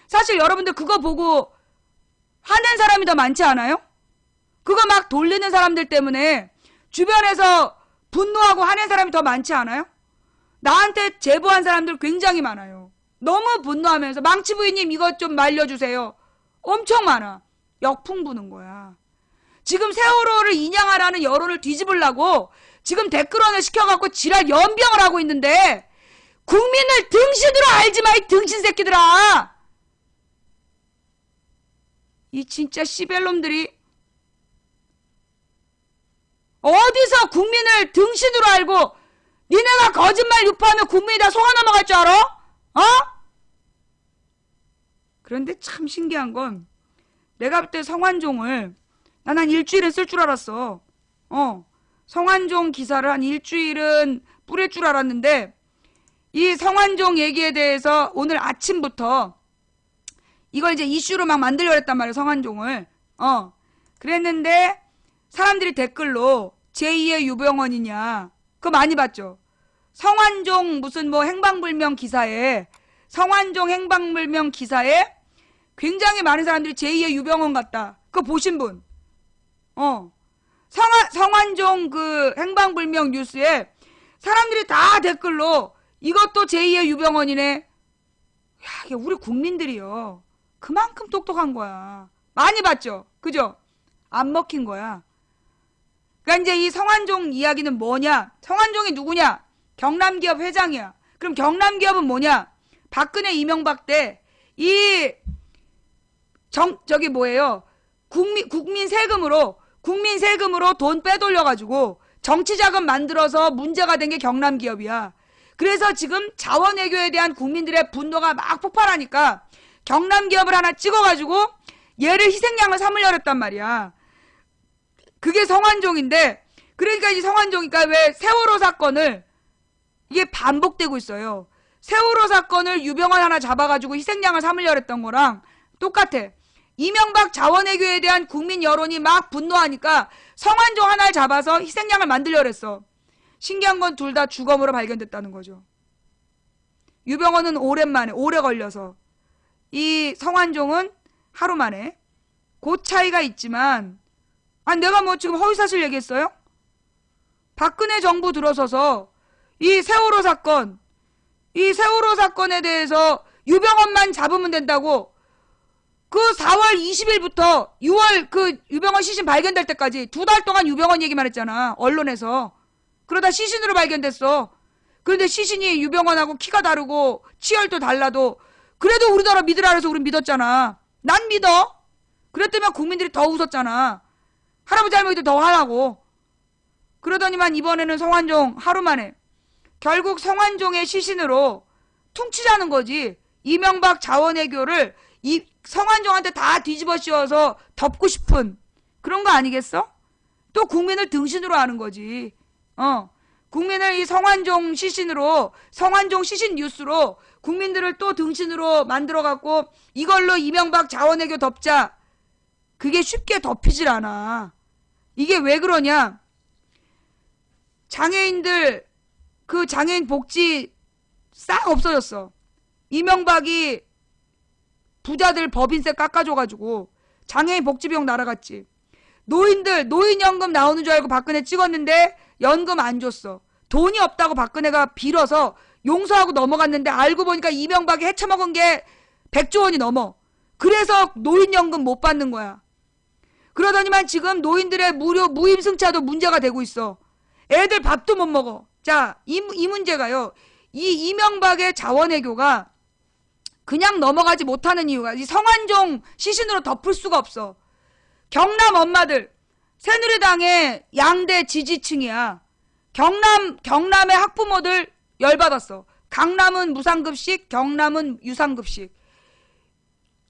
사실 여러분들 그거 보고 화낸 사람이 더 많지 않아요? 그거 막 돌리는 사람들 때문에 주변에서 분노하고 화낸 사람이 더 많지 않아요? 나한테 제보한 사람들 굉장히 많아요. 너무 분노하면서 망치 부인님 이것 좀 말려주세요. 엄청 많아. 역풍 부는 거야. 지금 세월호를 인양하라는 여론을 뒤집으려고 지금 댓글원을 시켜갖고 지랄 연병을 하고 있는데 국민을 등신으로 알지 마, 이 등신 새끼들아. 이 진짜 씨벨놈들이 어디서 국민을 등신으로 알고 니네가 거짓말 유포하면 국민이 다 속아 넘어갈 줄 알아? 어? 그런데 참 신기한 건 내가 볼 때 성완종을 난 한 일주일은 쓸 줄 알았어. 성완종 기사를 한 일주일은 뿌릴 줄 알았는데 이 성완종 얘기에 대해서 오늘 아침부터 이걸 이제 이슈로 막 만들려고 했단 말이야, 성완종을. 그랬는데 사람들이 댓글로 제2의 유병원이냐 그거 많이 봤죠. 성완종 무슨 뭐 행방불명 기사에 성완종 행방불명 기사에 굉장히 많은 사람들이 제2의 유병원 같다. 그거 보신 분? 성완종 그 행방불명 뉴스에 사람들이 다 댓글로 이것도 제2의 유병원이네. 야, 이게 우리 국민들이요. 그만큼 똑똑한 거야. 많이 봤죠? 그죠? 안 먹힌 거야. 그러니까 이제 이 성완종 이야기는 뭐냐? 성완종이 누구냐? 경남기업 회장이야. 그럼 경남기업은 뭐냐? 박근혜 이명박 때 이 저기 뭐예요? 국민 세금으로 돈 빼돌려가지고 정치자금 만들어서 문제가 된 게 경남기업이야. 그래서 지금 자원외교에 대한 국민들의 분노가 막 폭발하니까 경남기업을 하나 찍어가지고 얘를 희생양을 삼으려고 했단 말이야. 그게 성완종인데, 그러니까 이 성완종이니까 왜 세월호 사건을 이게 반복되고 있어요. 세월호 사건을 유병헌 하나 잡아가지고 희생양을 삼으려고 했던 거랑 똑같아. 이명박 자원외교에 대한 국민 여론이 막 분노하니까 성완종 하나를 잡아서 희생양을 만들려고 했어. 신기한 건 둘 다 주검으로 발견됐다는 거죠. 유병헌은 오래 걸려서, 이 성완종은 하루 만에. 그 차이가 있지만, 아니 내가 뭐 지금 허위사실 얘기했어요? 박근혜 정부 들어서서 이 세월호 사건에 대해서 유병헌만 잡으면 된다고 그 4월 20일부터 6월 그 유병헌 시신 발견될 때까지 2달 동안 유병헌 얘기만 했잖아, 언론에서. 그러다 시신으로 발견됐어. 그런데 시신이 유병헌하고 키가 다르고 치열도 달라도 그래도 우리나라 믿으라 해서 우린 믿었잖아. 난 믿어. 그랬더니 국민들이 더 웃었잖아. 할아버지 할머니들 더 화나고. 그러더니만 이번에는 성완종 하루 만에 결국 성완종의 시신으로 퉁치자는 거지. 이명박 자원외교를 이 성완종한테 다 뒤집어 씌워서 덮고 싶은 그런 거 아니겠어? 또 국민을 등신으로 하는 거지. 국민을 이 성완종 시신 뉴스로 국민들을 또 등신으로 만들어갖고 이걸로 이명박 자원외교 덮자. 그게 쉽게 덮이질 않아. 이게 왜 그러냐? 장애인들 그 장애인 복지 싹 없어졌어. 이명박이 부자들 법인세 깎아줘가지고 장애인 복지비용 날아갔지. 노인연금 나오는 줄 알고 박근혜 찍었는데 연금 안 줬어. 돈이 없다고 박근혜가 빌어서 용서하고 넘어갔는데 알고 보니까 이명박이 헤쳐먹은 게 100조 원이 넘어. 그래서 노인연금 못 받는 거야. 그러더니만 지금 노인들의 무료 무임승차도 문제가 되고 있어. 애들 밥도 못 먹어. 자, 이 문제가요. 이 이명박의 자원외교가 그냥 넘어가지 못하는 이유가 이 성완종 시신으로 덮을 수가 없어. 경남 엄마들, 새누리당의 양대 지지층이야. 경남의 학부모들 열받았어. 강남은 무상급식, 경남은 유상급식.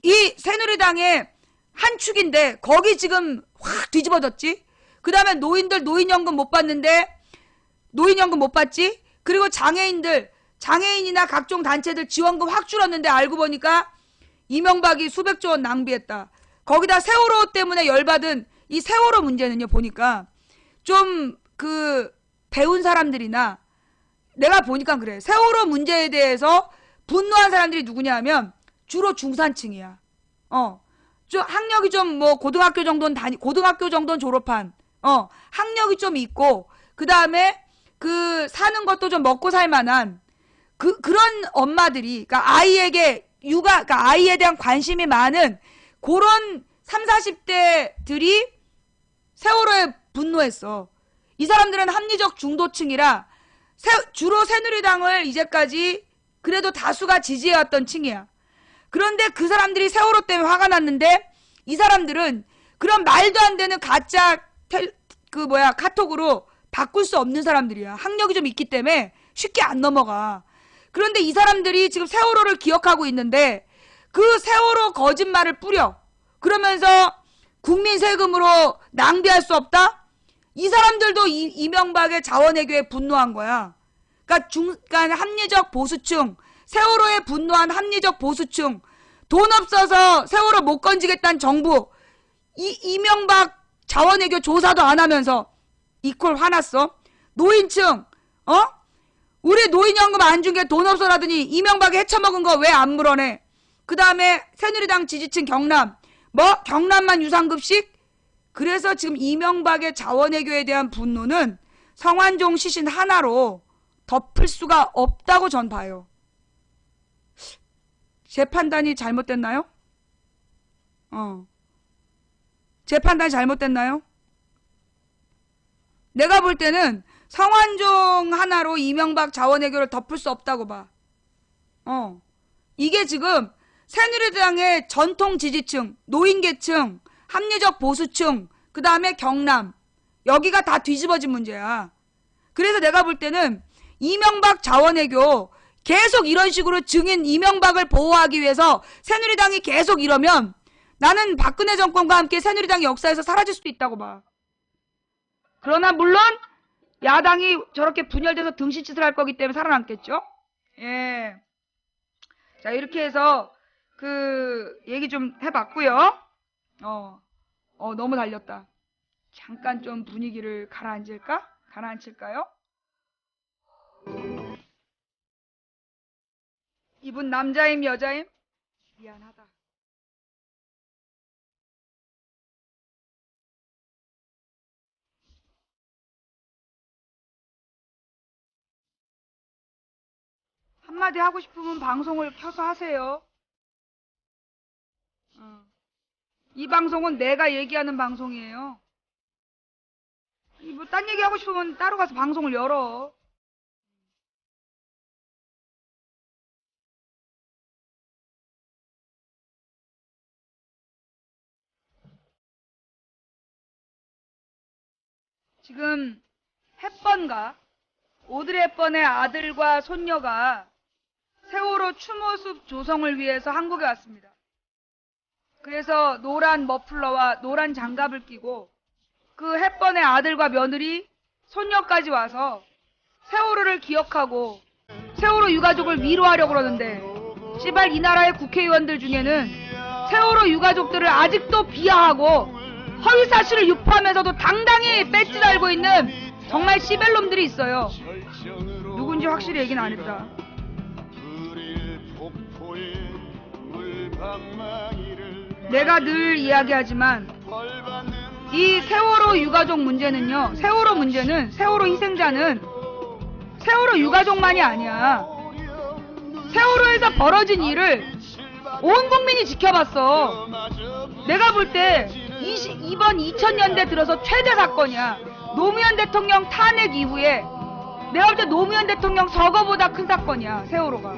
이 새누리당의 한 축인데 거기 지금 확 뒤집어졌지. 그 다음에 노인들 노인연금 못 받는데 노인연금 못 받지. 그리고 장애인이나 각종 단체들 지원금 확 줄었는데 알고 보니까 이명박이 수백조 원 낭비했다. 거기다 세월호 때문에 열받은 이 세월호 문제는요, 보니까 좀 배운 사람들이나 내가 보니까 그래. 세월호 문제에 대해서 분노한 사람들이 누구냐 하면 주로 중산층이야. 좀 학력이 좀 뭐 고등학교 정도는 졸업한, 학력이 좀 있고, 그 다음에 그 사는 것도 좀 먹고 살 만한 그런 엄마들이, 그러니까 그러니까 아이에 대한 관심이 많은 그런 30, 40대들이 세월호에 분노했어. 이 사람들은 합리적 중도층이라 주로 새누리당을 이제까지 그래도 다수가 지지해왔던 층이야. 그런데 그 사람들이 세월호 때문에 화가 났는데 이 사람들은 그런 말도 안 되는 가짜 카톡으로 바꿀 수 없는 사람들이야. 학력이 좀 있기 때문에 쉽게 안 넘어가. 그런데 이 사람들이 지금 세월호를 기억하고 있는데 그 세월호 거짓말을 뿌려. 그러면서 국민 세금으로 낭비할 수 없다? 이 사람들도 이명박의 자원외교에 분노한 거야. 그러니까 합리적 보수층, 세월호에 분노한 합리적 보수층, 돈 없어서 세월호 못 건지겠다는 정부, 이명박 자원외교 조사도 안 하면서 이퀄 화났어? 노인층, 우리 노인연금 안 준 게 돈 없어라더니 이명박이 헤쳐먹은 거 왜 안 물어내? 그 다음에 새누리당 지지층 경남, 경남만 유상급식? 그래서 지금 이명박의 자원외교에 대한 분노는 성완종 시신 하나로 덮을 수가 없다고 전 봐요. 제 판단이 잘못됐나요? 제 판단이 잘못됐나요? 내가 볼 때는 성완종 하나로 이명박 자원외교를 덮을 수 없다고 봐. 이게 지금 새누리당의 전통 지지층, 노인계층, 합리적 보수층, 그 다음에 경남, 여기가 다 뒤집어진 문제야. 그래서 내가 볼 때는 이명박 자원외교 계속 이런 식으로 증인 이명박을 보호하기 위해서 새누리당이 계속 이러면 나는 박근혜 정권과 함께 새누리당 역사에서 사라질 수도 있다고 봐. 그러나 물론 야당이 저렇게 분열돼서 등신짓을 할 거기 때문에 살아남겠죠. 예. 자, 이렇게 해서 얘기 좀 해봤고요. 너무 달렸다. 잠깐 좀 분위기를 가라앉힐까요? 이분 남자임 여자임? 미안하다. 한마디 하고 싶으면 방송을 켜서 하세요. 이 방송은 내가 얘기하는 방송이에요. 뭐 딴 얘기 하고 싶으면 따로 가서 방송을 열어. 지금 햇번가 오드리 햇번의 아들과 손녀가 세월호 추모습 조성을 위해서 한국에 왔습니다. 그래서 노란 머플러와 노란 장갑을 끼고 그 햇번의 아들과 며느리, 손녀까지 와서 세월호를 기억하고 세월호 유가족을 위로하려고 그러는데 씨발 이 나라의 국회의원들 중에는 세월호 유가족들을 아직도 비하하고 허위사실을 유포하면서도 당당히 배지 달고 있는 정말 씨벨놈들이 있어요. 누군지 확실히 얘기는 안 했다. 내가 늘 이야기하지만 이 세월호 유가족 문제는요, 세월호 희생자는 세월호 유가족만이 아니야. 세월호에서 벌어진 일을 온 국민이 지켜봤어. 내가 볼 때 이번 2000년대 들어서 최대 사건이야. 노무현 대통령 탄핵 이후에 내가 볼 때 노무현 대통령 서거보다 큰 사건이야. 세월호가.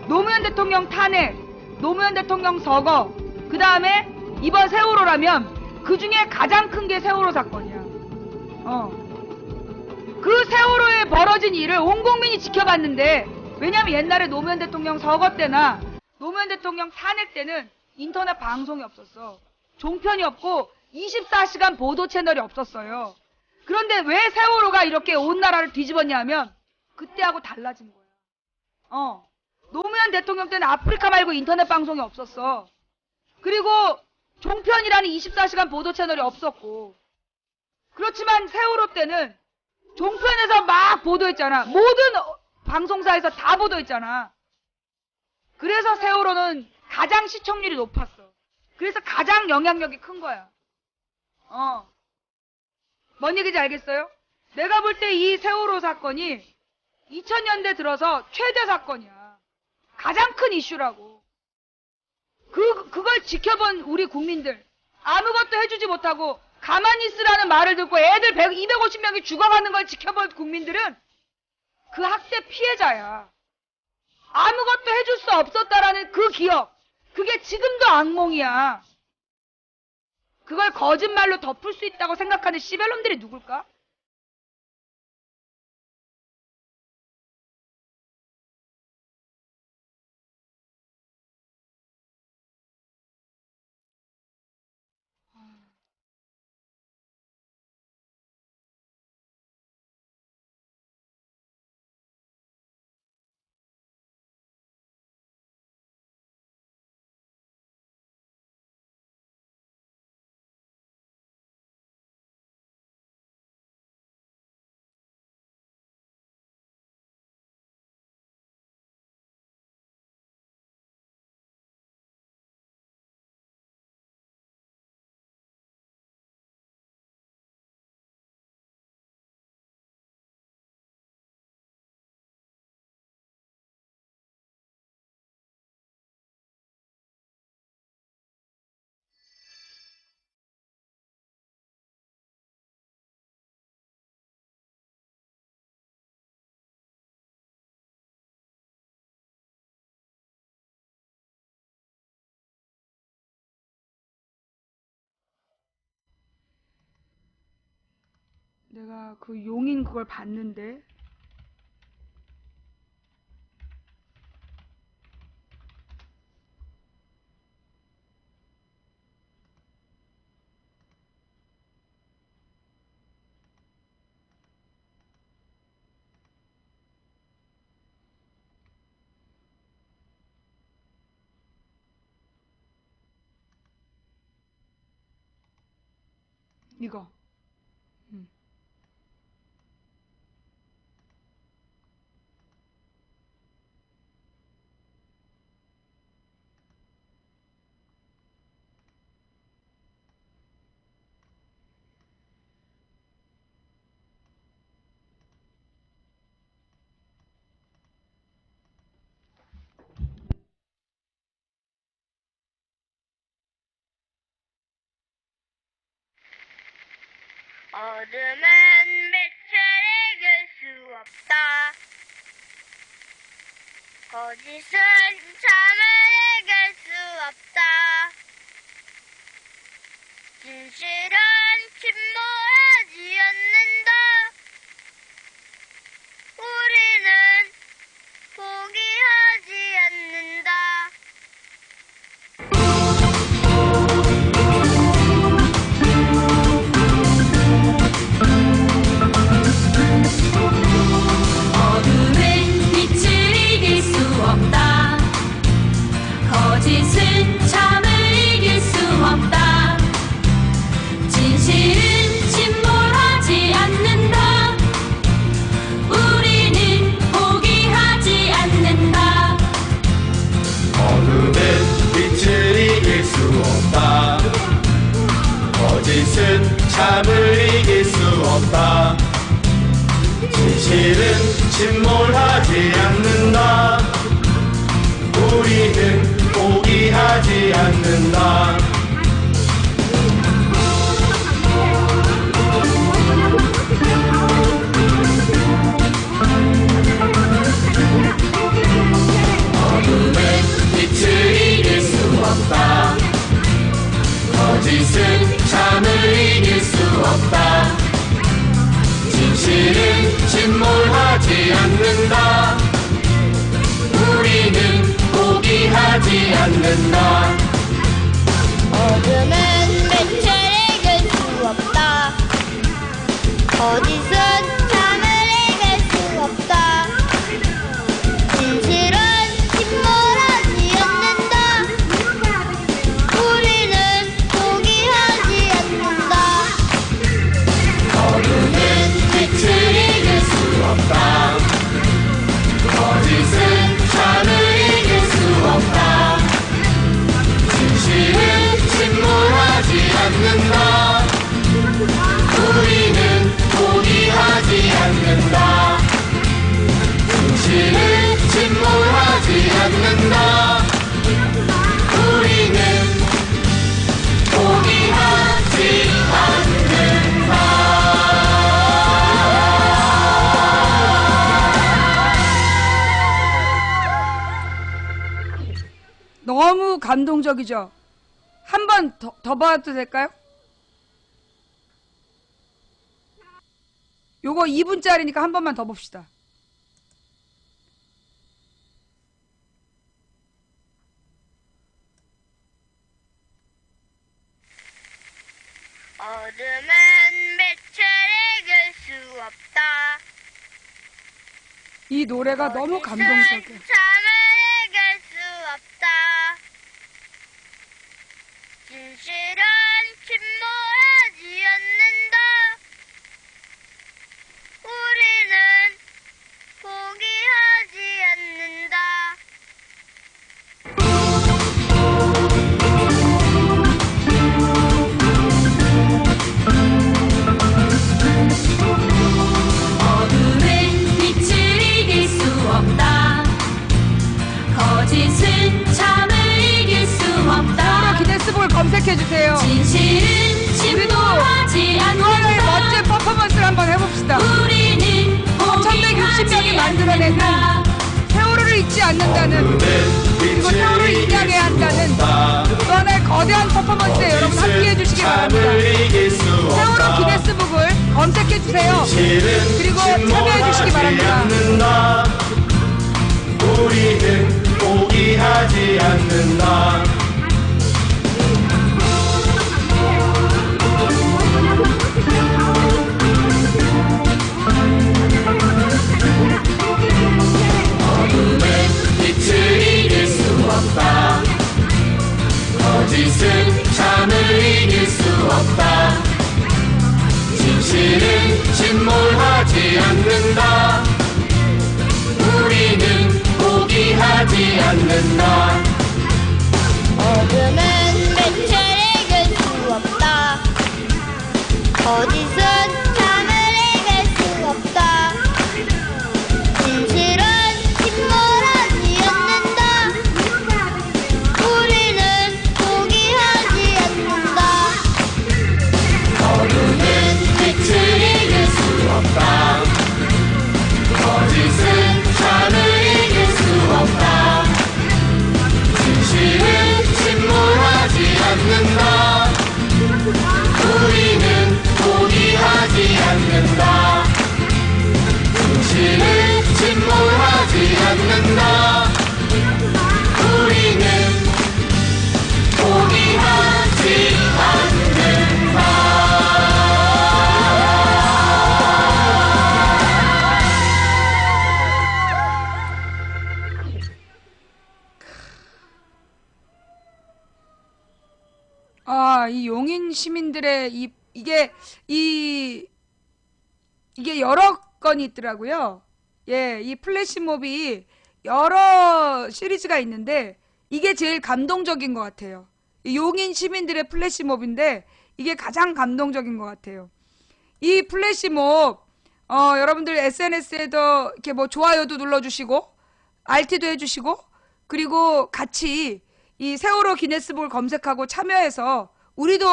노무현 대통령 탄핵, 노무현 대통령 서거, 그 다음에 이번 세월호라면 그 중에 가장 큰 게 세월호 사건이야. 그 세월호에 벌어진 일을 온 국민이 지켜봤는데, 왜냐면 옛날에 노무현 대통령 서거 때나 노무현 대통령 탄핵 때는 인터넷 방송이 없었어. 종편이 없고 24시간 보도 채널이 없었어요. 그런데 왜 세월호가 이렇게 온 나라를 뒤집었냐 하면 그때하고 달라진 거야. 노무현 대통령 때는 아프리카 말고 인터넷 방송이 없었어. 그리고 종편이라는 24시간 보도 채널이 없었고. 그렇지만 세월호 때는 종편에서 막 보도했잖아. 모든 방송사에서 다 보도했잖아. 그래서 세월호는 가장 시청률이 높았어. 그래서 가장 영향력이 큰 거야. 뭔 얘기인지 알겠어요? 내가 볼 때 이 세월호 사건이 2000년대 들어서 최대 사건이야. 가장 큰 이슈라고. 그걸 지켜본 우리 국민들, 아무것도 해주지 못하고 가만히 있으라는 말을 듣고 애들 250명이 죽어가는 걸 지켜본 국민들은 그 학대 피해자야. 아무것도 해줄 수 없었다라는 그 기억, 그게 지금도 악몽이야. 그걸 거짓말로 덮을 수 있다고 생각하는 씨발놈들이 누굴까? 내가 그 용인 그걸 봤는데 이거 어둠은 빛을 이길 수 없다. 거짓은 참을 이길 수 없다. 진실은 침몰하지 않는다. 우리는 포기하지 않는다. 어둠은 빛을 이길 수 없다. 거짓은 참을 이길 수 없다. 진실은 침몰하지 않는다. 우리는 포기하지 않는다. 어둠은 빛을 이길 수 없다. 거짓은 참을 이길 수 없다. 진실은 침몰하지 않는다. 우리는 포기하지 않는다. 어둠은 빛을 이길 수 없다. 거짓은 참을 이길 수 없다. 진실은 침몰하지 않는다. 우리는 포기하지 않는다. 어둠은 빛을 이길 수 없다. 거짓은 참을 이길 수 없다. 진실은 침몰하지 않는다. 우리는 포기하지 않는다. 어둠은 빛을 이길 수 없다. 거짓은 참을 이길 수 너무 감동적이죠? 한 번 더 봐도 될까요? 요거 2분짜리니까 한 번만 더 봅시다. 어둠은 빛을 이길 수 없다. 이 노래가 너무 거짓은 감동적이야. 잠을 이길 수 없다. 진실은 침몰하지 않는다. 우리는 포기하지 않는다. 어둠은 빛을 이길 수 없다. 거짓은 잠을 이길 수 없다. 기네스북을 검색해주세요. 진실은 침몰하지 하나의 않는다. 멋진 퍼포먼스를 한번 해봅시다. 우리는 1160명이 만들어내는 세월호를 잊지 않는다는, 그리고 세월호를 인양해야 한다는 또 하나의 거대한 퍼포먼스에 여러분 함께해 주시기 바랍니다. 세월호 기네스북을 검색해주세요. 그리고 참여해 주시기 바랍니다. 우리는 포기하지 않는다. 어둠은 빛을 이길 수 없다. 거짓은 잠을 이길 수 없다. 진실은 침몰하지 않는다. 우리는 포기하지 않는다. 어둠은 빛을 이길 수 없다. 거짓은 잠을 이길 수 없다. 진실은 침몰하지 않는다. 우리는 포기하지 않는다. 어둠은 빛을 이길 수 없다. 거짓은 잠을 이길 수 없다. 진실은 침몰하지 않는다. 우리는 포기하지 않는다. 진실은 침몰하지 않는다. 우리는 포기하지 않는다. 이 용인 시민들의 이게 여러 건이 있더라고요. 예, 이 플래시몹이 여러 시리즈가 있는데 이게 제일 감동적인 것 같아요. 이 용인 시민들의 플래시몹인데 이게 가장 감동적인 것 같아요. 이 플래시몹 여러분들 SNS에도 이렇게 뭐 좋아요도 눌러주시고 RT도 해주시고 그리고 같이 이 세월호 기네스북을 검색하고 참여해서 우리도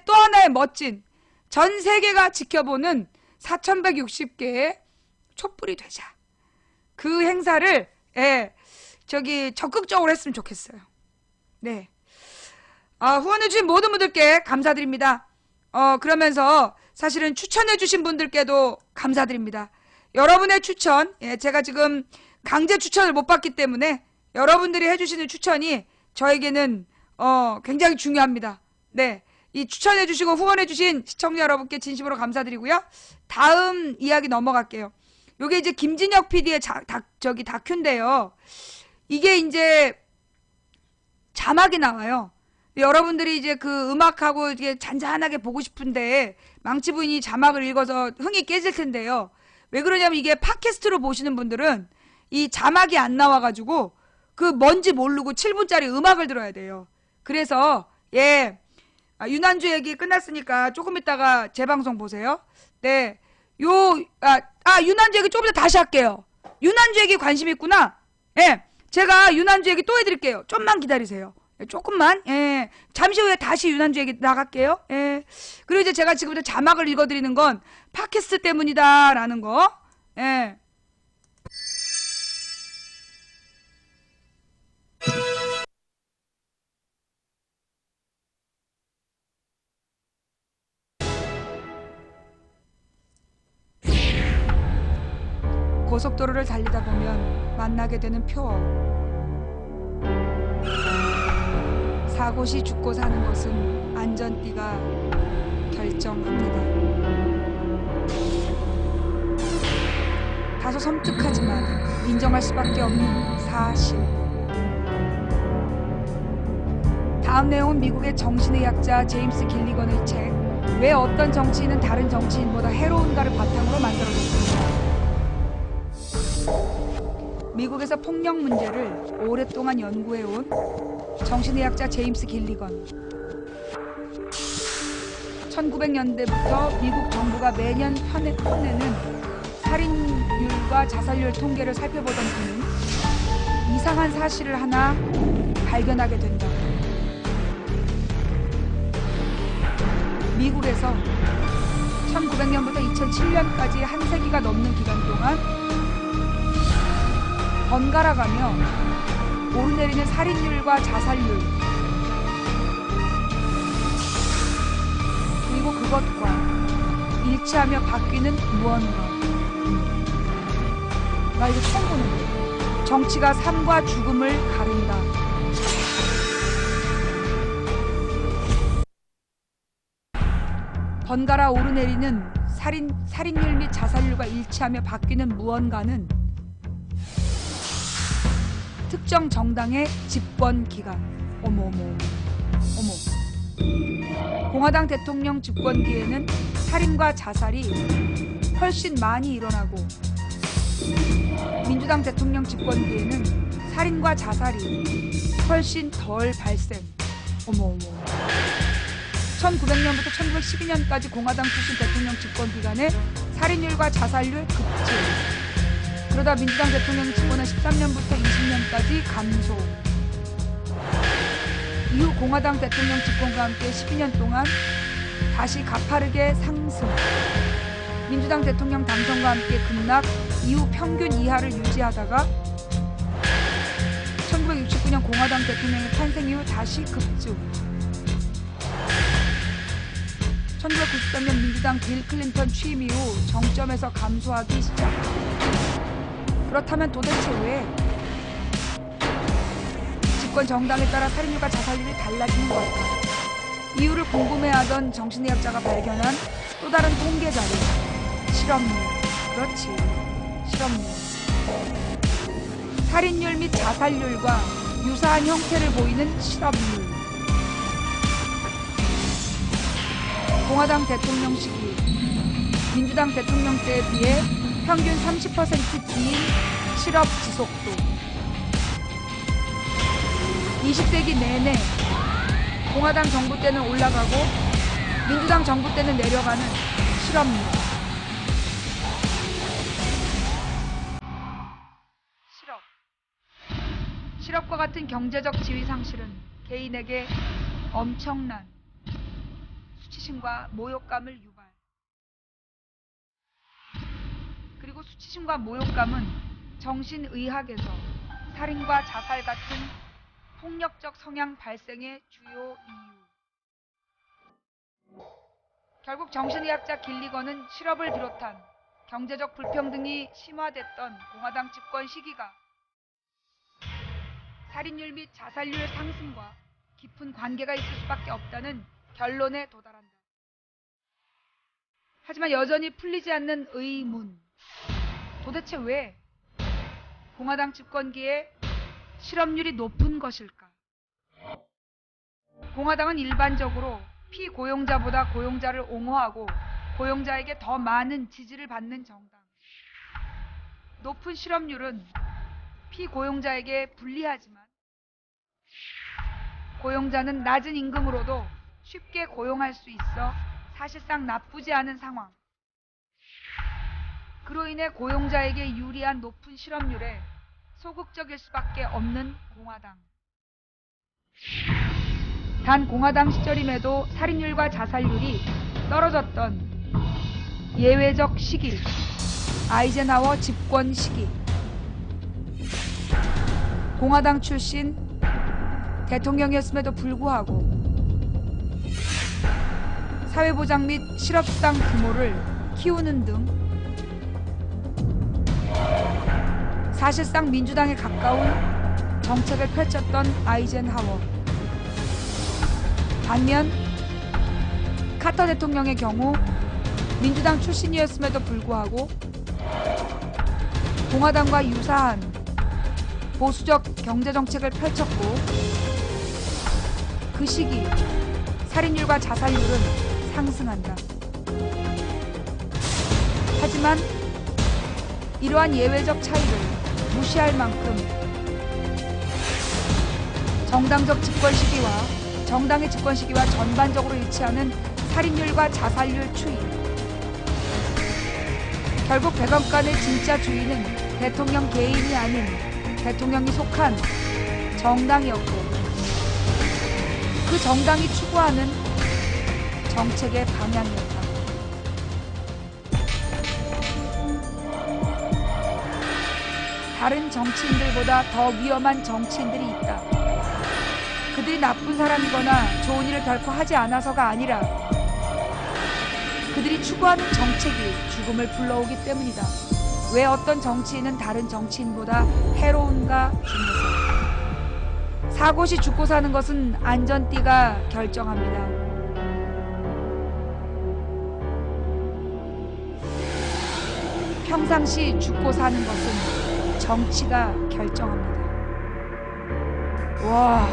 또 하나의 멋진 전 세계가 지켜보는 4160개의 촛불이 되자. 그 행사를 적극적으로 했으면 좋겠어요. 네. 후원해주신 모든 분들께 감사드립니다. 그러면서 사실은 추천해주신 분들께도 감사드립니다. 여러분의 추천, 제가 지금 강제 추천을 못 받기 때문에 여러분들이 해주시는 추천이 저에게는 굉장히 중요합니다. 네, 이 추천해주시고 후원해주신 시청자 여러분께 진심으로 감사드리고요. 다음 이야기 넘어갈게요. 요게 이제 김진혁 PD의 다큐인데요. 이게 이제 자막이 나와요. 여러분들이 이제 그 음악하고 이게 잔잔하게 보고 싶은데 망치 부인이 자막을 읽어서 흥이 깨질 텐데요. 왜 그러냐면 이게 팟캐스트로 보시는 분들은 이 자막이 안 나와가지고 그 뭔지 모르고 7분짜리 음악을 들어야 돼요. 그래서 유난주 얘기 끝났으니까 조금 있다가 재방송 보세요. 네, 유난주 얘기 조금 더 다시 할게요. 유난주 얘기 관심 있구나. 제가 유난주 얘기 또 해드릴게요. 좀만 기다리세요. 조금만. 잠시 후에 다시 유난주 얘기 나갈게요. 그리고 이제 제가 지금부터 자막을 읽어드리는 건 팟캐스트 때문이다라는 거. 고속도로를 달리다 보면 만나게 되는 표어. 사고 시 죽고 사는 것은 안전띠가 결정합니다. 다소 섬뜩하지만 인정할 수밖에 없는 사실. 다음 내용은 미국의 정신의학자 제임스 길리건의 책 왜 어떤 정치인은 다른 정치인보다 해로운가를 바탕으로 만들어졌습니다. 미국에서 폭력 문제를 오랫동안 연구해온 정신의학자 제임스 길리건. 1900년대부터 미국 정부가 매년 펴내는 살인율과 자살률 통계를 살펴보던 그는 이상한 사실을 하나 발견하게 된다. 미국에서 1900년부터 2007년까지 한 세기가 넘는 기간 동안 번갈아가며 오르내리는 살인율과 자살률, 그리고 그것과 일치하며 바뀌는 무언가. 나 이거 처음 보는데. 정치가 삶과 죽음을 가른다. 번갈아 오르내리는 살인율 및 자살률과 일치하며 바뀌는 무언가는 특정 정당의 집권 기간. 어머. 공화당 대통령 집권기에는 살인과 자살이 훨씬 많이 일어나고, 민주당 대통령 집권기에는 살인과 자살이 훨씬 덜 발생. 어머. 1900년부터 1912년까지 공화당 출신 대통령 집권 기간에 살인율과 자살률 급증. 그러다 민주당 대통령 집권한 13년부터 20년까지 감소. 이후 공화당 대통령 집권과 함께 12년 동안 다시 가파르게 상승. 민주당 대통령 당선과 함께 급락, 이후 평균 이하를 유지하다가 1969년 공화당 대통령의 탄생 이후 다시 급증. 1993년 민주당 빌 클린턴 취임 이후 정점에서 감소하기 시작. 그렇다면 도대체 왜 집권 정당에 따라 살인율과 자살률이 달라지는 걸까? 이유를 궁금해하던 정신의학자가 발견한 또 다른 통계 자료. 실업률. 그렇지, 실업률. 살인율 및 자살률과 유사한 형태를 보이는 실업률. 공화당 대통령 시기, 민주당 대통령 때에 비해 평균 30% 뒤인 실업 지속도. 20세기 내내 공화당 정부 때는 올라가고 민주당 정부 때는 내려가는 실업률. 실업과 같은 경제적 지위 상실은 개인에게 엄청난 수치심과 모욕감을 유발. 그리고 수치심과 모욕감은 정신의학에서 살인과 자살 같은 폭력적 성향 발생의 주요 이유. 결국 정신의학자 길리건은 실업을 비롯한 경제적 불평등이 심화됐던 공화당 집권 시기가 살인율 및 자살률 상승과 깊은 관계가 있을 수밖에 없다는 결론에 도달한다. 하지만 여전히 풀리지 않는 의문. 도대체 왜 공화당 집권기에 실업률이 높은 것일까? 공화당은 일반적으로 피고용자보다 고용자를 옹호하고 고용자에게 더 많은 지지를 받는 정당. 높은 실업률은 피고용자에게 불리하지만 고용자는 낮은 임금으로도 쉽게 고용할 수 있어 사실상 나쁘지 않은 상황. 그로 인해 고용자에게 유리한 높은 실업률에 소극적일 수밖에 없는 공화당. 단 공화당 시절임에도 살인율과 자살률이 떨어졌던 예외적 시기, 아이젠하워 집권 시기. 공화당 출신 대통령이었음에도 불구하고 사회보장 및 실업수당 규모를 키우는 등 사실상 민주당에 가까운 정책을 펼쳤던 아이젠하워. 반면 카터 대통령의 경우 민주당 출신이었음에도 불구하고 공화당과 유사한 보수적 경제정책을 펼쳤고, 그 시기 살인율과 자살률은 상승한다. 하지만 이러한 예외적 차이를 무시할 만큼 정당의 집권 시기와 전반적으로 일치하는 살인율과 자살률 추이. 결국 백악관의 진짜 주인은 대통령 개인이 아닌 대통령이 속한 정당이었고, 그 정당이 추구하는 정책의 방향이었다. 다른 정치인들보다 더 위험한 정치인들이 있다. 그들이 나쁜 사람이거나 좋은 일을 결코 하지 않아서가 아니라 그들이 추구하는 정책이 죽음을 불러오기 때문이다. 왜 어떤 정치인은 다른 정치인보다 해로운가 중에서. 사고시 죽고 사는 것은 안전띠가 결정합니다. 평상시 죽고 사는 것은 정치가 결정합니다. 와.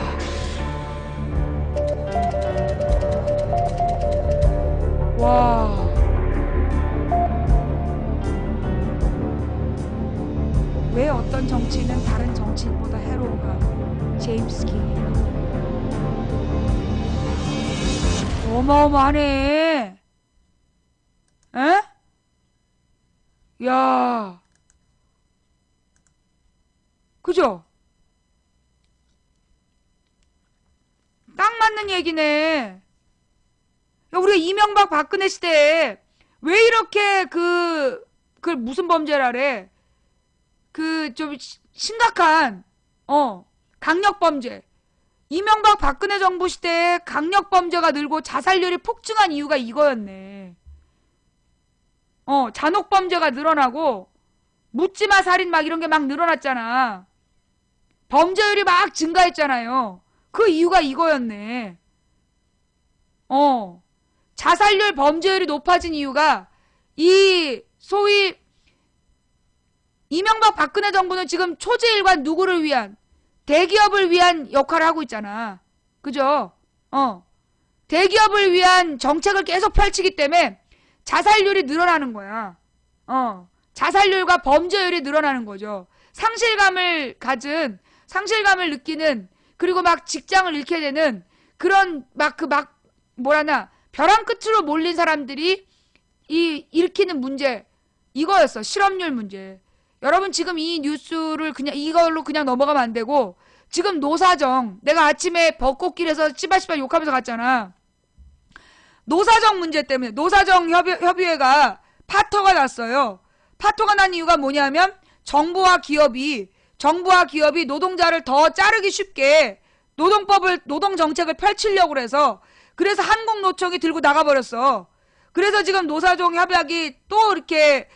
와. 왜 어떤 정치인은 다른 정치인보다 해로운가? 제임스 킹이에요. 어마어마하네. 에? 야. 그죠? 딱 맞는 얘기네. 야, 우리가 이명박 박근혜 시대에 왜 이렇게 그 무슨 범죄라래? 그 좀 심각한 강력범죄. 이명박 박근혜 정부 시대에 강력범죄가 늘고 자살률이 폭증한 이유가 이거였네. 잔혹범죄가 늘어나고 묻지마 살인 막 이런 게 막 늘어났잖아. 범죄율이 막 증가했잖아요. 그 이유가 이거였네. 자살률 범죄율이 높아진 이유가 이 소위 이명박 박근혜 정부는 지금 초지일관 누구를 위한, 대기업을 위한 역할을 하고 있잖아. 그죠? 대기업을 위한 정책을 계속 펼치기 때문에 자살률이 늘어나는 거야. 자살률과 범죄율이 늘어나는 거죠. 상실감을 느끼는, 그리고 막 직장을 잃게 되는 그런 벼랑 끝으로 몰린 사람들이 일으키는 문제, 이거였어. 실업률 문제. 여러분 지금 이 뉴스를 그냥 이걸로 그냥 넘어가면 안 되고, 지금 노사정, 내가 아침에 벚꽃길에서 씨발씨발 욕하면서 갔잖아. 노사정 문제 때문에 노사정 협의회가 파토가 났어요. 파토가 난 이유가 뭐냐면 정부와 기업이 노동자를 더 자르기 쉽게 노동정책을 펼치려고 그래서 한국노총이 들고 나가버렸어. 그래서 지금 노사정 협약이 또 이렇게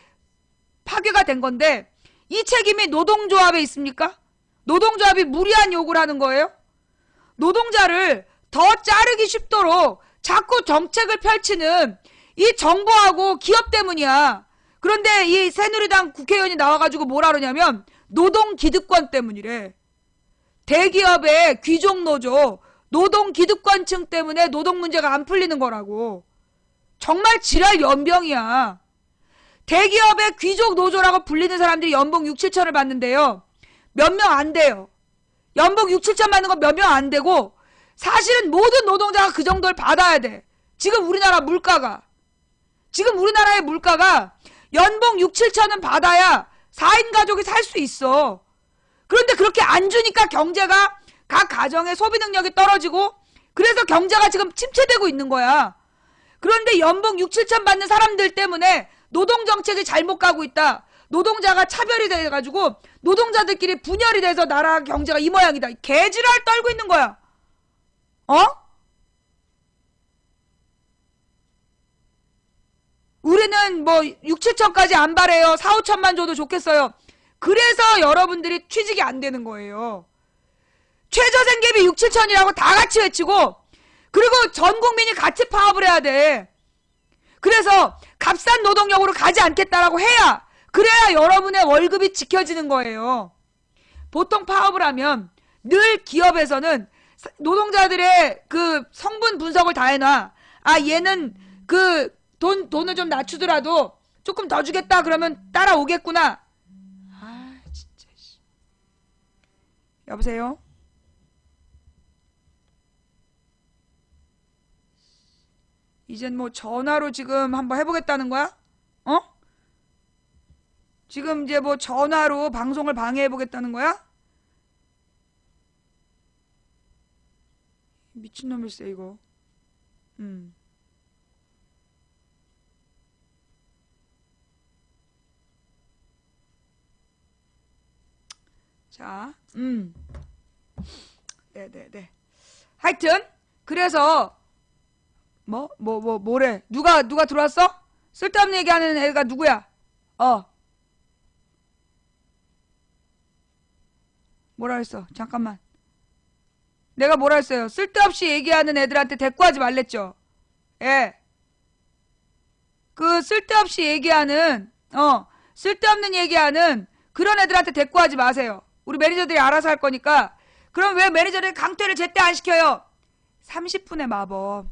파괴가 된 건데, 이 책임이 노동조합에 있습니까? 노동조합이 무리한 요구를 하는 거예요? 노동자를 더 자르기 쉽도록 자꾸 정책을 펼치는 이 정부하고 기업 때문이야. 그런데 이 새누리당 국회의원이 나와가지고 뭐라 그러냐면 노동기득권 때문이래. 대기업의 귀족노조, 노동기득권층 때문에 노동 문제가 안 풀리는 거라고. 정말 지랄 연병이야. 대기업의 귀족노조라고 불리는 사람들이 연봉 6, 7천을 받는데요. 몇 명 안 돼요. 연봉 6, 7천 받는 건 몇 명 안 되고, 사실은 모든 노동자가 그 정도를 받아야 돼. 지금 우리나라의 물가가 연봉 6, 7천은 받아야 4인 가족이 살 수 있어. 그런데 그렇게 안 주니까 경제가, 각 가정의 소비 능력이 떨어지고, 그래서 경제가 지금 침체되고 있는 거야. 그런데 연봉 6, 7천 받는 사람들 때문에 노동정책이 잘못 가고 있다. 노동자가 차별이 돼가지고 노동자들끼리 분열이 돼서 나라 경제가 이 모양이다. 개지랄 떨고 있는 거야. 우리는 뭐 6, 7천까지 안 바래요. 4, 5천만 줘도 좋겠어요. 그래서 여러분들이 취직이 안 되는 거예요. 최저생계비 6, 7천이라고 다 같이 외치고 그리고 전 국민이 같이 파업을 해야 돼. 그래서 값싼 노동력으로 가지 않겠다라고 해야 그래야 여러분의 월급이 지켜지는 거예요. 보통 파업을 하면 늘 기업에서는 노동자들의 그 성분 분석을 다 해놔. 아 얘는 그 돈을 좀 낮추더라도 조금 더 주겠다 그러면 따라오겠구나. 아 진짜. 여보세요? 이젠 뭐 전화로 지금 한번 해보겠다는 거야? 어? 지금 이제 뭐 전화로 방송을 방해해보겠다는 거야? 미친놈일세 이거. 자, 네네네. 하여튼 그래서 뭐래? 누가 들어왔어? 쓸데없는 얘기하는 애가 누구야? 뭐라 했어? 잠깐만. 내가 뭐라 했어요? 쓸데없이 얘기하는 애들한테 대꾸하지 말랬죠? 예. 그 쓸데없이 얘기하는 쓸데없는 얘기하는 그런 애들한테 대꾸하지 마세요. 우리 매니저들이 알아서 할 거니까. 그럼 왜 매니저들이 강퇴를 제때 안 시켜요? 30분의 마법.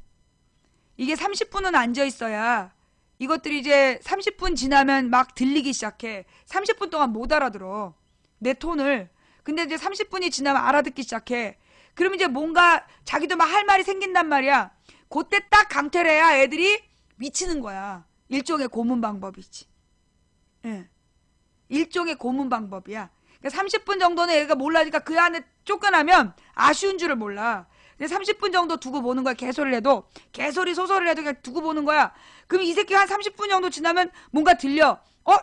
이게 30분은 앉아 있어야 이것들이 이제 30분 지나면 막 들리기 시작해. 30분 동안 못 알아들어. 내 톤을. 근데 이제 30분이 지나면 알아듣기 시작해. 그러면 이제 뭔가 자기도 막 할 말이 생긴단 말이야. 그때 딱 강퇴를 해야 애들이 미치는 거야. 일종의 고문 방법이지. 예. 일종의 고문 방법이야. 그러니까 30분 정도는 애가 몰라니까 그 안에 쫓겨나면 아쉬운 줄을 몰라. 근데 30분 정도 두고 보는 거야. 개소리를 해도. 개소리 소설을 해도 그냥 두고 보는 거야. 그럼 이 새끼가 한 30분 정도 지나면 뭔가 들려.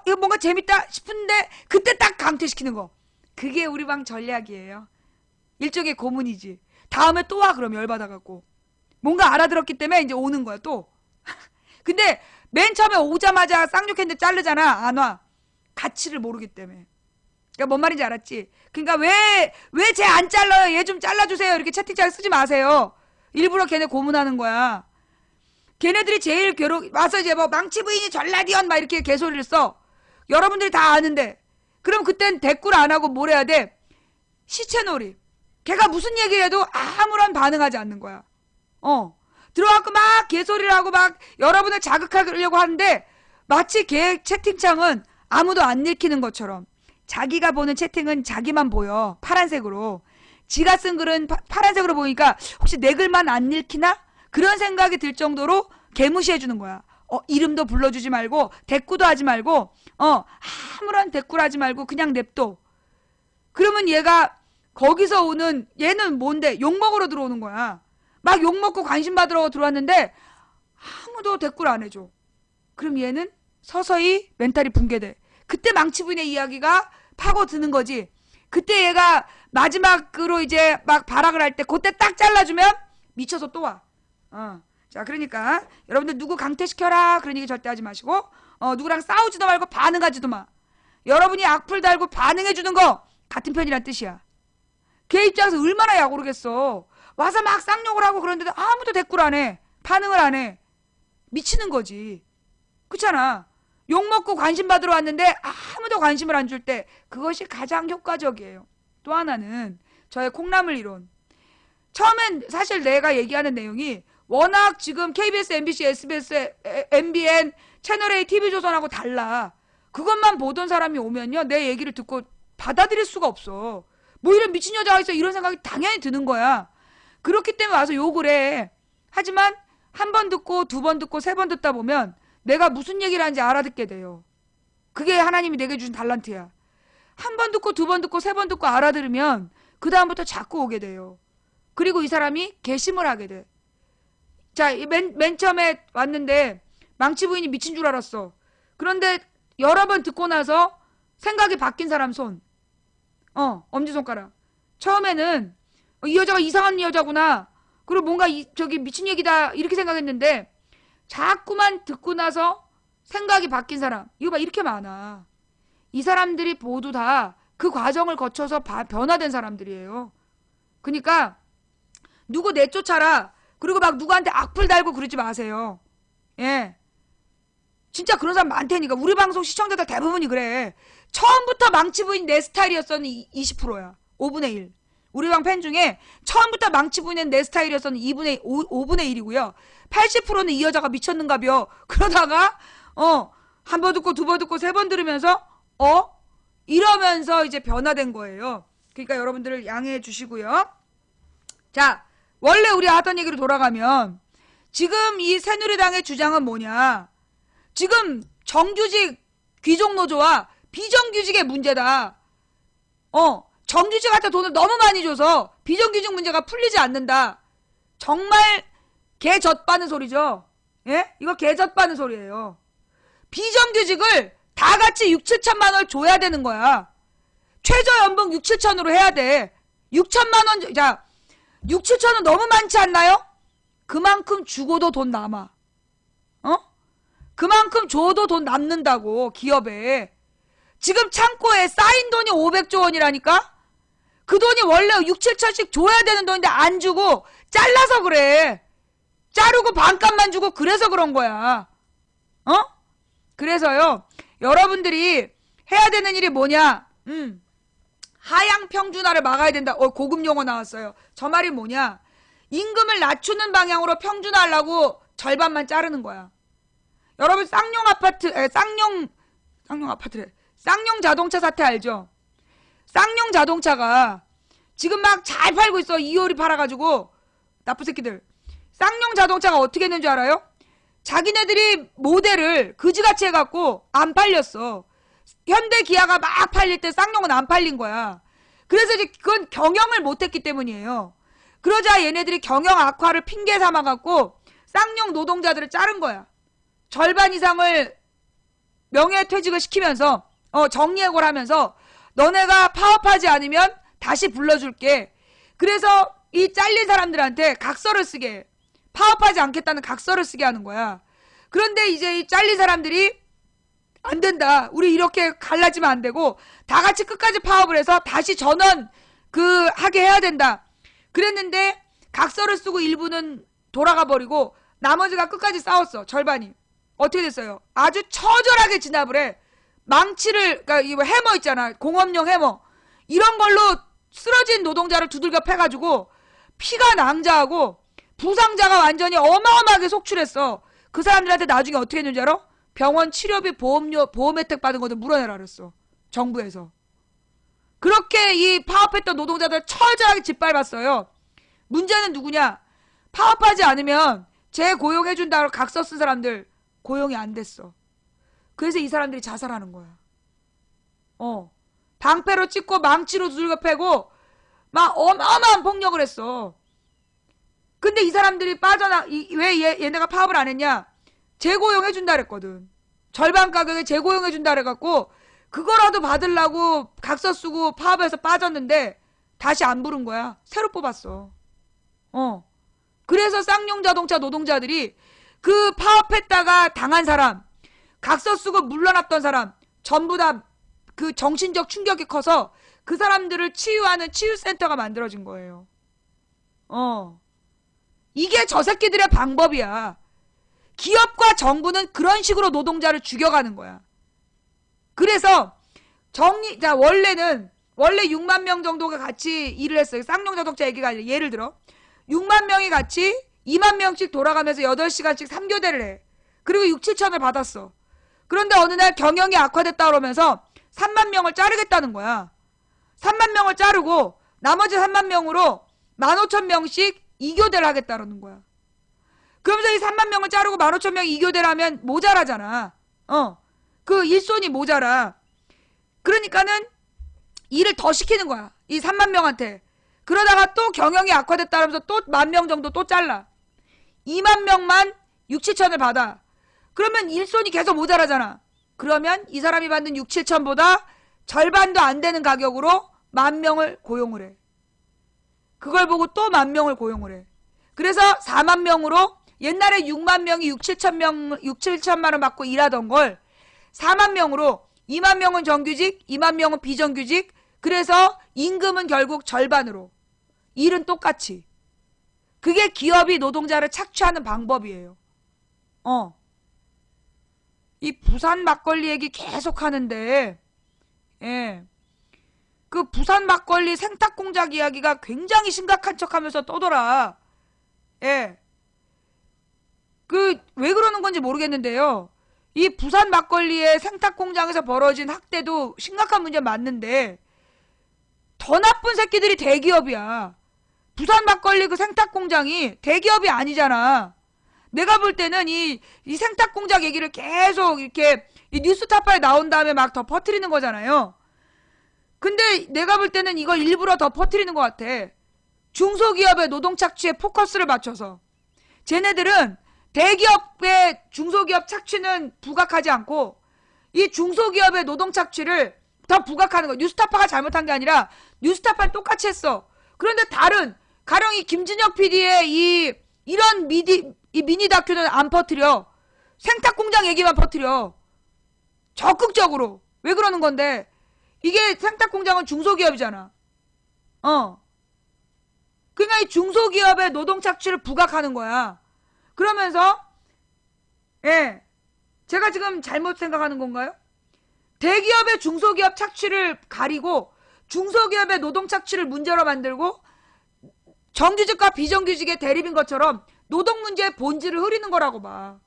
이거 뭔가 재밌다 싶은데 그때 딱 강퇴시키는 거. 그게 우리 방 전략이에요. 일종의 고문이지. 다음에 또 와 그럼 열받아갖고. 뭔가 알아들었기 때문에 이제 오는 거야 또. 근데 맨 처음에 오자마자 쌍욕했는데 자르잖아. 안 와. 가치를 모르기 때문에. 그러니까 뭔 말인지 알았지? 그러니까 왜 쟤 안 잘라요? 얘 좀 잘라주세요. 이렇게 채팅창 쓰지 마세요. 일부러 걔네 고문하는 거야. 걔네들이 제일 와서 이제 뭐 망치 부인이 전라디언 막 이렇게 개소리를 써. 여러분들이 다 아는데. 그럼 그땐 댓글 안 하고 뭘 해야 돼? 시체놀이. 걔가 무슨 얘기를 해도 아무런 반응하지 않는 거야. 들어와갖고 막 개소리를 하고 막 여러분을 자극하려고 하는데 마치 걔 채팅창은 아무도 안 읽히는 것처럼 자기가 보는 채팅은 자기만 보여. 파란색으로. 지가 쓴 글은 파란색으로 보니까 혹시 내 글만 안 읽히나? 그런 생각이 들 정도로 개무시해주는 거야. 이름도 불러주지 말고 대꾸도 하지 말고 아무런 대꾸를 하지 말고 그냥 냅둬. 그러면 얘가 거기서 오는 얘는 뭔데? 욕먹으러 들어오는 거야. 막 욕먹고 관심 받으러 들어왔는데 아무도 대꾸를 안 해줘. 그럼 얘는 서서히 멘탈이 붕괴돼. 그때 망치부인의 이야기가 파고드는 거지. 그때 얘가 마지막으로 이제 막 발악을 할 때 그때 딱 잘라주면 미쳐서 또 와. 자, 그러니까 여러분들 누구 강퇴시켜라 그런 얘기 절대 하지 마시고 누구랑 싸우지도 말고 반응하지도 마. 여러분이 악플 달고 반응해주는 거 같은 편이란 뜻이야. 걔 입장에서 얼마나 약오르겠어. 와서 막 쌍욕을 하고 그러는데도 아무도 댓글 안 해. 반응을 안 해. 미치는 거지. 그렇잖아. 욕먹고 관심 받으러 왔는데 아무도 관심을 안 줄 때 그것이 가장 효과적이에요. 또 하나는 저의 콩나물 이론. 처음엔 사실 내가 얘기하는 내용이 워낙 지금 KBS, MBC, SBS, MBN, 채널A, TV조선하고 달라. 그것만 보던 사람이 오면요. 내 얘기를 듣고 받아들일 수가 없어. 뭐 이런 미친 여자가 있어 이런 생각이 당연히 드는 거야. 그렇기 때문에 와서 욕을 해. 하지만 한 번 듣고 두 번 듣고 세 번 듣다 보면 내가 무슨 얘기를 하는지 알아듣게 돼요. 그게 하나님이 내게 주신 달란트야. 한 번 듣고 두 번 듣고 세 번 듣고 알아들으면 그 다음부터 자꾸 오게 돼요. 그리고 이 사람이 개심을 하게 돼. 자, 맨 처음에 왔는데 망치 부인이 미친 줄 알았어. 그런데 여러 번 듣고 나서 생각이 바뀐 사람 손. 엄지손가락. 처음에는 이 여자가 이상한 여자구나. 그리고 뭔가 저기 미친 얘기다 이렇게 생각했는데 자꾸만 듣고 나서 생각이 바뀐 사람. 이거 봐 이렇게 많아. 이 사람들이 모두 다 그 과정을 거쳐서 변화된 사람들이에요. 그러니까 누구 내쫓아라. 그리고 막 누구한테 악플 달고 그러지 마세요. 예. 진짜 그런 사람 많다니까. 우리 방송 시청자들 대부분이 그래. 처음부터 망치부인 내 스타일이었어는 20%야. 5분의 1. 우리 방 팬 중에 처음부터 망치부인은 내 스타일이었어는 5분의 1이고요. 80%는 이 여자가 미쳤는가벼. 그러다가 한 번 듣고 두 번 듣고 세 번 들으면서 이러면서 이제 변화된 거예요. 그러니까 여러분들을 양해해 주시고요. 자, 원래 우리 하던 얘기로 돌아가면 지금 이 새누리당의 주장은 뭐냐. 지금 정규직 귀족노조와 비정규직의 문제다. 정규직한테 돈을 너무 많이 줘서 비정규직 문제가 풀리지 않는다. 정말 개젖바는 소리죠. 예? 이거 개젖바는 소리예요. 비정규직을 다 같이 6, 7천만 원을 줘야 되는 거야. 최저연봉 6, 7천으로 해야 돼. 6천만 원, 자, 6, 7천 원 너무 많지 않나요? 그만큼 주고도 돈 남아. 그만큼 줘도 돈 남는다고, 기업에. 지금 창고에 쌓인 돈이 500조 원이라니까? 그 돈이 원래 6, 7천씩 줘야 되는 돈인데 안 주고 잘라서 그래. 자르고 반값만 주고 그래서 그런 거야. 그래서요, 여러분들이 해야 되는 일이 뭐냐? 하향 평준화를 막아야 된다. 고급 용어 나왔어요. 저 말이 뭐냐? 임금을 낮추는 방향으로 평준화하려고 절반만 자르는 거야. 여러분 쌍용 자동차 사태 알죠? 쌍용 자동차가 지금 막 잘 팔고 있어. 이효리 팔아가지고. 나쁜 새끼들. 쌍용 자동차가 어떻게 했는 줄 알아요? 자기네들이 모델을 그지같이 해갖고 안 팔렸어. 현대 기아가 막 팔릴 때 쌍용은 안 팔린 거야. 그래서 이제 그건 경영을 못했기 때문이에요. 그러자 얘네들이 경영 악화를 핑계 삼아갖고 쌍용 노동자들을 자른 거야. 절반 이상을 명예퇴직을 시키면서 정리해고를 하면서 너네가 파업하지 않으면 다시 불러줄게. 그래서 이 잘린 사람들한테 각서를 쓰게 해. 파업하지 않겠다는 각서를 쓰게 하는 거야. 그런데 이제 이 잘린 사람들이 안 된다. 우리 이렇게 갈라지면 안 되고 다 같이 끝까지 파업을 해서 다시 전원 하게 해야 된다. 그랬는데 각서를 쓰고 일부는 돌아가 버리고 나머지가 끝까지 싸웠어. 절반이. 어떻게 됐어요? 아주 처절하게 진압을 해. 망치를, 그러니까 이거 해머 있잖아. 공업용 해머. 이런 걸로 쓰러진 노동자를 두들겨 패가지고 피가 낭자하고 부상자가 완전히 어마어마하게 속출했어. 그 사람들한테 나중에 어떻게 했는지 알아? 병원 치료비 보험 혜택 받은 것도 물어내라 그랬어. 정부에서. 그렇게 이 파업했던 노동자들 처절하게 짓밟았어요. 문제는 누구냐? 파업하지 않으면 재고용해준다고 각서 쓴 사람들 고용이 안 됐어. 그래서 이 사람들이 자살하는 거야. 방패로 찍고 망치로 두들겨 패고 막 어마어마한 폭력을 했어. 근데 이 사람들이 왜 얘네가 파업을 안 했냐? 재고용해준다 그랬거든. 절반 가격에 재고용해준다 그래갖고 그거라도 받으려고 각서 쓰고 파업에서 빠졌는데 다시 안 부른 거야. 새로 뽑았어. 그래서 쌍용 자동차 노동자들이 그 파업했다가 당한 사람, 각서 쓰고 물러났던 사람 전부 다 그 정신적 충격이 커서 그 사람들을 치유하는 치유센터가 만들어진 거예요. 이게 저 새끼들의 방법이야. 기업과 정부는 그런 식으로 노동자를 죽여가는 거야. 그래서 원래 6만 명 정도가 같이 일을 했어요. 쌍용 자동차 얘기가 아니라 예를 들어 6만 명이 같이 2만 명씩 돌아가면서 8시간씩 3교대를 해. 그리고 6, 7천을 받았어. 그런데 어느 날 경영이 악화됐다 그러면서 3만 명을 자르겠다는 거야. 3만 명을 자르고 나머지 3만 명으로 15,000명씩 2교대를 하겠다는 거야. 그러면서 이 3만 명을 자르고 15,000명이 2교대를 하면 모자라잖아. 그 일손이 모자라. 그러니까는 일을 더 시키는 거야. 이 3만 명한테. 그러다가 또 경영이 악화됐다 하면서 또 10,000명 정도 또 잘라. 2만 명만 6, 7천을 받아. 그러면 일손이 계속 모자라잖아. 그러면 이 사람이 받는 6, 7천보다 절반도 안 되는 가격으로 10,000명을 고용을 해. 그걸 보고 또 10,000명을 고용을 해. 그래서 4만 명으로 옛날에 6만 명이 6, 7천만 원 받고 일하던 걸 4만 명으로 2만 명은 정규직, 2만 명은 비정규직. 그래서 임금은 결국 절반으로. 일은 똑같이. 그게 기업이 노동자를 착취하는 방법이에요. 이 부산 막걸리 얘기 계속 하는데, 예. 그 부산 막걸리 생탁 공작 이야기가 굉장히 심각한 척 하면서 떠돌아. 예. 왜 그러는 건지 모르겠는데요. 이 부산 막걸리의 생탁 공장에서 벌어진 학대도 심각한 문제 맞는데, 더 나쁜 새끼들이 대기업이야. 부산 막걸리 그 생탁 공장이 대기업이 아니잖아. 내가 볼 때는 이 생탁 공장 얘기를 계속 이렇게 이 뉴스타파에 나온 다음에 막 더 퍼뜨리는 거잖아요. 근데 내가 볼 때는 이걸 일부러 더 퍼뜨리는 것 같아. 중소기업의 노동 착취에 포커스를 맞춰서. 쟤네들은 대기업의 중소기업 착취는 부각하지 않고 이 중소기업의 노동 착취를 더 부각하는 거야. 뉴스타파가 잘못한 게 아니라 뉴스타파는 똑같이 했어. 그런데 가령 이 김진혁 PD의 이런 미니 다큐는 안 퍼뜨려. 생탁 공장 얘기만 퍼뜨려. 적극적으로. 왜 그러는 건데? 이게 생탁 공장은 중소기업이잖아. 그러니까 이 중소기업의 노동 착취를 부각하는 거야. 그러면서 예, 제가 지금 잘못 생각하는 건가요? 대기업의 중소기업 착취를 가리고 중소기업의 노동 착취를 문제로 만들고 정규직과 비정규직의 대립인 것처럼 노동 문제의 본질을 흐리는 거라고 봐.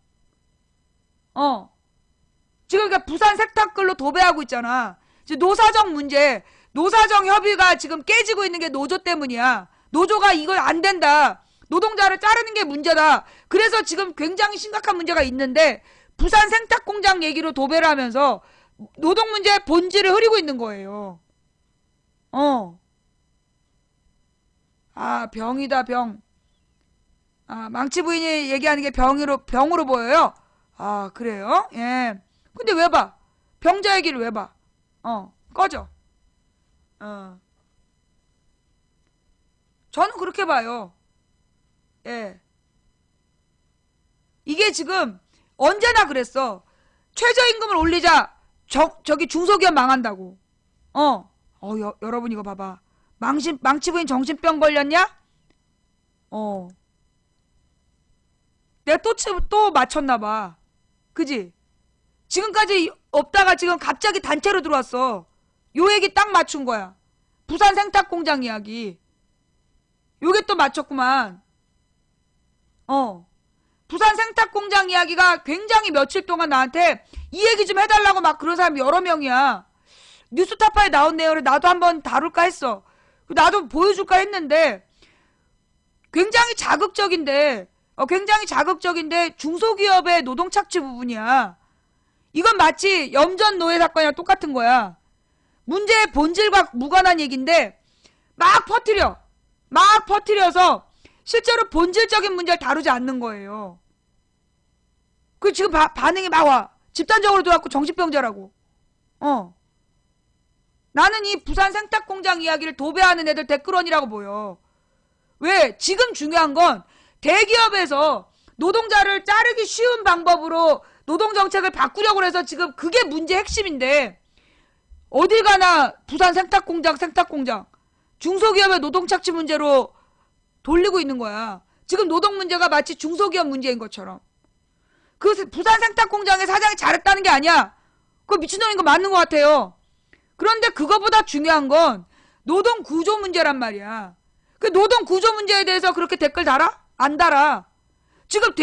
지금 그러니까 부산 세탁글로 도배하고 있잖아. 지금 노사정 문제, 노사정 협의가 지금 깨지고 있는 게 노조 때문이야. 노조가 이걸 안 된다. 노동자를 자르는 게 문제다. 그래서 지금 굉장히 심각한 문제가 있는데 부산 생탁 공장 얘기로 도배를 하면서 노동 문제의 본질을 흐리고 있는 거예요. 아, 병이다, 병. 아, 망치 부인이 얘기하는 게 병으로 보여요? 아, 그래요? 예. 근데 왜 봐? 병자 얘기를 왜 봐? 꺼져. 저는 그렇게 봐요. 예. 이게 지금 언제나 그랬어. 최저임금을 올리자. 저기 중소기업 망한다고. 여러분 이거 봐봐. 망치부인 정신병 걸렸냐? 내가 또 맞췄나봐. 그지? 지금까지 없다가 지금 갑자기 단체로 들어왔어. 요 얘기 딱 맞춘 거야. 부산 생탁 공장 이야기. 요게 또 맞췄구만. 부산 생탁 공장 이야기가 굉장히 며칠 동안 나한테 이 얘기 좀 해달라고 막 그런 사람이 여러 명이야. 뉴스타파에 나온 내용을 나도 한번 다룰까 했어. 나도 보여줄까 했는데 굉장히 자극적인데 중소기업의 노동 착취 부분이야. 이건 마치 염전 노예 사건이랑 똑같은 거야. 문제의 본질과 무관한 얘기인데 막 퍼뜨려서 실제로 본질적인 문제를 다루지 않는 거예요. 그 지금 반응이 막 와. 집단적으로 들어왔고 정신병자라고. 나는 이 부산 생탁 공장 이야기를 도배하는 애들 댓글원이라고 보여. 왜? 지금 중요한 건 대기업에서 노동자를 자르기 쉬운 방법으로 노동정책을 바꾸려고 해서 지금 그게 문제 핵심인데 어딜 가나 부산 생탁 공장 중소기업의 노동 착취 문제로 돌리고 있는 거야. 지금 노동 문제가 마치 중소기업 문제인 것처럼. 그 부산 생탁 공장의 사장이 잘했다는 게 아니야. 그거 미친놈인 거 맞는 것 같아요. 그런데 그거보다 중요한 건 노동 구조 문제란 말이야. 그 노동 구조 문제에 대해서 그렇게 댓글 달아? 안 달아. 지금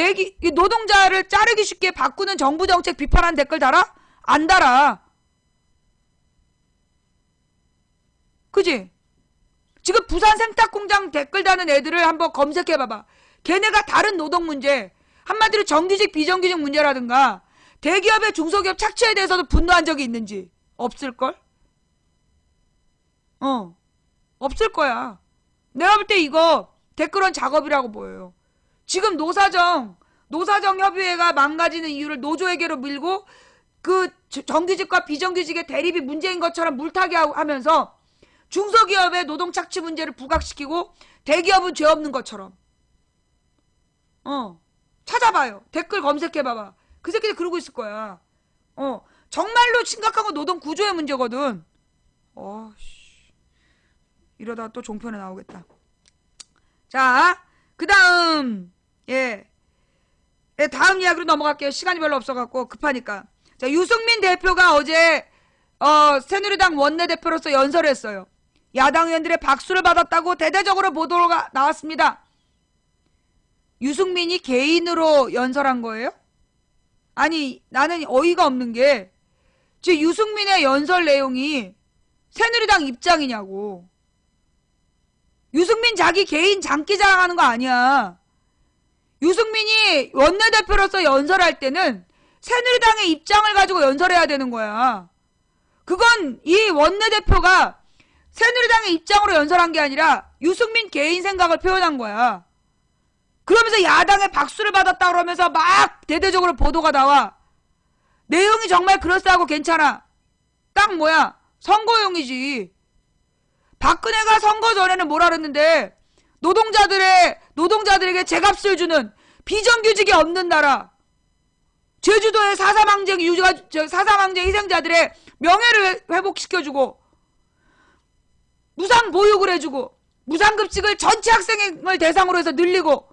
노동자를 자르기 쉽게 바꾸는 정부 정책 비판하는 댓글 달아? 안 달아. 그지? 지금 부산 생탁 공장 댓글 다는 애들을 한번 검색해봐봐. 걔네가 다른 노동 문제, 한마디로 정규직 비정규직 문제라든가 대기업의 중소기업 착취에 대해서도 분노한 적이 있는지 없을걸? 없을 거야. 내가 볼 때 이거 댓글원 작업이라고 보여요. 지금 노사정 협의회가 망가지는 이유를 노조에게로 밀고 그 정규직과 비정규직의 대립이 문제인 것처럼 물타기 하면서 중소기업의 노동 착취 문제를 부각시키고 대기업은 죄 없는 것처럼. 찾아봐요. 댓글 검색해봐봐. 그 새끼들 그러고 있을 거야. 정말로 심각한 건 노동 구조의 문제거든. 이러다 또 종편에 나오겠다. 자, 그 다음, 다음 이야기로 넘어갈게요. 시간이 별로 없어갖고 급하니까. 자, 유승민 대표가 어제 새누리당 원내대표로서 연설을 했어요. 야당 의원들의 박수를 받았다고 대대적으로 보도가 나왔습니다. 유승민이 개인으로 연설한 거예요? 아니, 나는 어이가 없는 게 지금 유승민의 연설 내용이 새누리당 입장이냐고. 유승민 자기 개인 장기 자랑하는 거 아니야. 유승민이 원내대표로서 연설할 때는 새누리당의 입장을 가지고 연설해야 되는 거야. 그건 이 원내대표가 새누리당의 입장으로 연설한 게 아니라 유승민 개인 생각을 표현한 거야. 그러면서 야당의 박수를 받았다 그러면서 막 대대적으로 보도가 나와. 내용이 정말 그럴싸하고 괜찮아. 딱 뭐야? 선거용이지. 박근혜가 선거 전에는 뭐라 그랬는데 노동자들에게 제값을 주는 비정규직이 없는 나라. 제주도의 사사망쟁 희생자들의 명예를 회복시켜주고 무상 보육을 해주고 무상급식을 전체 학생을 대상으로 해서 늘리고.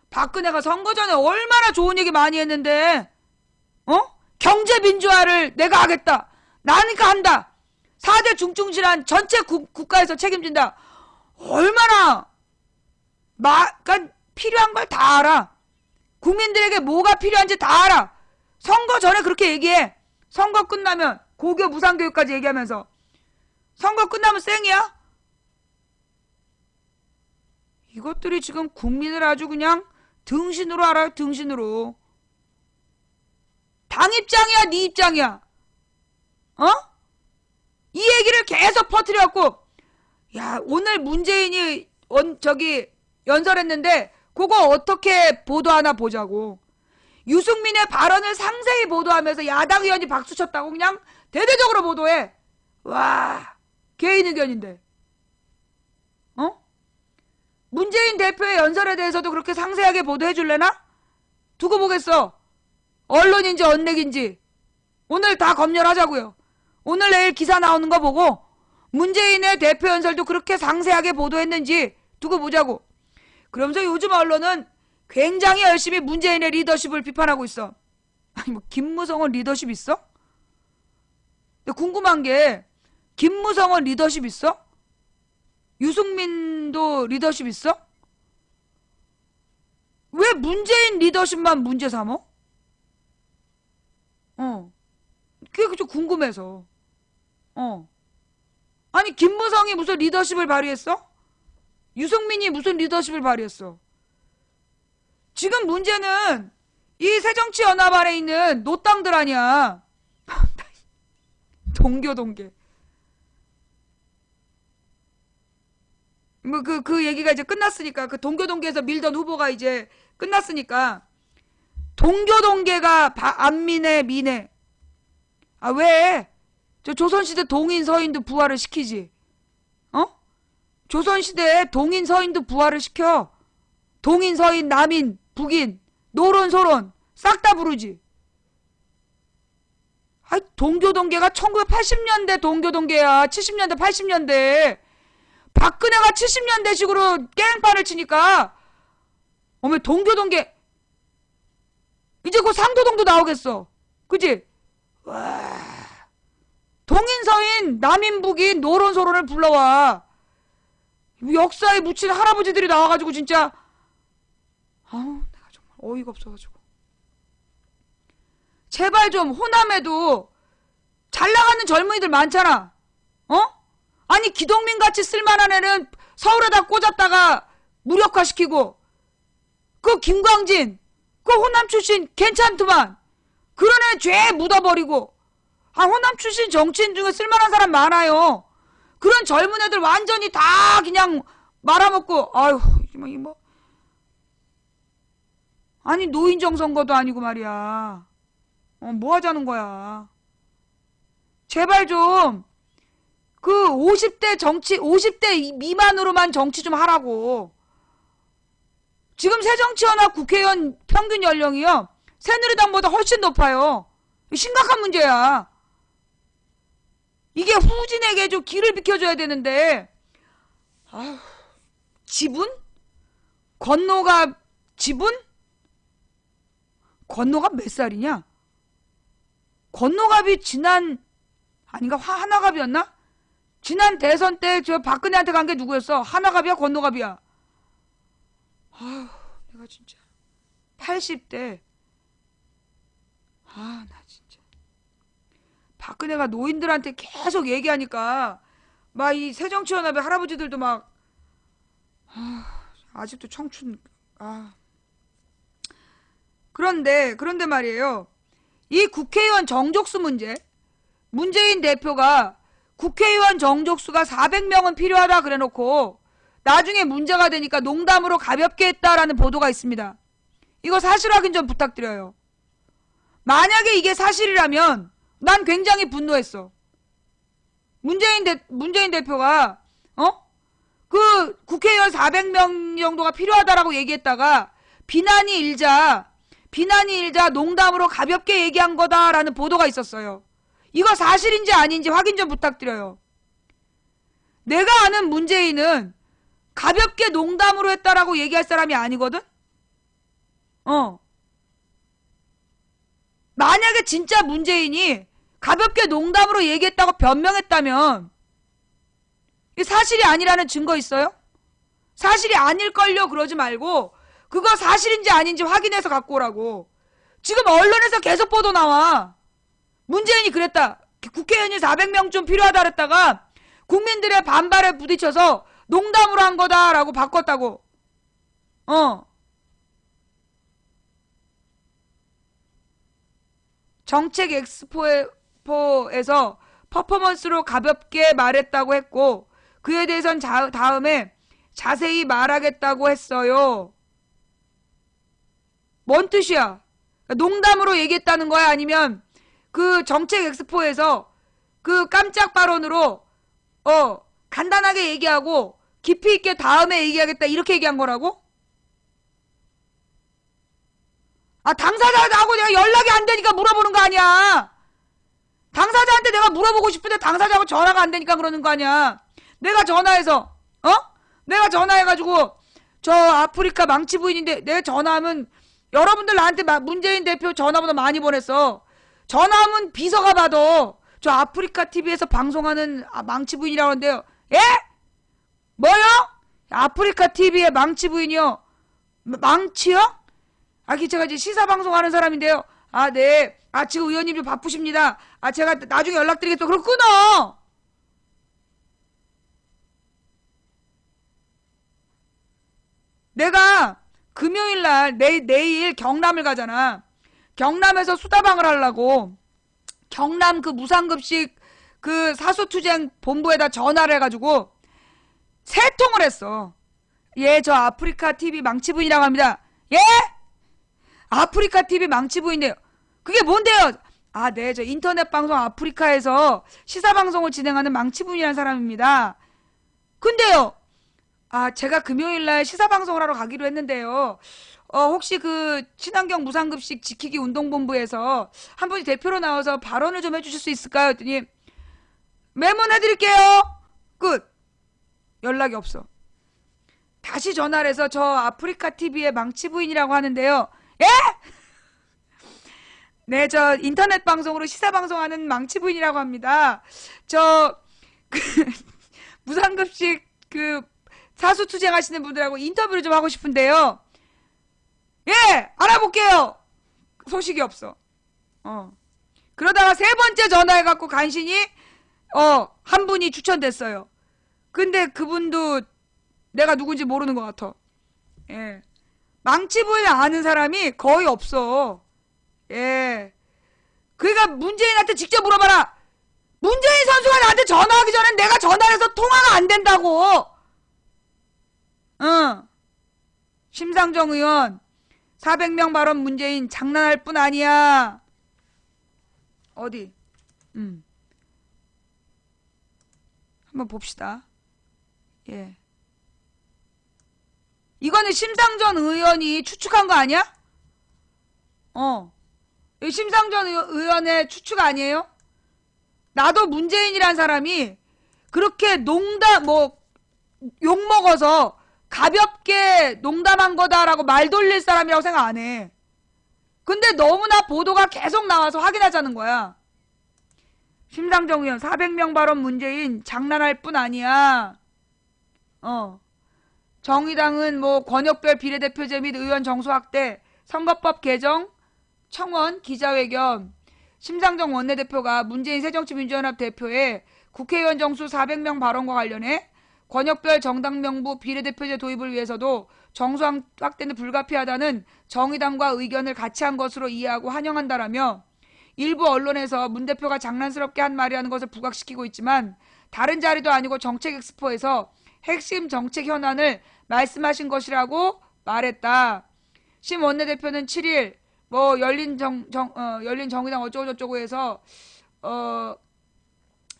박근혜가 선거 전에 얼마나 좋은 얘기 많이 했는데 경제민주화를 내가 하겠다. 나니까 한다. 4대 중증질환 전체 국가에서 책임진다. 얼마나 그러니까 필요한 걸 다 알아. 국민들에게 뭐가 필요한지 다 알아. 선거 전에 그렇게 얘기해. 선거 끝나면 고교 무상교육까지 얘기하면서. 선거 끝나면 쌩이야? 이것들이 지금 국민을 아주 그냥 등신으로 알아요. 등신으로. 당 입장이야 네 입장이야. 이 얘기를 계속 퍼뜨려갖고 야 오늘 문재인이 연설했는데 그거 어떻게 보도하나 보자고. 유승민의 발언을 상세히 보도하면서 야당 의원이 박수쳤다고 그냥 대대적으로 보도해. 와 개인 의견인데. 문재인 대표의 연설에 대해서도 그렇게 상세하게 보도해 줄래나? 두고 보겠어. 언론인지 언론인지 오늘 다 검열하자고요. 오늘 내일 기사 나오는 거 보고 문재인의 대표 연설도 그렇게 상세하게 보도했는지 두고 보자고. 그러면서 요즘 언론은 굉장히 열심히 문재인의 리더십을 비판하고 있어. 아니 뭐 김무성은 리더십 있어? 근데 궁금한 게 김무성은 리더십 있어? 유승민도 리더십 있어? 왜 문재인 리더십만 문제 삼어? 그게 좀 궁금해서. 아니 김무성이 무슨 리더십을 발휘했어? 유승민이 무슨 리더십을 발휘했어? 지금 문제는 이 새정치연합 안에 있는 노땅들 아니야. 동교. 뭐 그 얘기가 이제 끝났으니까 그 동교에서 밀던 후보가 이제 끝났으니까 동교가 안민해 민해. 아 왜? 저 조선시대 동인 서인도 부활을 시키지. 조선시대에 동인 서인도 부활을 시켜. 동인 서인 남인 북인 노론 소론 싹 다 부르지. 아이 동교가 1980년대 동교야. 70년대 80년대. 박근혜가 70년대식으로 깽판을 치니까 어머 동교 이제 곧 상도동도 나오겠어. 그치? 와 동인서인 남인북인 노론소론을 불러와. 역사에 묻힌 할아버지들이 나와가지고 진짜 내가 정말 어이가 없어가지고. 제발 좀 호남에도 잘 나가는 젊은이들 많잖아. 아니 기동민같이 쓸만한 애는 서울에다 꽂았다가 무력화시키고 그 김광진 그 호남 출신 괜찮더만 그런 애 죄 묻어버리고. 호남 출신 정치인 중에 쓸만한 사람 많아요. 그런 젊은 애들 완전히 다 그냥 말아먹고 아유 뭐 아니 노인정 선거도 아니고 말이야. 뭐 하자는 거야. 제발 좀 그 50대 미만으로만 정치 좀 하라고. 지금 새정치연합 국회의원 평균 연령이요 새누리당보다 훨씬 높아요. 심각한 문제야. 이게 후진에게 좀 길을 비켜줘야 되는데, 아휴, 지분? 권노갑 지분? 권노갑 몇 살이냐? 권노갑이 지난, 아닌가? 하나갑이었나? 지난 대선 때 저 박근혜한테 간 게 누구였어? 하나갑이야? 권노갑이야? 아휴, 내가 진짜 80대. 아, 나 진짜 박근혜가 노인들한테 계속 얘기하니까 막 이 새정치연합의 할아버지들도 막 아직도 청춘. 그런데 말이에요, 이 국회의원 정족수 문제, 문재인 대표가 국회의원 정족수가 400명은 필요하다 그래놓고 나중에 문제가 되니까 농담으로 가볍게 했다라는 보도가 있습니다. 이거 사실 확인 좀 부탁드려요. 만약에 이게 사실이라면 난 굉장히 분노했어. 문재인 대표가 그 국회의원 400명 정도가 필요하다라고 얘기했다가 비난이 일자 농담으로 가볍게 얘기한 거다라는 보도가 있었어요. 이거 사실인지 아닌지 확인 좀 부탁드려요. 내가 아는 문재인은 가볍게 농담으로 했다라고 얘기할 사람이 아니거든? 만약에 진짜 문재인이 가볍게 농담으로 얘기했다고 변명했다면 이게 사실이 아니라는 증거 있어요? 사실이 아닐걸요 그러지 말고 그거 사실인지 아닌지 확인해서 갖고 오라고. 지금 언론에서 계속 보도 나와. 문재인이 그랬다. 국회의원이 400명 좀 필요하다 그랬다가 국민들의 반발에 부딪혀서 농담으로 한 거다라고 바꿨다고. 정책 엑스포에서 퍼포먼스로 가볍게 말했다고 했고 그에 대해선 다음에 자세히 말하겠다고 했어요. 뭔 뜻이야? 농담으로 얘기했다는 거야? 아니면 그 정책 엑스포에서 그 깜짝 발언으로 간단하게 얘기하고 깊이 있게 다음에 얘기하겠다 이렇게 얘기한 거라고? 당사자하고 내가 연락이 안 되니까 물어보는 거 아니야. 당사자한테 내가 물어보고 싶은데 당사자하고 전화가 안 되니까 그러는 거 아니야. 내가 전화해서 내가 전화해가지고 저 아프리카 망치 부인인데 내가 전화하면 여러분들 나한테 문재인 대표 전화번호 많이 보냈어. 전화하면 비서가 봐도 저 아프리카 TV에서 방송하는 망치 부인이라고 하는데요. 예? 뭐요? 아프리카 TV의 망치 부인이요? 망치요? 제가 이제 시사방송 하는 사람인데요. 네. 지금 의원님 좀 바쁘십니다. 제가 나중에 연락드리겠다. 그럼 끊어! 내가 금요일날 내일 경남을 가잖아. 경남에서 수다방을 하려고 경남 그 무상급식 그 사수투쟁 본부에다 전화를 해가지고 3통을 했어. 예, 저 아프리카 TV 망치부인이라고 합니다. 예? 아프리카 TV 망치부인데요. 그게 뭔데요? 네, 저 인터넷 방송 아프리카에서 시사방송을 진행하는 망치부인이라는 사람입니다. 근데요, 제가 금요일날 시사방송을 하러 가기로 했는데요. 혹시 그 친환경 무상급식 지키기 운동본부에서 한 분이 대표로 나와서 발언을 좀 해주실 수 있을까요? 했더니 메모해드릴게요. 끝. 연락이 없어. 다시 전화를 해서 저 아프리카 TV의 망치부인이라고 하는데요. 예? 네, 저 인터넷 방송으로 시사방송하는 망치부인이라고 합니다. 저 무상급식 그 사수투쟁 하시는 분들하고 인터뷰를 좀 하고 싶은데요. 예! 알아볼게요! 소식이 없어. 그러다가 3번째 전화해갖고 간신히 한 분이 추천됐어요. 근데 그분도 내가 누군지 모르는 것 같아. 예. 망치부인을 아는 사람이 거의 없어. 예. 그러니까 문재인한테 직접 물어봐라. 문재인 선수가 나한테 전화하기 전에 내가 전화를 해서 통화가 안 된다고. 심상정 의원 400명 발언 문재인 장난할 뿐 아니야. 어디? 한번 봅시다. 예. 이거는 심상정 의원이 추측한 거 아니야? 심상정 의원의 추측 아니에요? 나도 문재인이란 사람이 그렇게 농담 욕먹어서 가볍게 농담한 거다라고 말 돌릴 사람이라고 생각 안 해. 근데 너무나 보도가 계속 나와서 확인하자는 거야. 심상정 의원 400명 발언 문재인 장난할 뿐 아니야. 정의당은 권역별 비례대표제 및 의원 정수 확대, 선거법 개정, 청원, 기자회견. 심상정 원내대표가 문재인 새정치민주연합 대표의 국회의원 정수 400명 발언과 관련해 권역별 정당 명부 비례대표제 도입을 위해서도 정수 확대는 불가피하다는 정의당과 의견을 같이 한 것으로 이해하고 환영한다라며 일부 언론에서 문 대표가 장난스럽게 한 말이라는 것을 부각시키고 있지만 다른 자리도 아니고 정책 엑스포에서 핵심 정책 현안을 말씀하신 것이라고 말했다. 심 원내대표는 7일 열린 정의당 어쩌고저쩌고 해서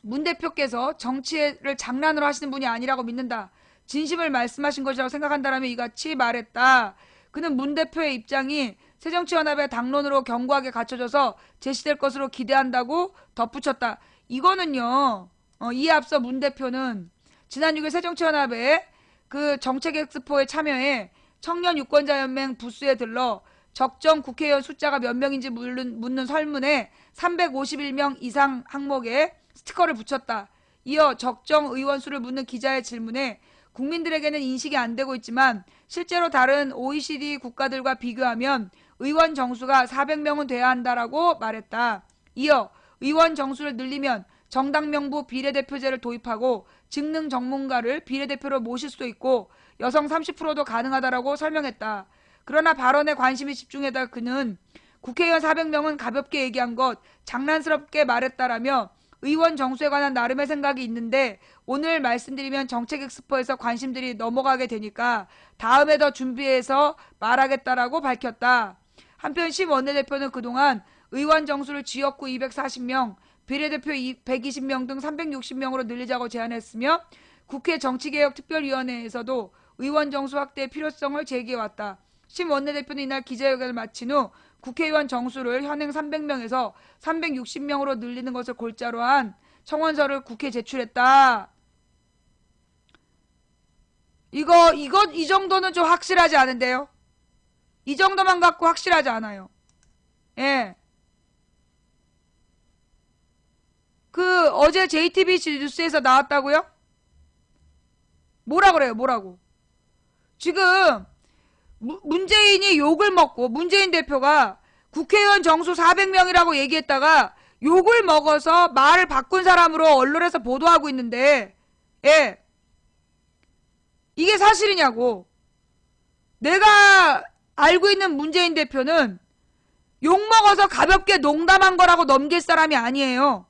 문 대표께서 정치를 장난으로 하시는 분이 아니라고 믿는다. 진심을 말씀하신 것이라고 생각한다라며 이같이 말했다. 그는 문 대표의 입장이 새정치연합의 당론으로 견고하게 갖춰져서 제시될 것으로 기대한다고 덧붙였다. 이거는요. 이에 앞서 문 대표는 지난 6일 새정치연합의 그 정책 엑스포에 참여해 청년유권자연맹 부스에 들러 적정 국회의원 숫자가 몇 명인지 묻는 설문에 351명 이상 항목에 스티커를 붙였다. 이어 적정 의원 수를 묻는 기자의 질문에 국민들에게는 인식이 안 되고 있지만 실제로 다른 OECD 국가들과 비교하면 의원 정수가 400명은 돼야 한다라고 말했다. 이어 의원 정수를 늘리면 정당 명부 비례대표제를 도입하고 직능 전문가를 비례대표로 모실 수도 있고 여성 30%도 가능하다라고 설명했다. 그러나 발언에 관심이 집중했다. 그는 국회의원 400명은 가볍게 얘기한 것, 장난스럽게 말했다라며 의원 정수에 관한 나름의 생각이 있는데 오늘 말씀드리면 정책 엑스포에서 관심들이 넘어가게 되니까 다음에 더 준비해서 말하겠다라고 밝혔다. 한편 심 원내대표는 그동안 의원 정수를 지역구 240명, 비례대표 120명 등 360명으로 늘리자고 제안했으며 국회 정치개혁특별위원회에서도 의원 정수 확대의 필요성을 제기해왔다. 심 원내대표는 이날 기자회견을 마친 후 국회의원 정수를 현행 300명에서 360명으로 늘리는 것을 골자로 한 청원서를 국회에 제출했다. 이 정도는 좀 확실하지 않은데요? 이 정도만 갖고 확실하지 않아요. 예. 어제 JTBC 뉴스에서 나왔다고요? 뭐라 그래요? 뭐라고? 지금 문재인이 욕을 먹고 문재인 대표가 국회의원 정수 400명이라고 얘기했다가 욕을 먹어서 말을 바꾼 사람으로 언론에서 보도하고 있는데 예. 이게 사실이냐고. 내가 알고 있는 문재인 대표는 욕 먹어서 가볍게 농담한 거라고 넘길 사람이 아니에요.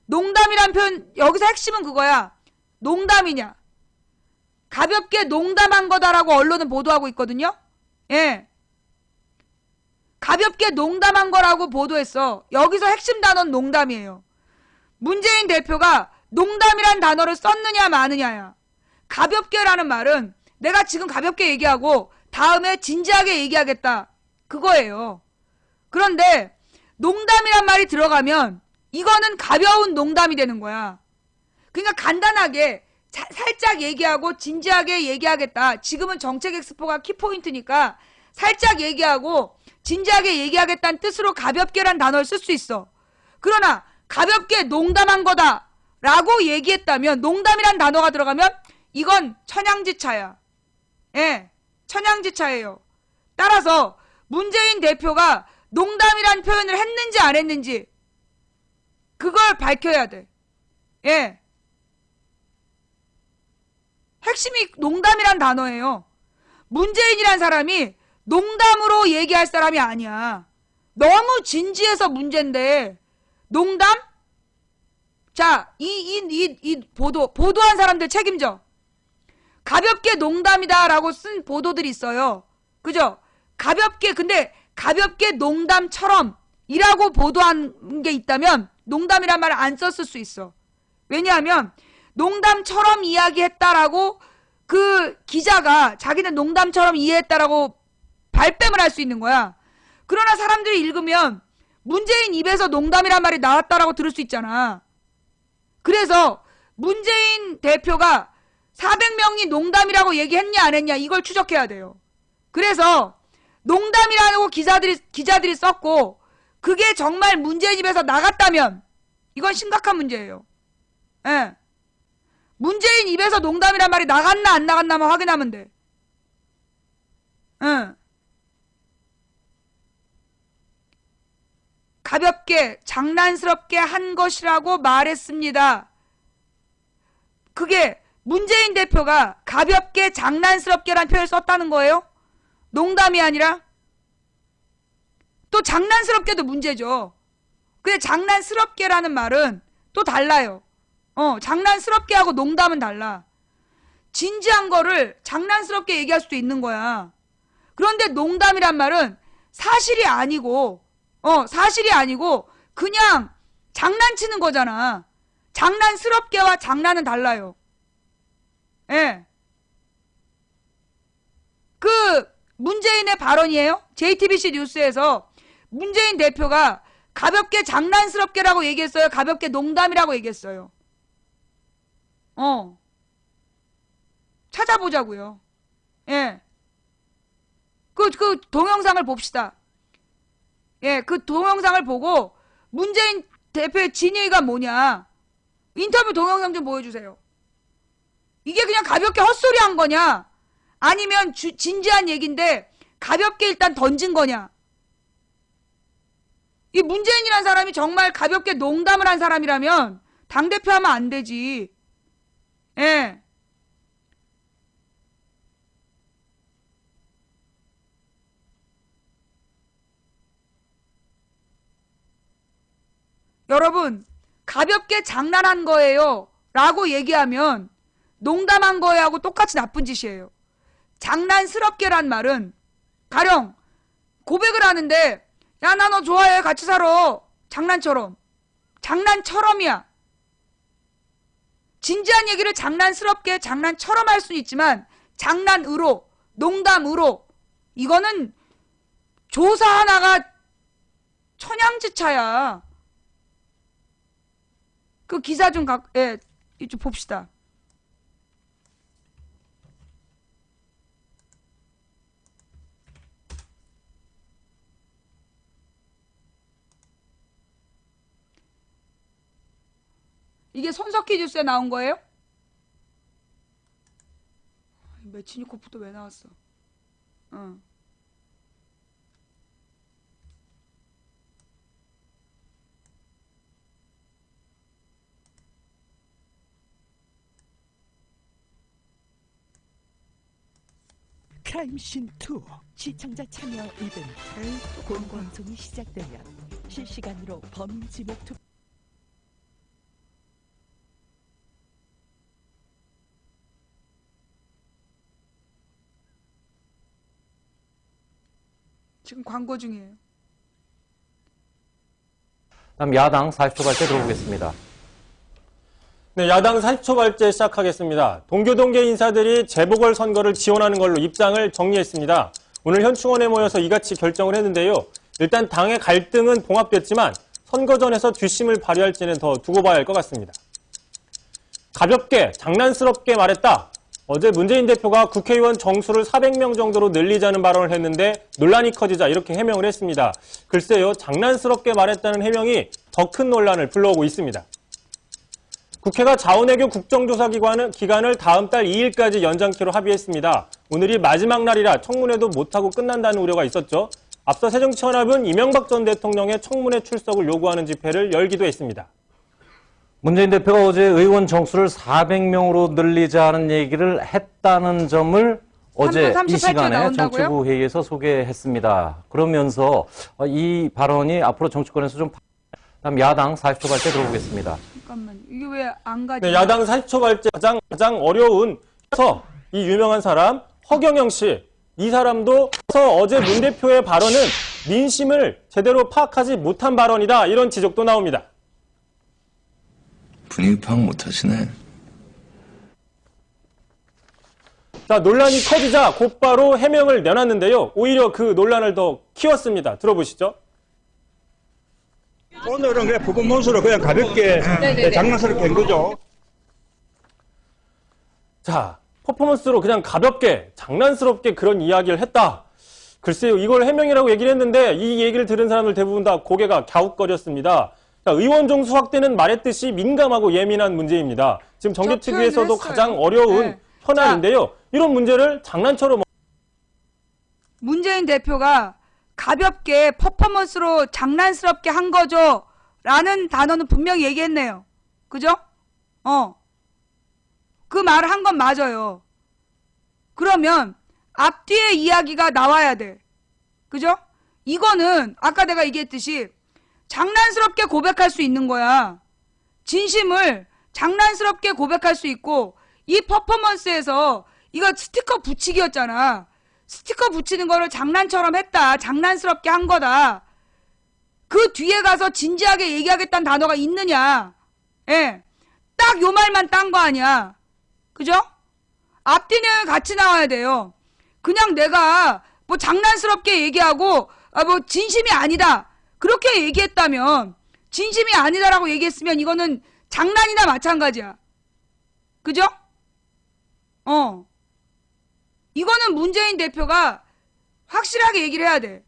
농담이란 표현 여기서 핵심은 그거야. 농담이냐. 가볍게 농담한 거다라고 언론은 보도하고 있거든요. 예. 가볍게 농담한 거라고 보도했어. 여기서 핵심 단어는 농담이에요. 문재인 대표가 농담이란 단어를 썼느냐 마느냐야. 가볍게라는 말은 내가 지금 가볍게 얘기하고 다음에 진지하게 얘기하겠다. 그거예요. 그런데 농담이란 말이 들어가면 이거는 가벼운 농담이 되는 거야. 그러니까 간단하게 살짝 얘기하고 진지하게 얘기하겠다. 지금은 정책 엑스포가 키포인트니까 살짝 얘기하고 진지하게 얘기하겠다는 뜻으로 가볍게란 단어를 쓸 수 있어. 그러나 가볍게 농담한 거다 라고 얘기했다면 농담이란 단어가 들어가면 이건 천양지차야. 예, 천양지차예요. 따라서 문재인 대표가 농담이란 표현을 했는지 안 했는지 그걸 밝혀야 돼. 예. 핵심이 농담이란 단어예요. 문재인이란 사람이 농담으로 얘기할 사람이 아니야. 너무 진지해서 문제인데 농담? 자, 이 보도한 사람들 책임져. 가볍게 농담이다라고 쓴 보도들이 있어요. 그죠? 근데 가볍게 농담처럼 이라고 보도한 게 있다면 농담이란 말을 안 썼을 수 있어. 왜냐하면 농담처럼 이야기했다라고 그 기자가 자기는 농담처럼 이해했다라고 발뺌을 할 수 있는 거야. 그러나 사람들이 읽으면 문재인 입에서 농담이란 말이 나왔다라고 들을 수 있잖아. 그래서 문재인 대표가 400명이 농담이라고 얘기했냐 안 했냐 이걸 추적해야 돼요. 그래서 농담이라고 기자들이 썼고 그게 정말 문재인 입에서 나갔다면 이건 심각한 문제예요. 예. 문재인 입에서 농담이란 말이 나갔나 안 나갔나만 확인하면 돼. 응. 가볍게 장난스럽게 한 것이라고 말했습니다. 그게 문재인 대표가 가볍게 장난스럽게란 표현을 썼다는 거예요? 농담이 아니라? 또 장난스럽게도 문제죠. 근데 장난스럽게라는 말은 또 달라요. 장난스럽게 하고 농담은 달라. 진지한 거를 장난스럽게 얘기할 수도 있는 거야. 그런데 농담이란 말은 사실이 아니고 그냥 장난치는 거잖아. 장난스럽게와 장난은 달라요. 예. 그 문재인의 발언이에요. JTBC 뉴스에서 문재인 대표가 가볍게 장난스럽게라고 얘기했어요. 가볍게 농담이라고 얘기했어요. 찾아보자고요. 예. 그 동영상을 봅시다. 예, 그 동영상을 보고 문재인 대표의 진위가 뭐냐. 인터뷰 동영상 좀 보여주세요. 이게 그냥 가볍게 헛소리 한 거냐? 아니면 진지한 얘기인데 가볍게 일단 던진 거냐? 이 문재인이라는 사람이 정말 가볍게 농담을 한 사람이라면 당대표 하면 안 되지. 예. 여러분, 가볍게 장난한 거예요 라고 얘기하면 농담한 거예요 하고 똑같이 나쁜 짓이에요. 장난스럽게란 말은 가령 고백을 하는데 야, 나 너 좋아해, 같이 살아. 장난처럼이야. 진지한 얘기를 장난스럽게 장난처럼 할 수는 있지만 장난으로, 농담으로 이거는 조사 하나가 천양지차야. 그 기사 좀 좀 봅시다. 이게 손석희 뉴스에 나온 거예요? 메치니코프도 왜 나왔어? 크라임씬 2 시청자 참여 이벤트 본방송이 시작되면 실시간으로 범인 지목 투표 지금 광고 중이에요. 다음 야당 40초 발제 들어보겠습니다. 네, 야당 40초 발제 시작하겠습니다. 동교동계 인사들이 재보궐선거를 지원하는 걸로 입장을 정리했습니다. 오늘 현충원에 모여서 이같이 결정을 했는데요. 일단 당의 갈등은 봉합됐지만 선거전에서 뒷심을 발휘할지는 더 두고 봐야 할 것 같습니다. 가볍게, 장난스럽게 말했다. 어제 문재인 대표가 국회의원 정수를 400명 정도로 늘리자는 발언을 했는데 논란이 커지자 이렇게 해명을 했습니다. 글쎄요, 장난스럽게 말했다는 해명이 더 큰 논란을 불러오고 있습니다. 국회가 자원외교 국정조사 기간을 다음 달 2일까지 연장키로 합의했습니다. 오늘이 마지막 날이라 청문회도 못하고 끝난다는 우려가 있었죠. 앞서 새정치연합은 이명박 전 대통령의 청문회 출석을 요구하는 집회를 열기도 했습니다. 문재인 대표가 어제 의원 정수를 400명으로 늘리자는 얘기를 했다는 점을 어제 이 시간에 정치부 회의에서 소개했습니다. 그러면서 이 발언이 앞으로 정치권에서 좀 다음 야당 40초 발제 들어보겠습니다. 잠깐만, 이게 왜 안 가지? 네, 야당 40초 발제 가장 어려운 이 유명한 사람 허경영 씨, 이 사람도 어제 문 대표의 발언은 민심을 제대로 파악하지 못한 발언이다, 이런 지적도 나옵니다. 분위기 파악 못하시네. 자, 논란이 커지자 곧바로 해명을 내놨는데요. 오히려 그 논란을 더 키웠습니다. 들어보시죠. 오늘은 그냥 퍼포먼스로 그냥 가볍게 장난스럽게 한 거죠. 자, 퍼포먼스로 그냥 가볍게, 장난스럽게 그런 이야기를 했다. 글쎄요, 이걸 해명이라고 얘기를 했는데 이 얘기를 들은 사람들 대부분 다 고개가 갸웃거렸습니다. 자, 의원 정수 확대는 말했듯이 민감하고 예민한 문제입니다. 지금 정계 특위에서도 가장 어려운 현안인데요. 이런 문제를 장난처럼 문재인 대표가 가볍게 퍼포먼스로 장난스럽게 한 거죠. 라는 단어는 분명히 얘기했네요. 그죠? 그 말을 한 건 맞아요. 그러면 앞뒤의 이야기가 나와야 돼. 그죠? 이거는 아까 내가 얘기했듯이 장난스럽게 고백할 수 있는 거야. 진심을 장난스럽게 고백할 수 있고 이 퍼포먼스에서 이거 스티커 붙이기였잖아. 스티커 붙이는 거를 장난처럼 했다. 장난스럽게 한 거다. 그 뒤에 가서 진지하게 얘기하겠다는 단어가 있느냐. 예. 딱 요 말만 딴 거 아니야. 그죠? 앞뒤는 같이 나와야 돼요. 그냥 내가 뭐 장난스럽게 얘기하고 뭐 진심이 아니다. 그렇게 얘기했다면 진심이 아니다라고 얘기했으면 이거는 장난이나 마찬가지야. 그죠? 이거는 문재인 대표가 확실하게 얘기를 해야 돼.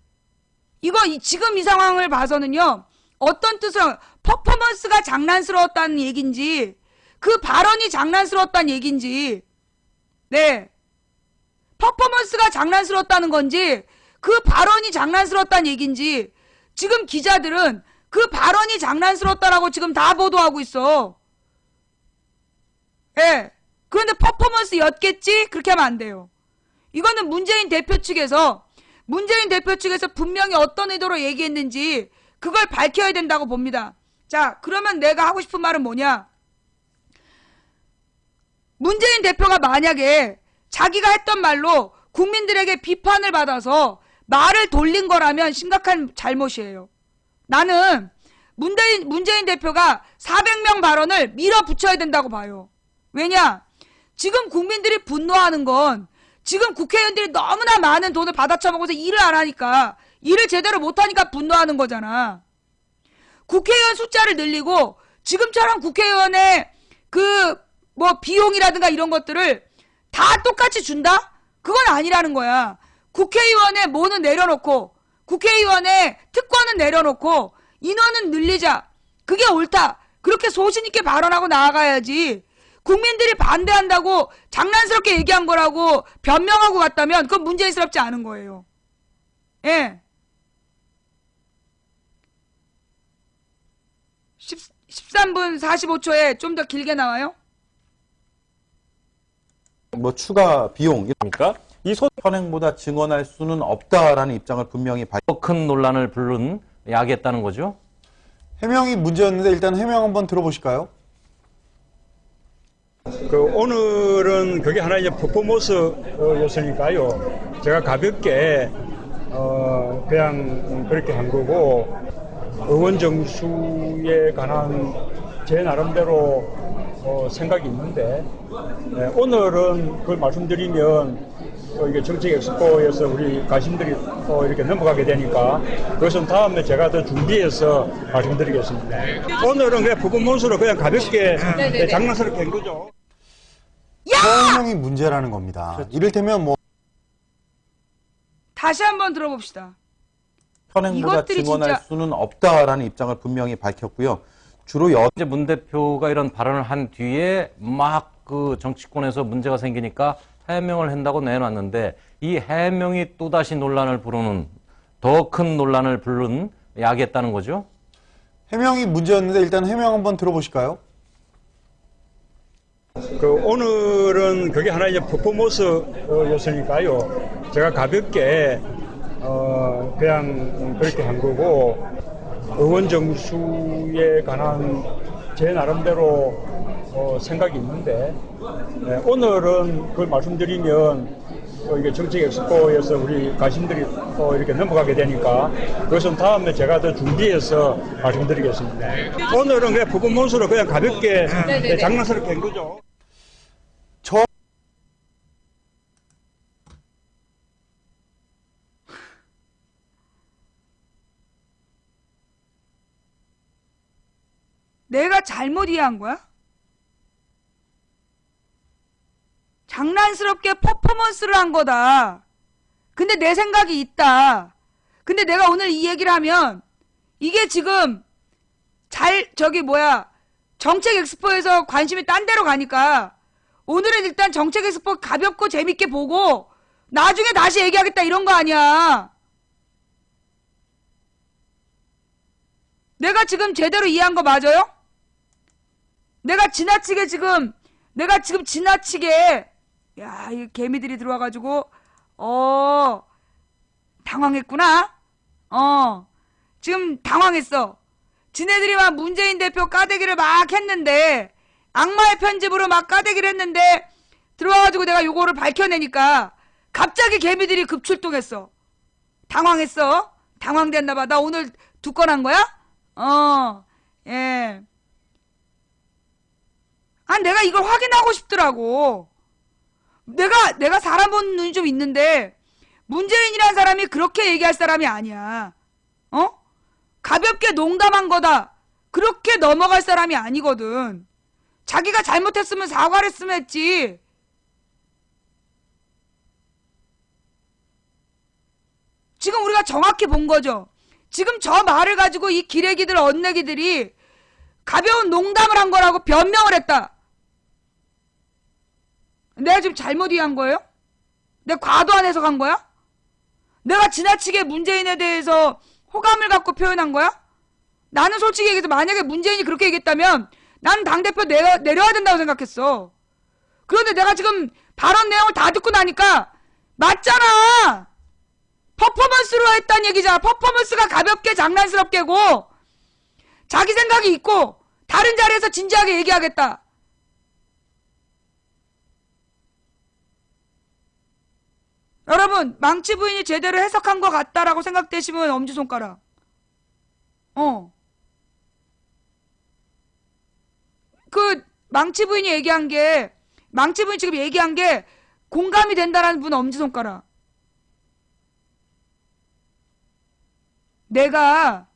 이거 지금 이 상황을 봐서는요. 어떤 뜻으로 퍼포먼스가 장난스러웠다는 얘긴지 그 발언이 장난스러웠다는 얘긴지 네. 퍼포먼스가 장난스러웠다는 건지 그 발언이 장난스러웠다는 얘긴지 지금 기자들은 그 발언이 장난스러웠다라고 지금 다 보도하고 있어. 예. 그런데 퍼포먼스였겠지? 그렇게 하면 안 돼요. 이거는 문재인 대표 측에서 분명히 어떤 의도로 얘기했는지 그걸 밝혀야 된다고 봅니다. 자, 그러면 내가 하고 싶은 말은 뭐냐? 문재인 대표가 만약에 자기가 했던 말로 국민들에게 비판을 받아서 말을 돌린 거라면 심각한 잘못이에요. 나는 문재인 대표가 400명 발언을 밀어붙여야 된다고 봐요. 왜냐? 지금 국민들이 분노하는 건 지금 국회의원들이 너무나 많은 돈을 받아쳐먹어서 일을 안 하니까 일을 제대로 못하니까 분노하는 거잖아. 국회의원 숫자를 늘리고 지금처럼 국회의원의 비용이라든가 이런 것들을 다 똑같이 준다? 그건 아니라는 거야. 국회의원의 뭐는 내려놓고 국회의원의 특권은 내려놓고 인원은 늘리자. 그게 옳다. 그렇게 소신 있게 발언하고 나아가야지. 국민들이 반대한다고 장난스럽게 얘기한 거라고 변명하고 갔다면 그건 문제스럽지 않은 거예요. 예. 13분 45초에 좀 더 길게 나와요? 뭐 추가 비용 입니까? 이 현행보다 증언할 수는 없다라는 입장을 분명히 더 큰 논란을 부른 야기했다는 거죠. 해명이 문제였는데 일단 해명 한번 들어보실까요? 오늘은 그게 하나 이제 퍼포먼스였으니까요. 제가 가볍게 그냥 그렇게 한 거고 의원 정수에 관한 제 나름대로 생각이 있는데 오늘은 그걸 말씀드리면 이게 정책 엑스포에서 우리 가심들이 이렇게 넘어가게 되니까 그것은 다음에 제가 더 준비해서 말씀드리겠습니다. 오늘은 그냥 퍼포먼스로 그냥 가볍게 장난스럽게 한 거죠. 해명이 문제라는 겁니다. 이를테면 다시 한번 들어봅시다. 현행보다 증언할 수는 없다라는 입장을 분명히 밝혔고요. 주로 이제 문 대표가 이런 발언을 한 뒤에 막 그 정치권에서 문제가 생기니까 해명을 한다고 내놨는데 이 해명이 또다시 논란을 부르는 더 큰 논란을 부른 야기했다는 거죠. 해명이 문제였는데 일단 해명 한번 들어보실까요? 오늘은 그게 하나 이제 퍼포먼스였으니까요. 제가 가볍게 그냥 그렇게 한 거고 의원 정수에 관한 제 나름대로 생각이 있는데 오늘은 그걸 말씀드리면 이게 정책 엑스포에서 우리 가심들이 이렇게 넘어가게 되니까 그것은 다음에 제가 더 준비해서 말씀드리겠습니다. 오늘은 그냥 퍼포먼스로 그냥 가볍게 장난스럽게 한 거죠. 내가 잘못 이해한 거야? 장난스럽게 퍼포먼스를 한 거다. 근데 내 생각이 있다. 근데 내가 오늘 이 얘기를 하면 이게 지금 정책 엑스포에서 관심이 딴 데로 가니까 오늘은 일단 정책 엑스포 가볍고 재밌게 보고 나중에 다시 얘기하겠다 이런 거 아니야. 내가 지금 제대로 이해한 거 맞아요? 내가 지금 지나치게 야, 이 개미들이 들어와가지고 당황했구나. 지금 당황했어. 지네들이 막 문재인 대표 까대기를 막 했는데 악마의 편집으로 막 까대기를 했는데 들어와가지고 내가 요거를 밝혀내니까 갑자기 개미들이 급출동했어. 당황했어. 당황됐나봐. 나 오늘 두 건 한 거야? 예. 내가 이걸 확인하고 싶더라고. 내가 사람 보는 눈이 좀 있는데 문재인이라는 사람이 그렇게 얘기할 사람이 아니야. 가볍게 농담한 거다. 그렇게 넘어갈 사람이 아니거든. 자기가 잘못했으면 사과를 했으면 했지. 지금 우리가 정확히 본 거죠. 지금 저 말을 가지고 이 기레기들, 언내기들이 가벼운 농담을 한 거라고 변명을 했다. 내가 지금 잘못 이해한 거예요? 내가 과도한 해석한 거야? 내가 지나치게 문재인에 대해서 호감을 갖고 표현한 거야? 나는 솔직히 얘기해서 만약에 문재인이 그렇게 얘기했다면 나는 당대표 내려야 된다고 생각했어. 그런데 내가 지금 발언 내용을 다 듣고 나니까 맞잖아. 퍼포먼스로 했단 얘기잖아. 퍼포먼스가 가볍게 장난스럽게고 자기 생각이 있고 다른 자리에서 진지하게 얘기하겠다. 여러분, 망치 부인이 제대로 해석한 것 같다라고 생각되시면 엄지손가락. 망치 부인이 지금 얘기한 게 공감이 된다라는 분은 엄지손가락. 내가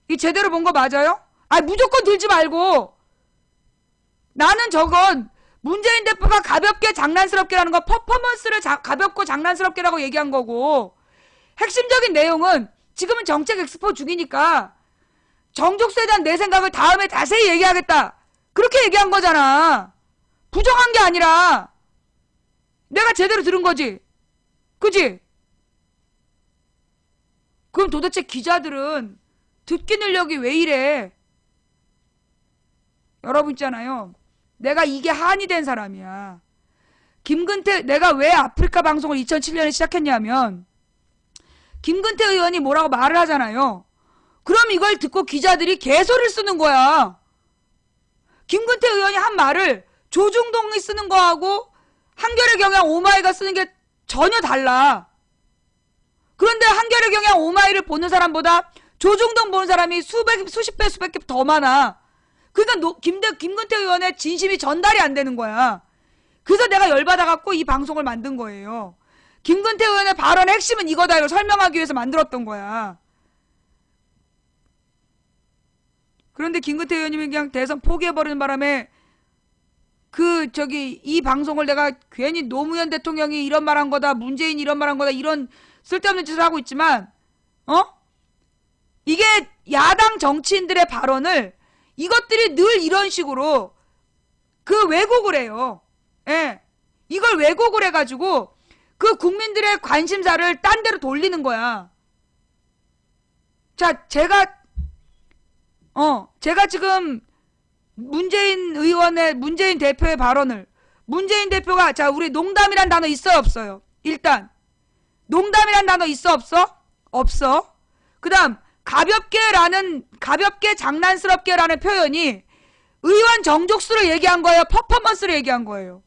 이 제대로 본 거 맞아요? 무조건 들지 말고. 나는 저건 문재인 대표가 가볍게 장난스럽게라는 거 퍼포먼스를 가볍고 장난스럽게라고 얘기한 거고 핵심적인 내용은 지금은 정책 엑스포 중이니까 정족수에 대한 내 생각을 다음에 자세히 얘기하겠다. 그렇게 얘기한 거잖아. 부정한 게 아니라 내가 제대로 들은 거지. 그지? 그럼 도대체 기자들은 듣기 능력이 왜 이래? 여러분 있잖아요. 내가 이게 한이 된 사람이야. 내가 왜 아프리카 방송을 2007년에 시작했냐면 김근태 의원이 뭐라고 말을 하잖아요. 그럼 이걸 듣고 기자들이 개소리를 쓰는 거야. 김근태 의원이 한 말을 조중동이 쓰는 거하고 한겨레 경향 오마이가 쓰는 게 전혀 달라. 그런데 한겨레 경향 오마이를 보는 사람보다 조중동 보는 사람이 수십 배 더 많아. 그러니까 김근태 의원의 진심이 전달이 안 되는 거야. 그래서 내가 열받아갖고 이 방송을 만든 거예요. 김근태 의원의 발언의 핵심은 이거다. 이걸 설명하기 위해서 만들었던 거야. 그런데 김근태 의원님이 그냥 대선 포기해버리는 바람에 이 방송을 내가 괜히 노무현 대통령이 이런 말 한 거다. 문재인이 이런 말 한 거다. 이런 쓸데없는 짓을 하고 있지만, 이게 야당 정치인들의 발언을 이것들이 늘 이런 식으로 왜곡을 해요. 예. 이걸 왜곡을 해가지고 그 국민들의 관심사를 딴 데로 돌리는 거야. 자, 제가 지금 문재인 대표의 발언을 문재인 대표가 우리 농담이란 단어 있어요, 없어요? 일단 농담이란 단어 있어, 없어? 없어. 그다음 가볍게 장난스럽게라는 표현이 의원 정족수를 얘기한 거예요? 퍼포먼스를 얘기한 거예요?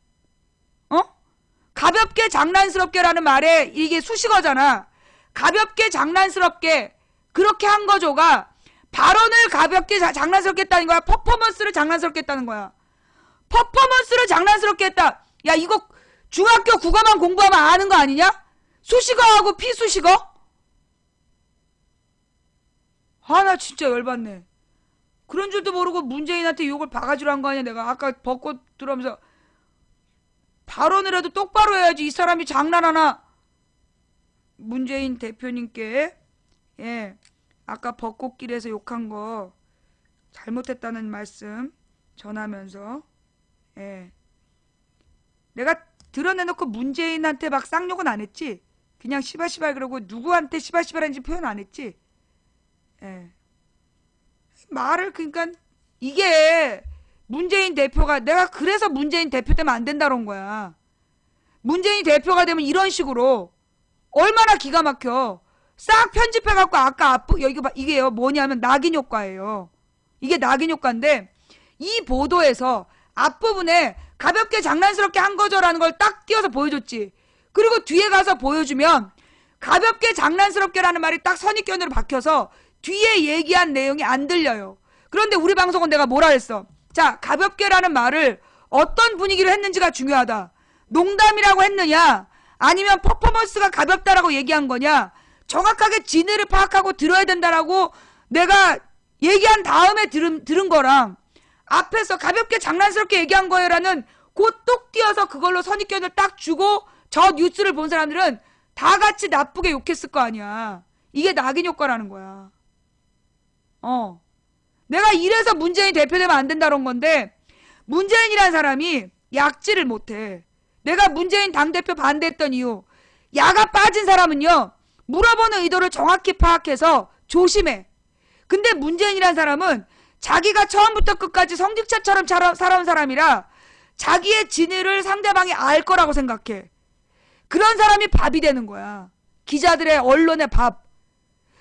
가볍게 장난스럽게라는 말에 이게 수식어잖아. 가볍게 장난스럽게 그렇게 한 거죠가 발언을 가볍게 장난스럽게 했다는 거야? 퍼포먼스를 장난스럽게 했다는 거야? 퍼포먼스를 장난스럽게 했다. 야, 이거 중학교 국어만 공부하면 아는 거 아니냐? 수식어하고 피수식어? 나 진짜 열받네. 그런 줄도 모르고 문재인한테 욕을 바가지로 한 거 아니야. 내가 아까 벚꽃 들어오면서 발언을 해도 똑바로 해야지. 이 사람이 장난하나. 문재인 대표님께 아까 벚꽃길에서 욕한 거 잘못했다는 말씀 전하면서 내가 드러내놓고 문재인한테 막 쌍욕은 안 했지. 그냥 시발시발 그러고 누구한테 시발시발한지 표현 안 했지. 말을 그러니까 이게 문재인 대표가 내가 그래서 문재인 대표 되면 안 된다 그런 거야. 문재인 대표가 되면 이런 식으로 얼마나 기가 막혀. 싹 편집해갖고 아까 이게요 뭐냐면 낙인 효과예요. 이게 낙인 효과인데 이 보도에서 앞부분에 가볍게 장난스럽게 한 거죠라는 걸 딱 띄워서 보여줬지. 그리고 뒤에 가서 보여주면 가볍게 장난스럽게라는 말이 딱 선입견으로 박혀서 뒤에 얘기한 내용이 안 들려요. 그런데 우리 방송은 내가 뭐라 했어? 자, 가볍게라는 말을 어떤 분위기로 했는지가 중요하다. 농담이라고 했느냐 아니면 퍼포먼스가 가볍다라고 얘기한 거냐, 정확하게 진위를 파악하고 들어야 된다라고 내가 얘기한 다음에 들은 거랑 앞에서 가볍게 장난스럽게 얘기한 거예요라는 곧 똑 띄어서 그걸로 선입견을 딱 주고 저 뉴스를 본 사람들은 다 같이 나쁘게 욕했을 거 아니야. 이게 낙인 효과라는 거야. 내가 이래서 문재인 대표되면 안 된다는 건데 문재인이라는 사람이 약지를 못해. 내가 문재인 당대표 반대했던 이유, 야가 빠진 사람은요 물어보는 의도를 정확히 파악해서 조심해. 근데 문재인이라는 사람은 자기가 처음부터 끝까지 성직자처럼 살아온 사람이라 자기의 진위를 상대방이 알 거라고 생각해. 그런 사람이 밥이 되는 거야. 기자들의 언론의 밥.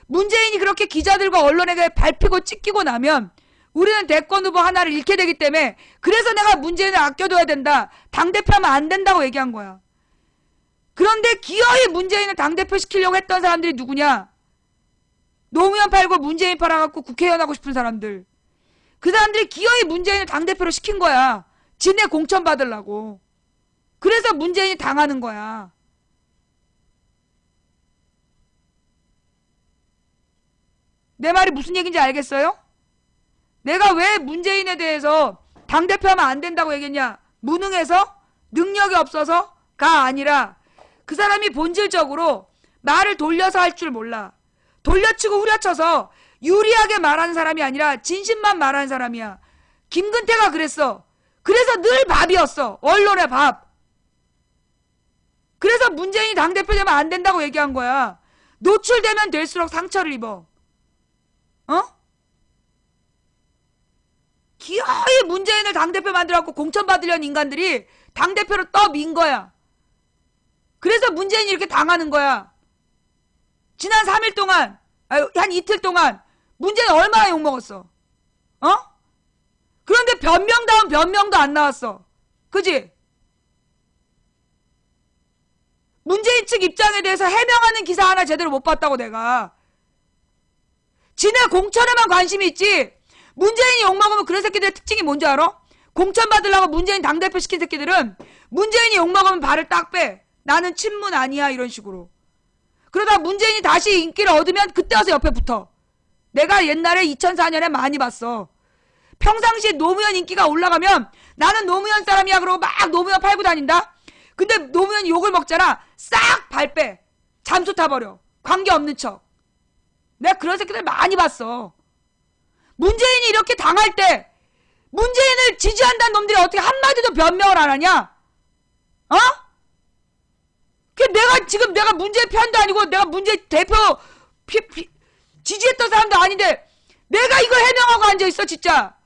문재인이 그렇게 기자들과 언론에게 밟히고 찢기고 나면 우리는 대권 후보 하나를 잃게 되기 때문에 그래서 내가 문재인을 아껴둬야 된다. 당대표하면 안 된다고 얘기한 거야. 그런데 기어이 문재인을 당대표 시키려고 했던 사람들이 누구냐? 노무현 팔고 문재인 팔아갖고 국회의원 하고 싶은 사람들. 그 사람들이 기어이 문재인을 당대표로 시킨 거야. 지네 공천 받으려고. 그래서 문재인이 당하는 거야. 내 말이 무슨 얘기인지 알겠어요? 내가 왜 문재인에 대해서 당대표하면 안 된다고 얘기했냐? 무능해서? 능력이 없어서가 아니라 그 사람이 본질적으로 말을 돌려서 할 줄 몰라. 돌려치고 후려쳐서 유리하게 말하는 사람이 아니라 진심만 말하는 사람이야. 김근태가 그랬어. 그래서 늘 밥이었어. 언론의 밥. 그래서 문재인이 당대표 되면 안 된다고 얘기한 거야. 노출되면 될수록 상처를 입어. 기어이 문재인을 당대표 만들어갖고 공천 받으려는 인간들이 당대표로 떠민 거야. 그래서 문재인이 이렇게 당하는 거야. 지난 3일 동안, 한 이틀 동안 문재인 얼마나 욕먹었어. 그런데 변명다운 변명도 안 나왔어. 그지? 문재인 측 입장에 대해서 해명하는 기사 하나 제대로 못 봤다고 내가. 지네 공천에만 관심이 있지. 문재인이 욕먹으면 그런 새끼들의 특징이 뭔지 알아? 공천 받으려고 문재인 당대표 시킨 새끼들은 문재인이 욕먹으면 발을 딱 빼. 나는 친문 아니야 이런 식으로. 그러다 문재인이 다시 인기를 얻으면 그때 와서 옆에 붙어. 내가 옛날에 2004년에 많이 봤어. 평상시에 노무현 인기가 올라가면 나는 노무현 사람이야 그러고 막 노무현 팔고 다닌다. 근데 노무현이 욕을 먹잖아. 싹 발 빼. 잠수 타버려. 관계없는 척. 내가 그런 새끼들 많이 봤어. 문재인이 이렇게 당할 때 문재인을 지지한다는 놈들이 어떻게 한마디도 변명을 안 하냐? 내가 문재인 편도 아니고 내가 문재인 대표 지지했던 사람도 아닌데 내가 이거 해명하고 앉아있어 진짜.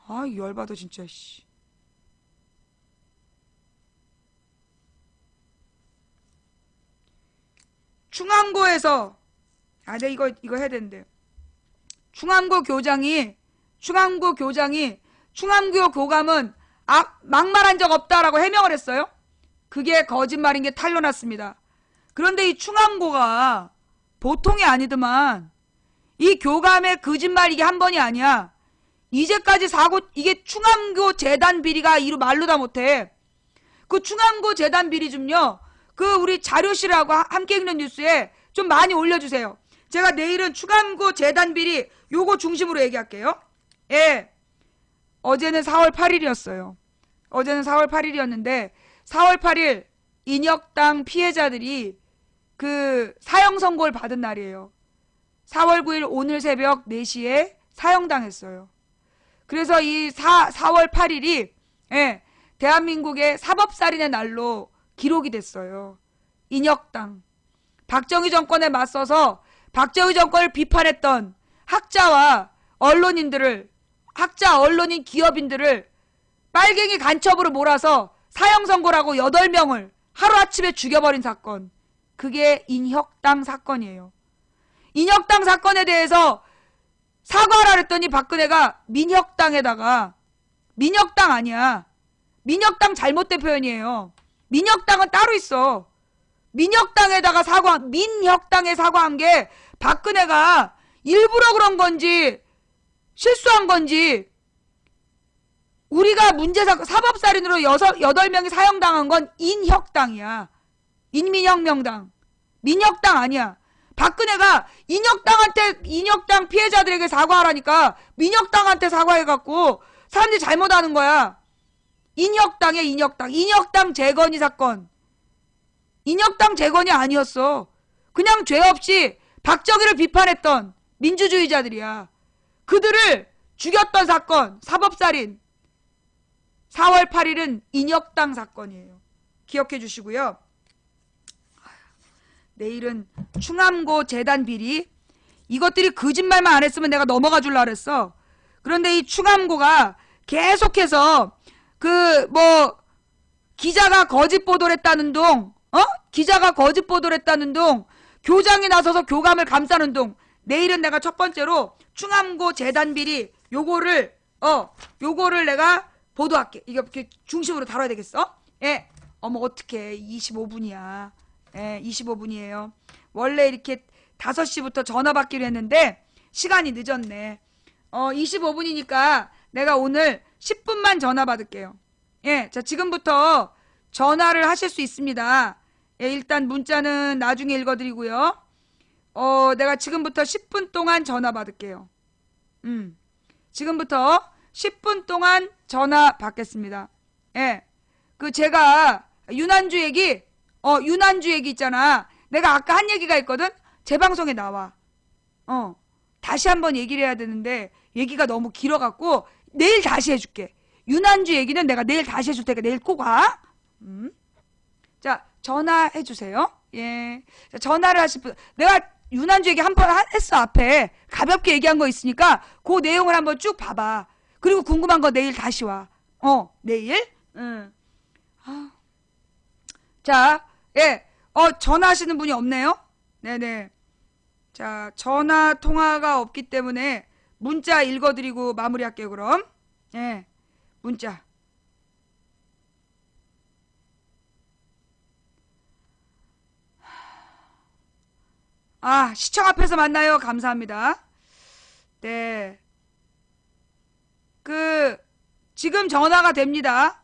아 열받아 진짜 씨. 충암고에서 내가 이거 해야 되는데. 충암고 교장이 충암고 교감은 막말한 적 없다라고 해명을 했어요. 그게 거짓말인 게 탄로났습니다. 그런데 이 충암고가 보통이 아니더만. 이 교감의 거짓말 이게 한 번이 아니야. 이제까지 이게 충암고 재단 비리가 이루 말로 다 못해. 그 충암고 재단 비리 좀요. 그 우리 자료실하고 함께 읽는 뉴스에 좀 많이 올려주세요. 제가 내일은 충암고 재단 비리 요거 중심으로 얘기할게요. 예. 어제는 4월 8일이었어요. 어제는 4월 8일이었는데 4월 8일 인혁당 피해자들이 그 사형 선고를 받은 날이에요. 4월 9일 오늘 새벽 4시에 사형당했어요. 그래서 이 4월 8일이 예, 대한민국의 사법살인의 날로 기록이 됐어요. 인혁당. 박정희 정권에 맞서서 박정희 정권을 비판했던 학자와 언론인들을, 학자, 언론인, 기업인들을 빨갱이 간첩으로 몰아서 사형 선고라고 8명을 하루아침에 죽여버린 사건. 그게 인혁당 사건이에요. 인혁당 사건에 대해서 사과를 했더니 박근혜가 민혁당에다가, 민혁당 아니야. 민혁당 잘못된 표현이에요. 민혁당은 따로 있어. 민혁당에다가 민혁당에 사과한 게 박근혜가 일부러 그런 건지 실수한 건지, 우리가 사법살인으로 8명이 사형당한 건 인혁당이야. 인민혁명당. 민혁당 아니야. 박근혜가 인혁당 피해자들에게 사과하라니까 민혁당한테 사과해갖고 사람들이 잘못하는 거야. 인혁당에 인혁당 재건이 사건. 인혁당 재건이 아니었어. 그냥 죄 없이 박정희를 비판했던 민주주의자들이야. 그들을 죽였던 사건, 사법살인. 4월 8일은 인혁당 사건이에요. 기억해 주시고요. 내일은 충암고 재단 비리. 이것들이 거짓말만 안 했으면 내가 넘어가 줄라 그랬어. 그런데 이 충암고가 계속해서 기자가 거짓 보도를 했다는 둥, 기자가 거짓 보도를 했다는 둥, 교장이 나서서 교감을 감싸는 둥. 내일은 내가 첫 번째로 충암고 재단 비리 요거를 내가 보도할게. 이렇게 중심으로 다뤄야 되겠어? 예. 어머 어떡해. 25분이야. 예, 25분이에요. 원래 이렇게 5시부터 전화 받기로 했는데 시간이 늦었네. 25분이니까 내가 오늘 10분만 전화 받을게요. 예, 자 지금부터 전화를 하실 수 있습니다. 예, 일단 문자는 나중에 읽어드리고요. 내가 지금부터 10분 동안 전화 받을게요. 지금부터 10분 동안 전화 받겠습니다. 예, 제가 윤한주 얘기 있잖아. 내가 아까 한 얘기가 있거든. 재방송에 나와. 다시 한번 얘기를 해야 되는데 얘기가 너무 길어갖고 내일 다시 해줄게. 윤한주 얘기는 내가 내일 다시 해줄 테니까 내일 꼭 와. 자, 전화해 주세요. 예. 자, 전화를 하실 분. 내가 윤한주 얘기 한 번 했어. 앞에 가볍게 얘기한 거 있으니까 그 내용을 한번 쭉 봐봐. 그리고 궁금한 거 내일 다시 와. 내일. 자, 예. 전화하시는 분이 없네요. 네네. 자, 전화 통화가 없기 때문에 문자 읽어드리고 마무리할게요. 그럼. 예. 문자. 시청 앞에서 만나요. 감사합니다. 네. 지금 전화가 됩니다.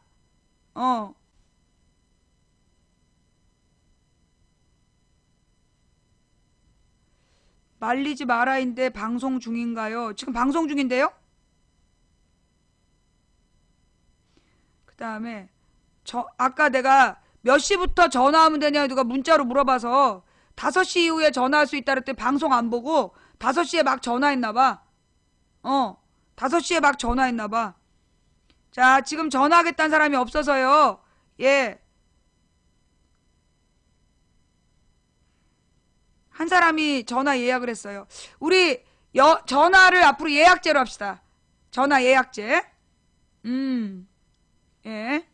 말리지 마라인데 방송 중인가요? 지금 방송 중인데요? 그 다음에 아까 내가 몇 시부터 전화하면 되냐 누가 문자로 물어봐서 5시 이후에 전화할 수 있다 그랬더니 방송 안 보고 5시에 막 전화했나봐. 5시에 막 전화했나봐. 자, 지금 전화하겠다는 사람이 없어서요. 예. 한 사람이 전화 예약을 했어요. 우리 전화를 앞으로 예약제로 합시다. 전화 예약제. 예.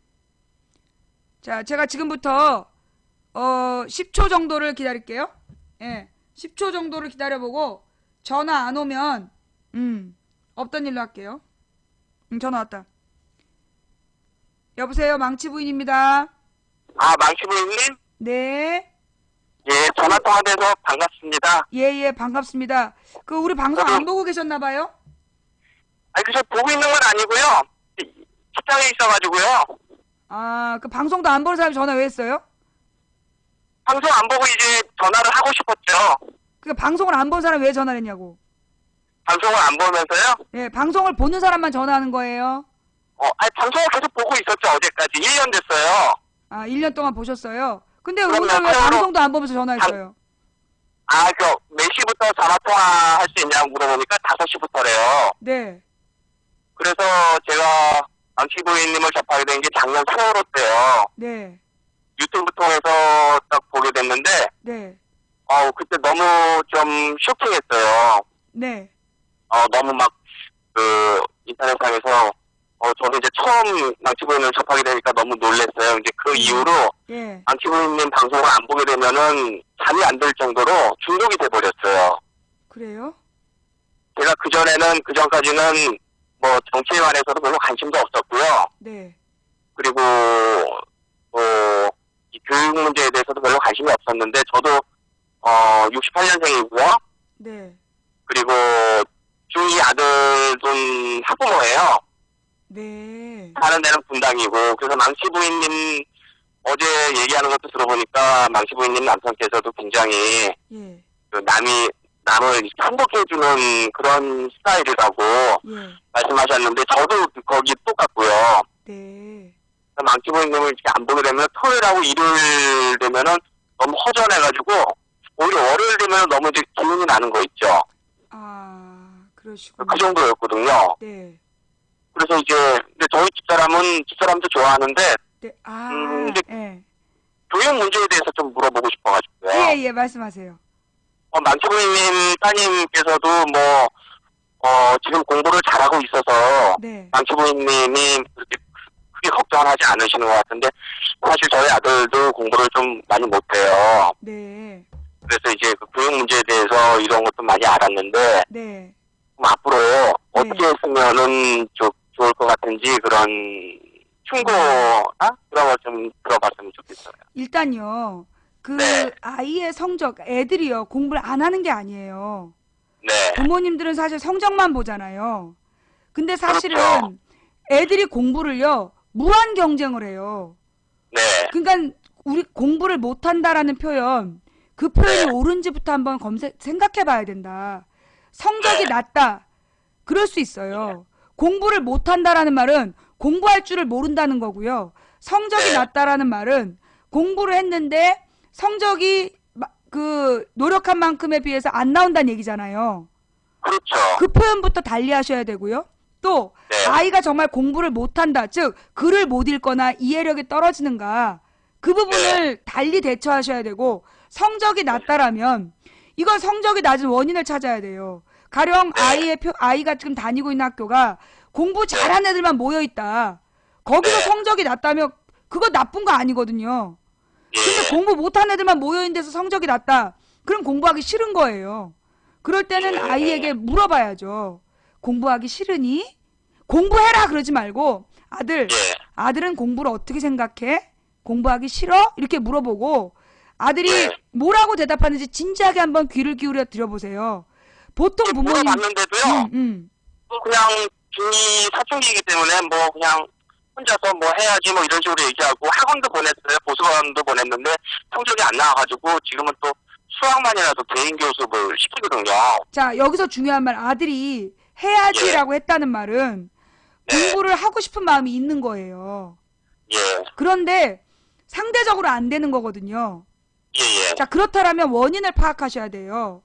자, 제가 지금부터 10초 정도를 기다릴게요. 예. 10초 정도를 기다려보고 전화 안 오면 없던 일로 할게요. 전화 왔다. 여보세요, 망치 부인입니다. 망치 부인님? 네. 예, 전화 통화돼서 반갑습니다. 예, 반갑습니다. 우리 방송 안 보고 계셨나봐요? 저 보고 있는 건 아니고요. 직장에 있어가지고요. 방송도 안 보는 사람이 전화 왜 했어요? 방송 안 보고 이제 전화를 하고 싶었죠. 그 방송을 안 본 사람 왜 전화를 했냐고. 방송을 안 보면서요? 네, 방송을 보는 사람만 전화하는 거예요. 아니, 방송을 계속 보고 있었죠, 어제까지. 1년 됐어요. 아, 1년 동안 보셨어요? 근데 그럼요, 오늘 왜 세월호- 방송도 안 보면서 전화했어요? 몇 시부터 전화통화 할 수 있냐고 물어보니까 5시부터래요. 네. 그래서 제가 망치 부인님을 접하게 된 게 작년 세월호 때요. 네. 유튜브 통해서 딱 보게 됐는데, 네. 그때 너무 좀 쇼킹했어요. 네. 너무 막, 인터넷상에서, 저도 이제 처음 망치 부인을 접하게 되니까 너무 놀랐어요. 이제 그 이후로, 예. 망치 부인님 방송을 안 보게 되면은 잠이 안 들 정도로 중독이 돼버렸어요. 그래요? 제가 그전까지는 뭐 정치에 관해서도 별로 관심도 없었고요. 네. 그리고 이 교육 문제에 대해서도 별로 관심이 없었는데 저도 68년생이고요. 네. 그리고 중2 아들은 학부모예요. 네. 사는 데는 분당이고 그래서 망치 부인님 어제 얘기하는 것도 들어보니까 망치 부인님 남편께서도 굉장히 예. 남을 행복해주는 그런 스타일이라고 예. 말씀하셨는데 저도 거기 똑같고요. 네. 망치 부인님을 이렇게 안 보게 되면 토요일하고 일요일 되면은 너무 허전해가지고 오히려 월요일 되면 너무 이제 기운이 나는 거 있죠. 아, 그러시군요. 그 정도였거든요. 네. 그래서 이제 근데 저희 집사람도 좋아하는데 네. 아, 이제 예. 교육 문제에 대해서 좀 물어보고 싶어가지고요. 예, 말씀하세요. 망치 부인님 따님께서도 지금 공부를 잘하고 있어서 네. 망치 부인님이 그렇게 크게 걱정을 하지 않으시는 것 같은데 사실 저희 아들도 공부를 좀 많이 못해요. 네. 그래서 이제 그 교육 문제에 대해서 이런 것도 많이 알았는데 네. 그럼 앞으로 어떻게 했으면은 좋을 것 같은지 그런 충고나 그런 걸 좀 들어봤으면 좋겠어요. 일단요. 그 네. 아이의 성적, 애들이요. 공부를 안 하는 게 아니에요. 네. 부모님들은 사실 성적만 보잖아요. 근데 사실은 그렇죠. 애들이 공부를요. 무한 경쟁을 해요. 네. 그러니까 우리 공부를 못한다라는 표현, 그 표현이 네. 옳은지부터 한번 생각해 봐야 된다. 성적이 네. 낮다. 그럴 수 있어요. 공부를 못한다라는 말은 공부할 줄을 모른다는 거고요. 성적이 네. 낮다라는 말은 공부를 했는데 성적이 그 노력한 만큼에 비해서 안 나온다는 얘기잖아요. 그렇죠. 그 표현부터 달리 하셔야 되고요. 또 네. 아이가 정말 공부를 못한다. 즉 글을 못 읽거나 이해력이 떨어지는가. 그 부분을 달리 대처하셔야 되고 성적이 낮다라면 이건 성적이 낮은 원인을 찾아야 돼요. 가령 아이가 지금 다니고 있는 학교가 공부 잘하는 애들만 모여 있다. 거기서 성적이 낮다면 그거 나쁜 거 아니거든요. 근데 공부 못하는 애들만 모여 있는 데서 성적이 낮다. 그럼 공부하기 싫은 거예요. 그럴 때는 아이에게 물어봐야죠. 공부하기 싫으니? 공부해라 그러지 말고 아들은 공부를 어떻게 생각해? 공부하기 싫어? 이렇게 물어보고 아들이 뭐라고 대답하는지 진지하게 한번 귀를 기울여 들어보세요. 보통 부모님 물어봤는데도요. 그냥 중2 사춘기이기 때문에 그냥 혼자서 해야지 이런 식으로 얘기하고 학원도 보냈어요. 보수관도 보냈는데 성적이 안 나와가지고 지금은 또 수학만이라도 개인 교습을 시키거든요. 자, 여기서 중요한 말 아들이 해야지라고 했다는 말은 공부를 하고 싶은 마음이 있는 거예요. 예. 그런데 상대적으로 안 되는 거거든요. 예. 자, 그렇다면 원인을 파악하셔야 돼요.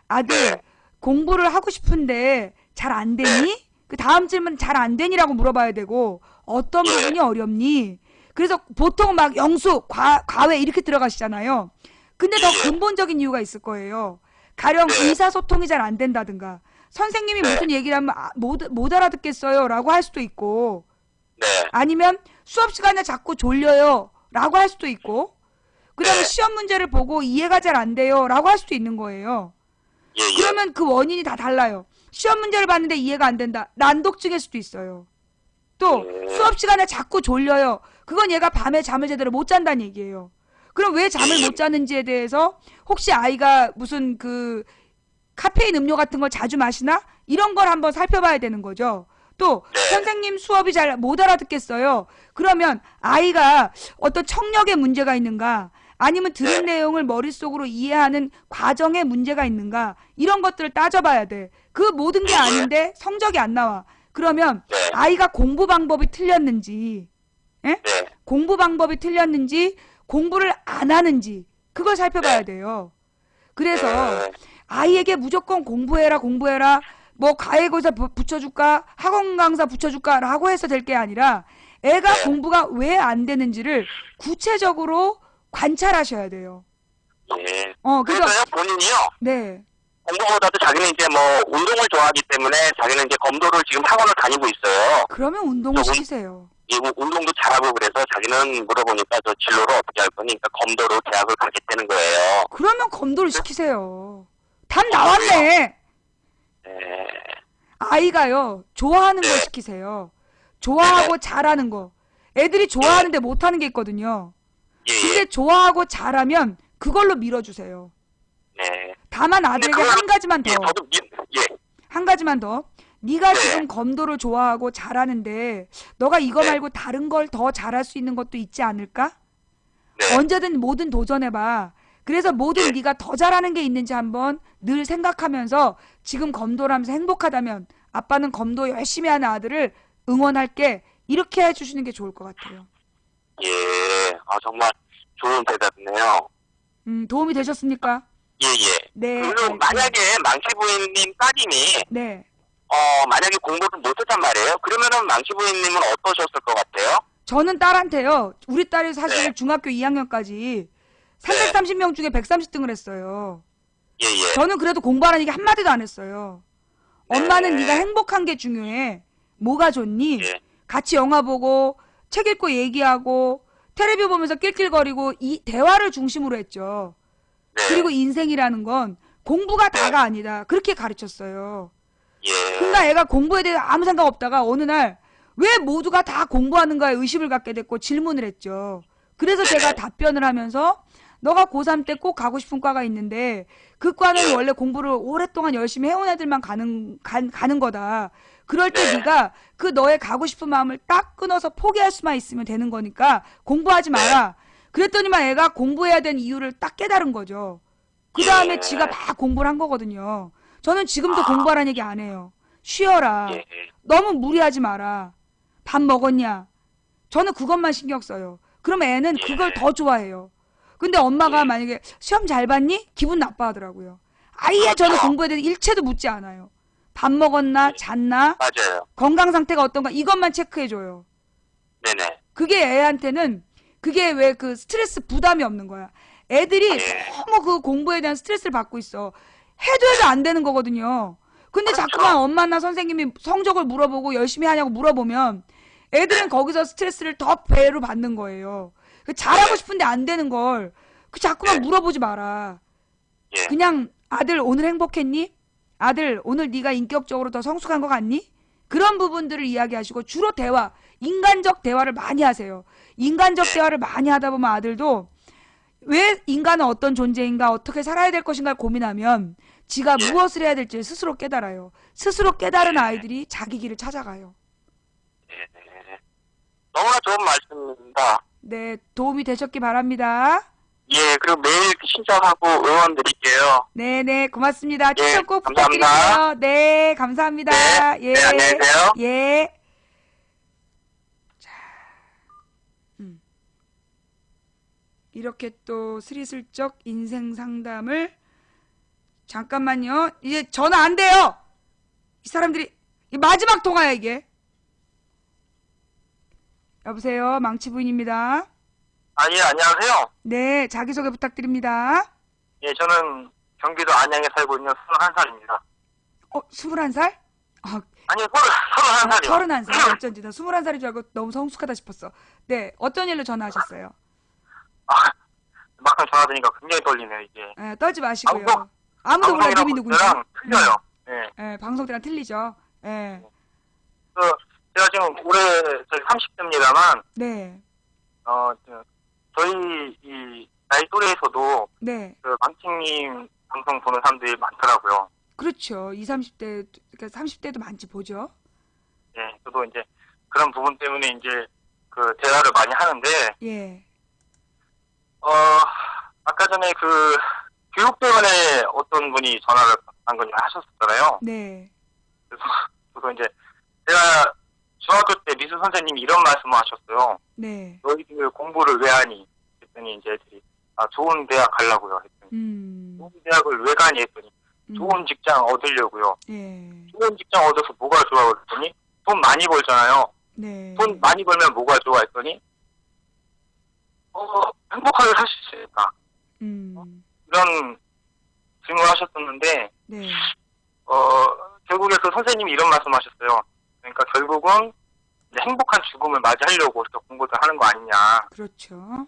아들, 공부를 하고 싶은데 잘 안 되니? 그 다음 질문 잘 안 되니라고 물어봐야 되고 어떤 부분이 어렵니? 그래서 보통 막 영수, 과외 이렇게 들어가시잖아요. 근데 더 근본적인 이유가 있을 거예요. 가령 의사소통이 잘 안 된다든가 선생님이 무슨 얘기를 하면 못 알아듣겠어요 라고 할 수도 있고 아니면 수업 시간에 자꾸 졸려요 라고 할 수도 있고 그 다음에 시험 문제를 보고 이해가 잘 안 돼요 라고 할 수도 있는 거예요. 그러면 그 원인이 다 달라요. 시험 문제를 봤는데 이해가 안 된다. 난독증일 수도 있어요. 또 수업 시간에 자꾸 졸려요. 그건 얘가 밤에 잠을 제대로 못 잔다는 얘기예요. 그럼 왜 잠을 못 자는지에 대해서 혹시 아이가 무슨 그 카페인 음료 같은 걸 자주 마시나? 이런 걸 한번 살펴봐야 되는 거죠. 또 선생님 수업이 잘 못 알아듣겠어요. 그러면 아이가 어떤 청력에 문제가 있는가? 아니면 들은 내용을 머릿속으로 이해하는 과정에 문제가 있는가? 이런 것들을 따져봐야 돼. 그 모든 게 아닌데 성적이 안 나와. 그러면 아이가 공부 방법이 틀렸는지, 공부 방법이 틀렸는지, 공부를 안 하는지 그걸 살펴봐야 돼요. 그래서 아이에게 무조건 공부해라 뭐 과외고사 붙여줄까 학원 강사 붙여줄까 라고 해서 될 게 아니라 애가 공부가 왜 안 되는지를 구체적으로 관찰하셔야 돼요. 그래서요 본인이요. 네. 공부보다도 자기는 이제 뭐 운동을 좋아하기 때문에 자기는 이제 검도를 지금 학원을 다니고 있어요. 그러면 운동을 시키세요. 운동도 잘하고 그래서 자기는 물어보니까 저 진로를 어떻게 할 거니? 그러니까 검도로 대학을 가겠다는 거예요. 그러면 검도를 시키세요. 답 나왔네. 아이가요 좋아하는 걸 시키세요. 좋아하고 잘하는 거. 애들이 좋아하는데 못하는 게 있거든요. 근데 좋아하고 잘하면 그걸로 밀어주세요. 다만 아들에게 한 가지만 더. 한 가지만 더. 네가 지금 검도를 좋아하고 잘하는데 너가 이거 말고 다른 걸 더 잘할 수 있는 것도 있지 않을까? 언제든 뭐든 도전해봐. 그래서 뭐든 네가 더 잘하는 게 있는지 한번 늘 생각하면서 지금 검도를 하면서 행복하다면 아빠는 검도 열심히 하는 아들을 응원할게. 이렇게 해주시는 게 좋을 것 같아요. 정말 좋은 대답이네요. 도움이 되셨습니까? 네. 그리고 만약에 망치 부인님 따님이 만약에 공부를 못했단 말이에요. 그러면은 망치 부인님은 어떠셨을 것 같아요? 저는 딸한테요. 우리 딸이 사실 중학교 2학년까지 330명 중에 130등을 했어요. 저는 그래도 공부하라는 얘기 한마디도 안 했어요. 엄마는 네가 행복한 게 중요해. 뭐가 좋니? 같이 영화 보고 책 읽고 얘기하고 텔레비 보면서 낄낄거리고 이 대화를 중심으로 했죠. 그리고 인생이라는 건 공부가 다가 아니다. 그렇게 가르쳤어요. 그러니까 애가 공부에 대해 아무 생각 없다가 어느 날 왜 모두가 다 공부하는가에 의심을 갖게 됐고 질문을 했죠. 그래서 제가 답변을 하면서 너가 고3 때 꼭 가고 싶은 과가 있는데 그 과는 원래 공부를 오랫동안 열심히 해온 애들만 가는 거다. 그럴 때 네가 그 너의 가고 싶은 마음을 딱 끊어서 포기할 수만 있으면 되는 거니까 공부하지 마라. 그랬더니만 애가 공부해야 되는 이유를 딱 깨달은 거죠. 그 다음에 지가 막 공부를 한 거거든요. 저는 지금도 공부하라는 얘기 안 해요. 쉬어라. 너무 무리하지 마라. 밥 먹었냐? 저는 그것만 신경 써요. 그럼 애는 그걸 더 좋아해요. 근데 엄마가 만약에 시험 잘 봤니? 기분 나빠하더라고요. 아예 저는 공부에 대해서 일체도 묻지 않아요. 밥 먹었나? 잤나? 맞아요. 건강 상태가 어떤가? 이것만 체크해줘요. 그게 애한테는 그게 왜 그 스트레스 부담이 없는 거야. 애들이 너무 그 공부에 대한 스트레스를 받고 있어. 해도 안 되는 거거든요. 근데 자꾸만 엄마나 선생님이 성적을 물어보고 열심히 하냐고 물어보면 애들은 거기서 스트레스를 더 배로 받는 거예요. 잘하고 싶은데 안 되는 걸 그 자꾸만 물어보지 마라. 그냥 아들 오늘 행복했니? 아들 오늘 네가 인격적으로 더 성숙한 것 같니? 그런 부분들을 이야기하시고 주로 대화, 인간적 대화를 많이 하세요. 인간적 대화를 많이 하다 보면 아들도 왜 인간은 어떤 존재인가 어떻게 살아야 될 것인가를 고민하면 지가 무엇을 해야 될지 스스로 깨달아요. 스스로 깨달은 아이들이 자기 길을 찾아가요. 너무나 좋은 말씀입니다. 네, 도움이 되셨기 바랍니다. 그리고 매일 신청하고 응원 드릴게요. 네네, 고맙습니다. 추천 꼭 감사합니다. 부탁드릴게요. 네, 감사합니다. 안녕히 계세요. 자, 이렇게 또 스리슬쩍 인생 상담을 잠깐만요. 이제 전화 안 돼요. 이 사람들이 마지막 통화야 이게. 여보세요, 망치 부인입니다. 안녕하세요. 네, 자기소개 부탁드립니다. 저는 경기도 안양에 살고 있는 21살입니다. 21살? 아니요, 31살이요. 31살. 어쩐지 나 21살인 줄 알고 너무 성숙하다 싶었어. 네, 어떤 일로 전화하셨어요? 막상 전화드리니까 굉장히 떨리네요, 이게. 네, 떨지 마시고요. 아무도 몰라 님이 누군지. 틀려요. 네, 방송 때랑 틀리죠. 네. 제가 지금 올해 30대입니다만, 네. 저희 이 나이 또래에서도 네. 그 망치님 방송 보는 사람들이 많더라고요. 그렇죠. 20, 30대, 그러니까 30대도 많지 보죠. 저도 이제 그런 부분 때문에 이제 그 대화를 많이 하는데, 아까 전에 그 교육대원에 어떤 분이 전화를 방금 하셨었잖아요. 네. 그래서 저도 이제 제가 중학교 때 미술 선생님이 이런 말씀을 하셨어요. 네. 너희들 공부를 왜 하니? 했더니 이제 애들이 좋은 대학 가려고요. 했더니 좋은 대학을 왜 가니? 했더니 좋은 직장 얻으려고요. 예. 좋은 직장 얻어서 뭐가 좋아? 그랬더니 돈 많이 벌잖아요. 네. 돈 많이 벌면 뭐가 좋아? 했더니 행복하게 살 수 있으니까. 이런 질문을 하셨었는데 네. 결국에 그 선생님이 이런 말씀하셨어요. 그러니까 결국은 이제 행복한 죽음을 맞이하려고 이렇게 공부를 하는 거 아니냐. 그렇죠.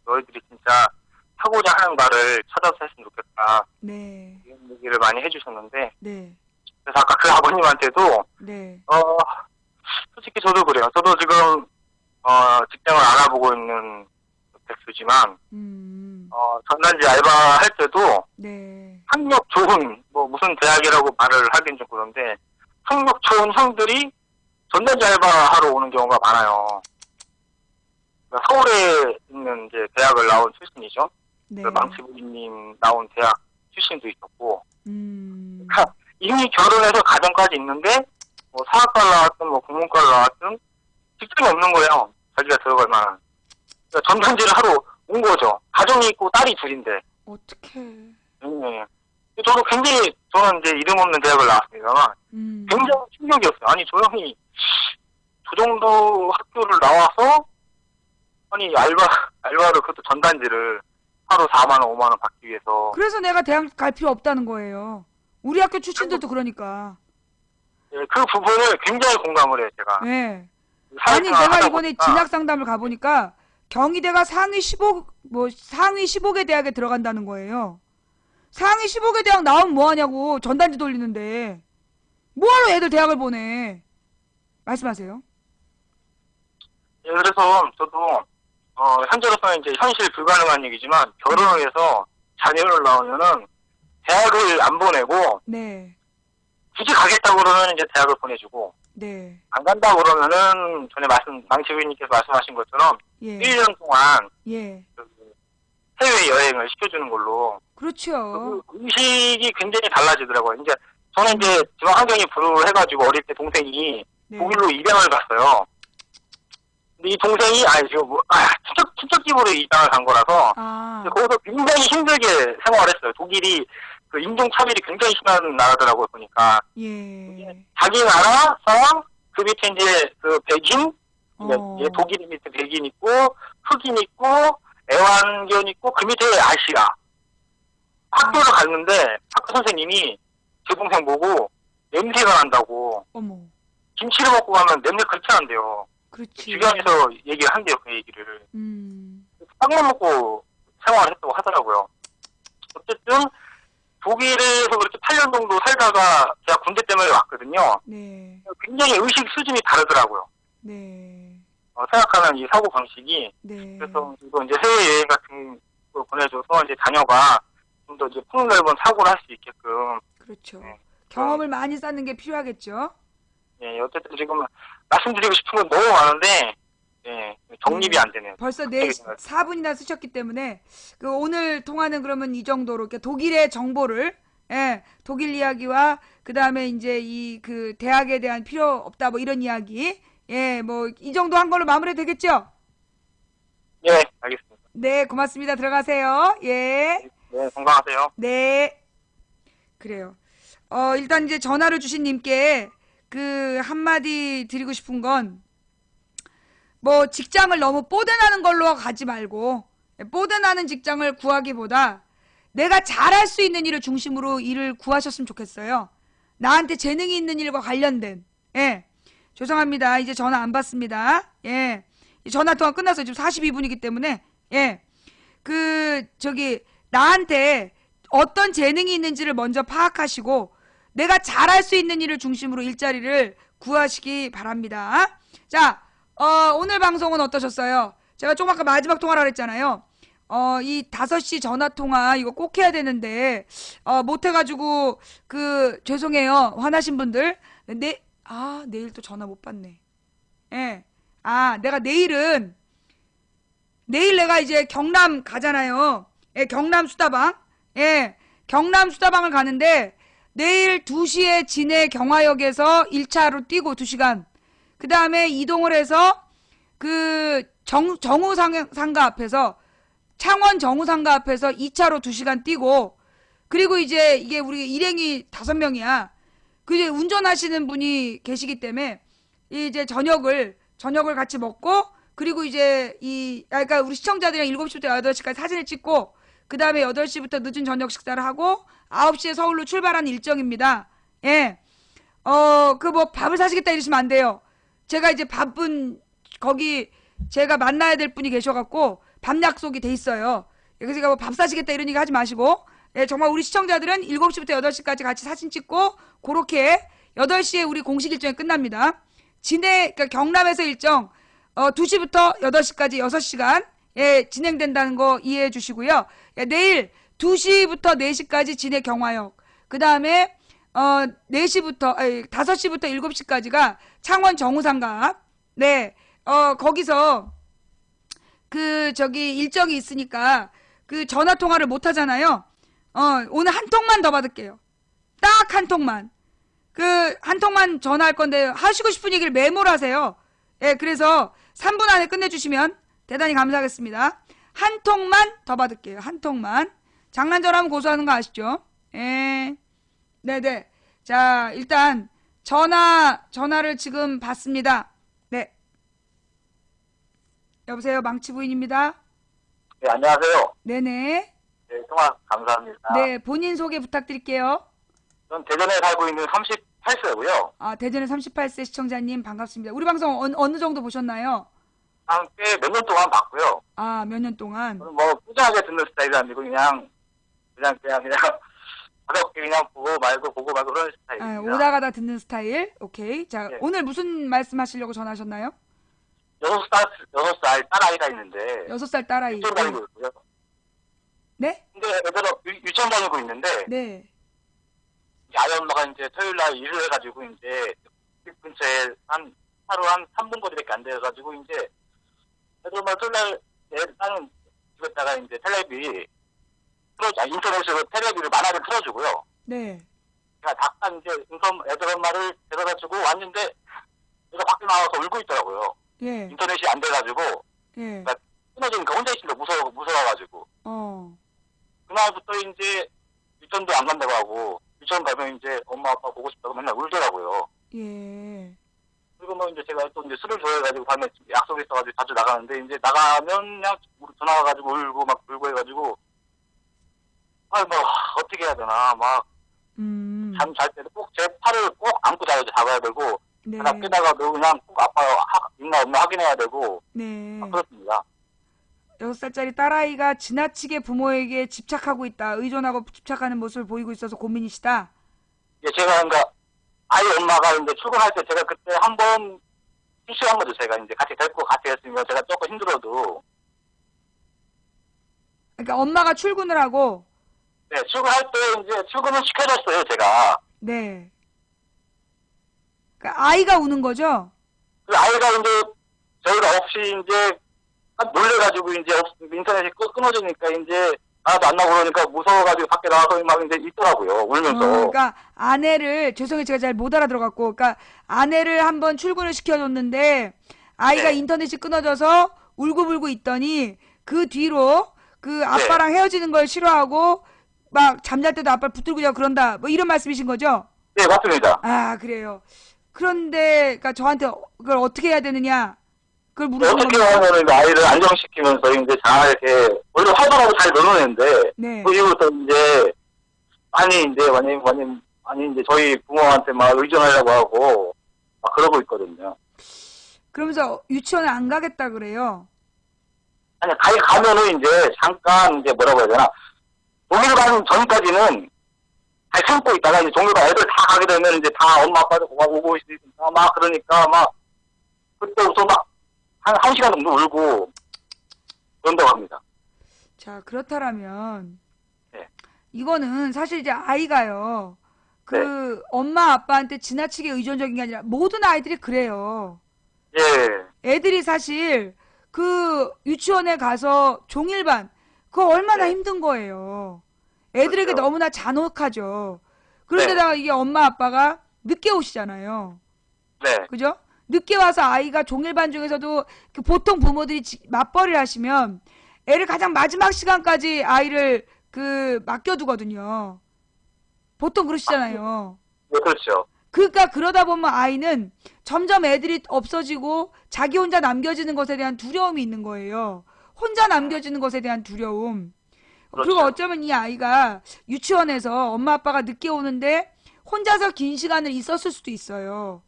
너희들이 진짜 하고자 하는 바를 찾아서 했으면 좋겠다. 네. 이런 얘기를 많이 해주셨는데 네. 그래서 아까 그 아버님한테도 네. 솔직히 저도 그래요. 저도 지금 직장을 알아보고 있는 백수지만 전단지 알바할 때도 네. 학력 좋은 무슨 대학이라고 말을 하긴 좀 그런데 학력 좋은 형들이 전단지 알바하러 오는 경우가 많아요. 그러니까 서울에 있는 이제 대학을 나온 출신이죠. 네. 그 망치부님 나온 대학 출신도 있었고, 그러니까 이미 결혼해서 가정까지 있는데 뭐 사학과를 나왔든 뭐 국문과를 나왔든 직장이 없는 거예요. 자기가 들어갈 만한. 그러니까 전단지를 하러 온 거죠. 가정이 있고 딸이 둘인데. 어떡해. 네. 저도 굉장히 저는 이제 이름 없는 대학을 나왔습니다만 굉장히 충격이었어요. 아니 저 형이 저 정도 학교를 나와서 아니 알바를 그것도 전단지를 하루 4만 원, 5만 원 받기 위해서. 그래서 내가 대학 갈 필요 없다는 거예요. 우리 학교 출신들도 그러니까. 예, 그 부분을 굉장히 공감을 해요, 제가. 네. 아니 내가 이번에 진학 상담을 가보니까 경희대가 상위 15개 대학에 들어간다는 거예요. 상위 15개 대학 나오면 뭐하냐고. 전단지 돌리는데 뭐하러 애들 대학을 보내. 말씀하세요. 예, 그래서 저도 현재로서는 이제 현실 불가능한 얘기지만 결혼을 해서 자녀를 낳으면은 대학을 안 보내고 네. 굳이 가겠다고 그러면 이제 대학을 보내주고 네. 안 간다고 그러면은 전에 망치부님께서 말씀하신 것처럼 예. 1년 동안 예. 해외 여행을 시켜주는 걸로. 그렇죠. 그 음식이 굉장히 달라지더라고요. 이제 저는 이제 지방 환경이 불우해가지고 어릴 때 동생이 네. 독일로 입양을 갔어요. 근데 이 동생이 친척집으로 입양을 간 거라서 거기서 굉장히 힘들게 생활했어요. 독일이 그 인종차별이 굉장히 심한 나라더라고요, 보니까. 예. 자기 나라서 그 밑에 이제 그 백인, 이제 독일 밑에 백인 있고, 흑인 있고, 애완견 있고, 그 밑에 아시아. 학교를 갔는데 학교 선생님이 제 동생 보고 냄새가 난다고. 어머. 김치를 먹고 가면 냄새 그렇게 난대요. 그렇지. 주변에서 얘기를 한대요, 그 얘기를. 빵만 먹고 생활을 했다고 하더라고요. 어쨌든 독일에서 그렇게 8년 정도 살다가 제가 군대 때문에 왔거든요. 네. 굉장히 의식 수준이 다르더라고요. 네. 생각하는 이 사고 방식이. 네. 그래서 이거 이제 해외여행 같은 거 보내줘서 이제 자녀가 좀 더 이제 폭넓은 사고를 할 수 있게끔. 그렇죠. 경험을 많이 쌓는 게 필요하겠죠. 예, 어쨌든 지금 말씀드리고 싶은 건 너무 많은데, 예, 정립이 안 되네요. 벌써 4분이나 쓰셨기 때문에, 오늘 통화는 그러면 이 정도로, 이렇게 독일의 정보를, 예, 독일 이야기와, 그 다음에 이제 그 대학에 대한 필요 없다, 뭐 이런 이야기, 예, 뭐, 이 정도 한 걸로 마무리 되겠죠? 예, 알겠습니다. 네, 고맙습니다. 들어가세요. 예. 네, 건강하세요. 네. 그래요. 일단 이제 전화를 주신 님께 한마디 드리고 싶은 건, 뭐, 직장을 너무 뽀대나는 걸로 가지 말고, 뽀대나는 직장을 구하기보다 내가 잘할 수 있는 일을 중심으로 일을 구하셨으면 좋겠어요. 나한테 재능이 있는 일과 관련된, 예. 죄송합니다. 이제 전화 안 받습니다. 예. 전화 통화 끝났어요. 지금 42분이기 때문에, 예. 나한테 어떤 재능이 있는지를 먼저 파악하시고, 내가 잘할 수 있는 일을 중심으로 일자리를 구하시기 바랍니다. 자, 오늘 방송은 어떠셨어요? 제가 조금 아까 마지막 통화를 했잖아요. 이 5시 전화 통화 이거 꼭 해야 되는데, 못해가지고, 죄송해요. 화나신 분들. 내일 또 전화 못 받네. 예. 내가 내일 내가 이제 경남 가잖아요. 예, 경남 수다방. 예, 경남 수다방을 가는데 내일 2시에 진해 경화역에서 1차로 뛰고 2시간. 그 다음에 이동을 해서 그 정우상가 앞에서 창원 정우상가 앞에서 2차로 2시간 뛰고 그리고 이제 이게 우리 일행이 5명이야. 그 이제 운전하시는 분이 계시기 때문에 이제 저녁을 같이 먹고 그리고 이제 그러니까 우리 시청자들이랑 7시부터 8시까지 사진을 찍고 그 다음에 8시부터 늦은 저녁 식사를 하고 9시에 서울로 출발하는 일정입니다. 예. 그 뭐 밥을 사시겠다 이러시면 안 돼요. 제가 이제 밥은 거기 제가 만나야 될 분이 계셔갖고 밥 약속이 돼 있어요. 그래서 제가 뭐 밥 사시겠다 이런 얘기 하지 마시고 예, 정말 우리 시청자들은 7시부터 8시까지 같이 사진 찍고 그렇게 8시에 우리 공식 일정이 끝납니다. 그러니까 경남에서 일정 2시부터 8시까지 6시간 예, 진행된다는 거 이해해 주시고요. 예, 내일 2시부터 4시까지 진해 경화역 그 다음에 5시부터 7시까지가 창원 정우상가 앞. 네, 거기서 일정이 있으니까 그 전화 통화를 못 하잖아요. 오늘 한 통만 더 받을게요. 딱 한 통만. 한 통만 전화할 건데 하시고 싶은 얘기를 메모를 하세요. 예, 그래서 3분 안에 끝내주시면 대단히 감사하겠습니다. 한 통만 더 받을게요. 한 통만. 장난전화하면 고소하는 거 아시죠? 예. 네네. 자, 일단 전화를 지금 받습니다. 네. 여보세요, 망치 부인입니다. 네, 안녕하세요. 네네. 네, 통화 감사합니다. 네, 본인 소개 부탁드릴게요. 전 대전에 살고 있는 38세고요. 아, 대전의 38세 시청자님 반갑습니다. 우리 방송 어느 정도 보셨나요? 한 꽤 몇 년 동안 봤고요. 아, 몇 년 동안? 저는 뭐 꾸준하게 듣는 스타일이 아니고 그냥 가볍게 그냥 보고 말고 그런 스타일입니다. 아, 오다 가다 듣는 스타일. 오케이. 자, 네. 오늘 무슨 말씀하시려고 전화하셨나요? 6살 딸아이가 있는데 6살 딸아이. 유치원 다니고 있고요. 네? 근데 애들은 유치원 다니고 있는데 네. 이제 아이 엄마가 이제 토요일 날 일을 해가지고 이제 집 근처에 하루 한 3분 거리밖에 안 돼가지고 이제 애들 엄마 토요일 날 애는 집에다가 이제 텔레비 인터넷으로 텔레비를 만화를 틀어주고요. 네. 그러니까 잠깐 이제 애들 엄마를 데려다주고 왔는데 애가 밖에 나와서 울고 있더라고요. 예. 인터넷이 안 돼가지고 예. 그러니까 끊어지니까 혼자 있으니까 무서워가지고 그날부터 이제 유치원도 안 간다고 하고 유치원 가면 이제 엄마 아빠 보고 싶다고 맨날 울더라고요. 예. 그리고 뭐 이제 제가 또 이제 술을 좋아해가지고 밤에 약속이 있어가지고 자주 나가는데 이제 나가면 그냥 전화 와가지고 울고 막 울고 해가지고 뭐 어떻게 해야 되나 막 잠 잘 때도 꼭 제 팔을 꼭 안고 자야 되고 네. 깨다가도 그냥 꼭 아빠 있나 없나 확인해야 되고 네. 그렇습니다. 6살짜리 딸아이가 지나치게 부모에게 집착하고 있다. 의존하고 집착하는 모습을 보이고 있어서 고민이시다. 예, 제가 그러니까 아이 엄마가 이제 출근할 때 제가 그때 한번 실수한 거죠. 제가 이제 같이 데리고 같이 했으면 제가 조금 힘들어도 그러니까 엄마가 출근을 하고 네, 출근할 때 이제 출근을 시켜줬어요, 제가. 네. 그러니까 아이가 우는 거죠? 그 아이가 이제 저희가 없이 이제 놀래가지고 이제 인터넷이 끊어지니까 이제 하나도 안 나오고 그러니까 무서워가지고 밖에 나와서 막 이제 있더라고요, 울면서. 그러니까 아내를 죄송해요, 제가 잘 못 알아들어갖고, 그러니까 아내를 한번 출근을 시켜줬는데 아이가 네. 인터넷이 끊어져서 울고불고 있더니 그 뒤로 그 아빠랑 헤어지는 걸 싫어하고 막 잠잘 때도 아빠를 붙들고 자고 그런다. 뭐 이런 말씀이신 거죠? 네, 맞습니다. 아, 그래요. 그런데 그러니까 저한테 그걸 어떻게 해야 되느냐? 그걸 물어보는 어떻게 하면은 아이를 안정시키면서 이제 잘 이렇게 원래 활발하고 잘 노는 애인데 네. 그 이후부터 이제 많이 이제 저희 부모한테 막 의존하려고 하고 막 그러고 있거든요. 그러면서 유치원에 안 가겠다 그래요. 아니 가면은 이제 잠깐 이제 뭐라고 해야 되나 종일 가는 전까지는 잘 참고 있다가 이제 종일 애들 다 가게 되면 이제 다 엄마 아빠도 오고 있으니까 막 그러니까 막 그때부터 막 한 시간 정도 울고 그런다고 합니다. 자, 그렇다라면 네. 이거는 사실 이제 아이가요. 그 네. 엄마 아빠한테 지나치게 의존적인 게 아니라 모든 아이들이 그래요. 예. 애들이 사실 그 유치원에 가서 종일반 그거 얼마나 네. 힘든 거예요. 애들에게 그렇죠. 너무나 잔혹하죠. 그런데다가 이게 엄마 아빠가 늦게 오시잖아요. 네. 그죠? 늦게 와서 아이가 종일반 중에서도 그 보통 부모들이 맞벌이를 하시면 애를 가장 마지막 시간까지 아이를 맡겨두거든요. 보통 그러시잖아요. 네, 그렇죠. 그러니까 그러다 보면 아이는 점점 애들이 없어지고 자기 혼자 남겨지는 것에 대한 두려움이 있는 거예요. 혼자 남겨지는 것에 대한 두려움. 그렇죠. 그리고 어쩌면 이 아이가 유치원에서 엄마 아빠가 늦게 오는데 혼자서 긴 시간을 있었을 수도 있어요.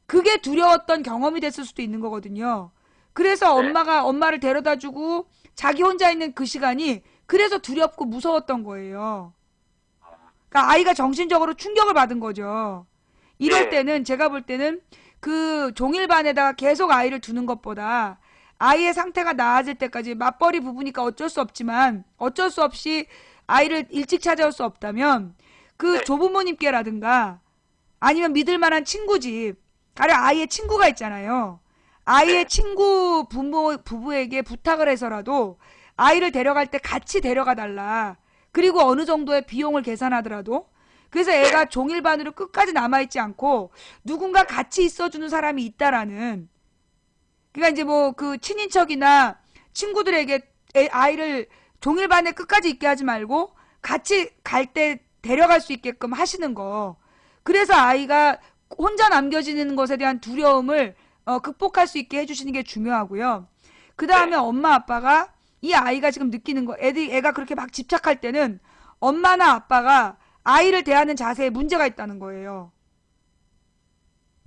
그게 두려웠던 경험이 됐을 수도 있는 거거든요. 그래서 엄마를 데려다 주고 자기 혼자 있는 그 시간이 그래서 두렵고 무서웠던 거예요. 그러니까 아이가 정신적으로 충격을 받은 거죠. 이럴 때는 제가 볼 때는 그 종일반에다가 계속 아이를 두는 것보다 아이의 상태가 나아질 때까지 맞벌이 부부니까 어쩔 수 없지만 어쩔 수 없이 아이를 일찍 찾아올 수 없다면 그 조부모님께라든가 아니면 믿을 만한 친구 집, 가령 아이의 친구가 있잖아요. 아이의 친구 부부에게 부탁을 해서라도 아이를 데려갈 때 같이 데려가 달라. 그리고 어느 정도의 비용을 계산하더라도 그래서 애가 종일반으로 끝까지 남아있지 않고 누군가 같이 있어주는 사람이 있다라는 그러니까 이제 뭐 그 친인척이나 친구들에게 아이를 종일반에 끝까지 있게 하지 말고 같이 갈 때 데려갈 수 있게끔 하시는 거. 그래서 아이가 혼자 남겨지는 것에 대한 두려움을 극복할 수 있게 해주시는 게 중요하고요. 그 다음에 엄마 아빠가 이 아이가 지금 느끼는 거, 애가 그렇게 막 집착할 때는 엄마나 아빠가 아이를 대하는 자세에 문제가 있다는 거예요.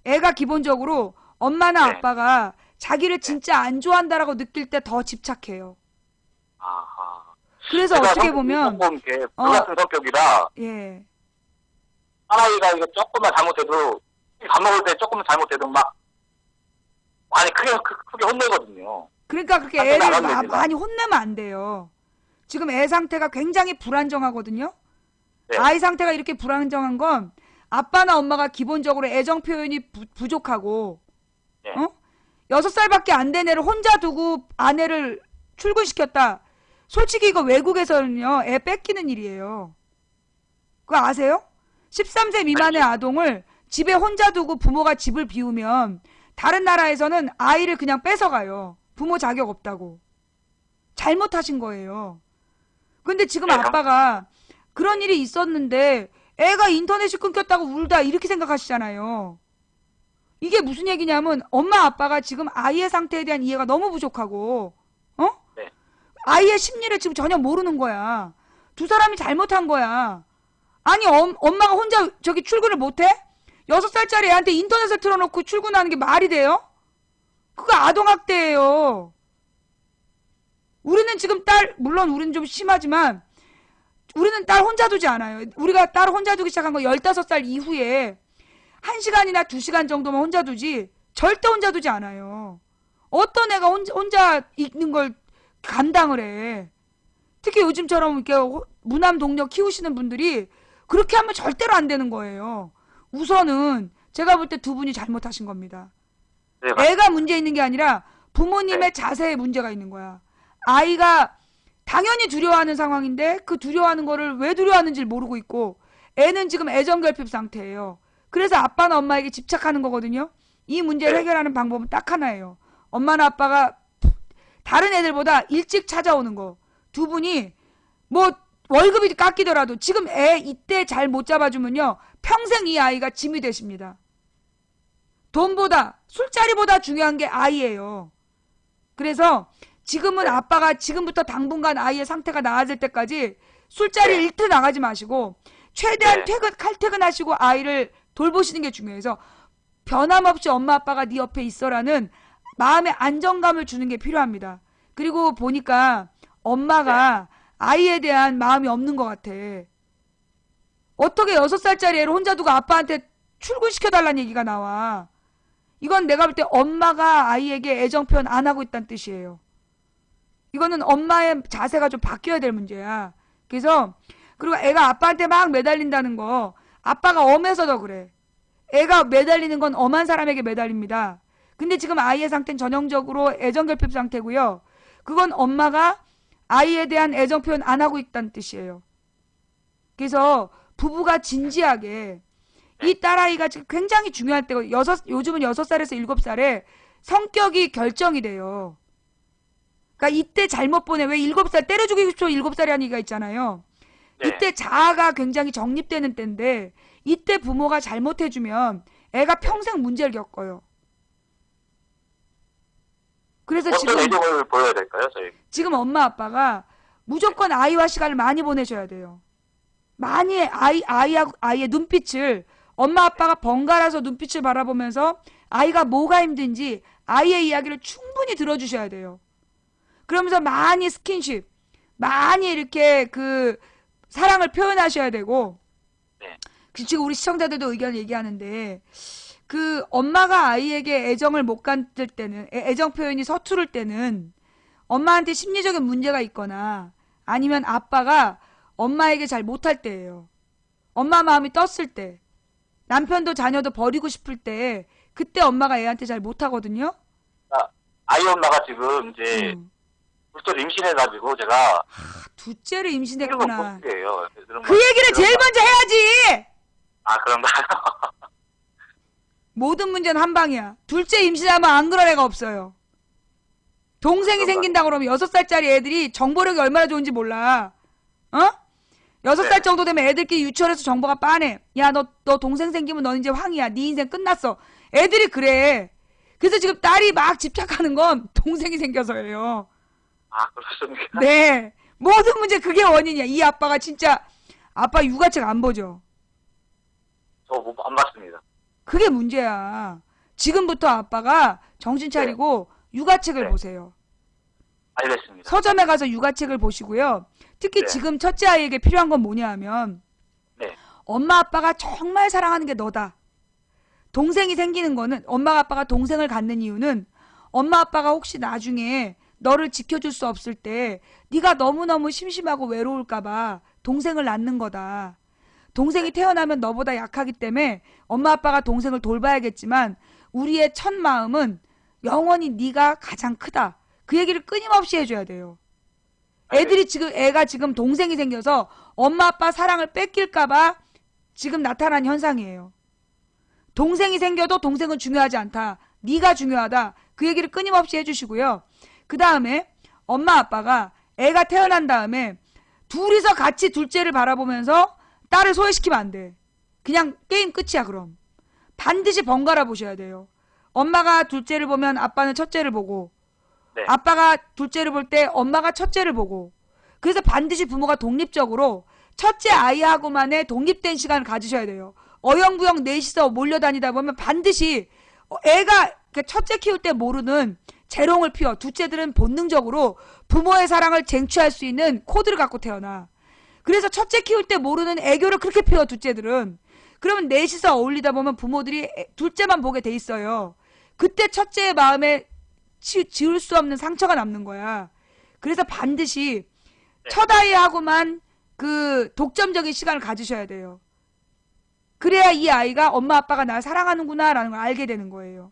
애가 기본적으로 엄마나 아빠가 자기를 진짜 안 좋아한다라고 느낄 때 더 집착해요. 아하. 그래서 어떻게 보면 불같은 성격이라 예. 딸아이가 이거 조금만 잘못해도 밥 먹을 때 조금만 잘못해도 막 많이 크게 혼내거든요. 그러니까 그렇게 애를 많이 혼내면 안 돼요. 지금 애 상태가 굉장히 불안정하거든요. 네. 아이 상태가 이렇게 불안정한 건 아빠나 엄마가 기본적으로 애정 표현이 부족하고 6살밖에 안 된 애를 혼자 두고 아내를 출근시켰다. 솔직히 이거 외국에서는요. 애 뺏기는 일이에요. 그거 아세요? 13세 미만의 아동을 집에 혼자 두고 부모가 집을 비우면 다른 나라에서는 아이를 그냥 뺏어가요. 부모 자격 없다고. 잘못하신 거예요. 근데 지금 아빠가 그런 일이 있었는데 애가 인터넷이 끊겼다고 울다 이렇게 생각하시잖아요. 이게 무슨 얘기냐면 엄마 아빠가 지금 아이의 상태에 대한 이해가 너무 부족하고 아이의 심리를 지금 전혀 모르는 거야. 두 사람이 잘못한 거야. 아니 엄마가 혼자 저기 출근을 못해? 6살짜리 애한테 인터넷을 틀어놓고 출근하는 게 말이 돼요? 그거 아동학대예요. 우리는 지금 물론 우리는 좀 심하지만 우리는 딸 혼자 두지 않아요. 우리가 딸 혼자 두기 시작한 거 15살 이후에 1시간이나 2시간 정도만 혼자 두지 절대 혼자 두지 않아요. 어떤 애가 혼자 있는 걸 감당을 해. 특히 요즘처럼 이렇게 무남 동료 키우시는 분들이 그렇게 하면 절대로 안 되는 거예요. 우선은 제가 볼 때 두 분이 잘못하신 겁니다. 애가 문제 있는 게 아니라 부모님의 자세에 문제가 있는 거야. 아이가 당연히 두려워하는 상황인데 그 두려워하는 거를 왜 두려워하는지 모르고 있고 애는 지금 애정결핍 상태예요. 그래서 아빠나 엄마에게 집착하는 거거든요. 이 문제를 해결하는 방법은 딱 하나예요. 엄마나 아빠가 다른 애들보다 일찍 찾아오는 거. 두 분이 뭐 월급이 깎이더라도 지금 애 이때 잘 못 잡아주면요. 평생 이 아이가 짐이 되십니다. 돈보다 술자리보다 중요한 게 아이예요. 그래서 지금은 아빠가 지금부터 당분간 아이의 상태가 나아질 때까지 술자리 일트 나가지 마시고 최대한 칼퇴근하시고 아이를 돌보시는 게 중요해서 변함없이 엄마 아빠가 네 옆에 있어라는 마음의 안정감을 주는 게 필요합니다. 그리고 보니까 엄마가 아이에 대한 마음이 없는 것 같아. 어떻게 6살짜리 애를 혼자 두고 아빠한테 출근시켜달라는 얘기가 나와. 이건 내가 볼 때 엄마가 아이에게 애정 표현 안 하고 있다는 뜻이에요. 이거는 엄마의 자세가 좀 바뀌어야 될 문제야. 그래서 그리고 애가 아빠한테 막 매달린다는 거 아빠가 엄해서 더 그래. 애가 매달리는 건 엄한 사람에게 매달립니다. 근데 지금 아이의 상태는 전형적으로 애정결핍 상태고요. 그건 엄마가 아이에 대한 애정 표현 안 하고 있다는 뜻이에요. 그래서 부부가 진지하게 이 딸아이가 지금 굉장히 중요할 때고 요즘은 6살에서 7살에 성격이 결정이 돼요. 그러니까 이때 잘못 보내. 왜 7살 때려 죽이고 싶죠? 7살이라는 얘기가 있잖아요. 네. 이때 자아가 굉장히 정립되는 때인데 이때 부모가 잘못해주면 애가 평생 문제를 겪어요. 그래서 어떤 애정을 보여야 될까요, 저희? 지금 엄마 아빠가 무조건 아이와 시간을 많이 보내셔야 돼요. 많이 아이의 눈빛을 엄마 아빠가 번갈아서 눈빛을 바라보면서 아이가 뭐가 힘든지 아이의 이야기를 충분히 들어주셔야 돼요. 그러면서 많이 스킨십, 많이 이렇게 그 사랑을 표현하셔야 되고, 네. 지금 우리 시청자들도 의견을 얘기하는데, 그 엄마가 아이에게 애정을 못 갖을 때는, 애정 표현이 서투를 때는 엄마한테 심리적인 문제가 있거나 아니면 아빠가 엄마에게 잘 못할 때예요. 엄마 마음이 떴을 때, 남편도 자녀도 버리고 싶을 때, 그때 엄마가 애한테 잘 못하거든요. 아이 엄마가 지금 이제 둘째를 임신해가지고 제가 둘째를 임신했구나. 그 그 얘기를 제일 먼저 해야지. 아, 그런가요? 모든 문제는 한 방이야. 둘째 임신하면 안 그럴 애가 없어요. 동생이 생긴다 그러면 6살짜리 애들이 정보력이 얼마나 좋은지 몰라. 어? 6살 정도 되면 애들끼리 유치원에서 정보가 빠네. 야, 너 동생 생기면 넌 이제 황이야. 네 인생 끝났어. 애들이 그래. 그래서 지금 딸이 막 집착하는 건 동생이 생겨서예요. 아, 그렇습니까? 네. 모든 문제 그게 원인이야. 이 아빠가 진짜 아빠 육아책 안 보죠. 저 안 봤습니다. 그게 문제야. 지금부터 아빠가 정신 차리고 육아책을 보세요. 알겠습니다. 서점에 가서 육아책을 보시고요. 특히 지금 첫째 아이에게 필요한 건 뭐냐 하면 엄마 아빠가 정말 사랑하는 게 너다. 동생이 생기는 거는 엄마 아빠가 동생을 갖는 이유는 엄마 아빠가 혹시 나중에 너를 지켜줄 수 없을 때 네가 너무너무 심심하고 외로울까 봐 동생을 낳는 거다. 동생이 태어나면 너보다 약하기 때문에 엄마 아빠가 동생을 돌봐야겠지만 우리의 첫 마음은 영원히 네가 가장 크다. 그 얘기를 끊임없이 해줘야 돼요. 애가 지금 동생이 생겨서 엄마 아빠 사랑을 뺏길까 봐 지금 나타난 현상이에요. 동생이 생겨도 동생은 중요하지 않다. 네가 중요하다. 그 얘기를 끊임없이 해주시고요. 그 다음에 엄마 아빠가 애가 태어난 다음에 둘이서 같이 둘째를 바라보면서 딸을 소외시키면 안 돼. 그냥 게임 끝이야 그럼. 반드시 번갈아 보셔야 돼요. 엄마가 둘째를 보면 아빠는 첫째를 보고 아빠가 둘째를 볼 때 엄마가 첫째를 보고 그래서 반드시 부모가 독립적으로 첫째 아이하고만의 독립된 시간을 가지셔야 돼요. 어영부영 넷이서 몰려다니다 보면 반드시 애가 첫째 키울 때 모르는 재롱을 피워. 둘째들은 본능적으로 부모의 사랑을 쟁취할 수 있는 코드를 갖고 태어나. 그래서 첫째 키울 때 모르는 애교를 그렇게 피워 둘째들은. 그러면 넷이서 어울리다 보면 부모들이 둘째만 보게 돼 있어요. 그때 첫째의 마음에 지울 수 없는 상처가 남는 거야. 그래서 반드시 첫 아이하고만 그 독점적인 시간을 가지셔야 돼요. 그래야 이 아이가 엄마 아빠가 날 사랑하는구나 라는 걸 알게 되는 거예요.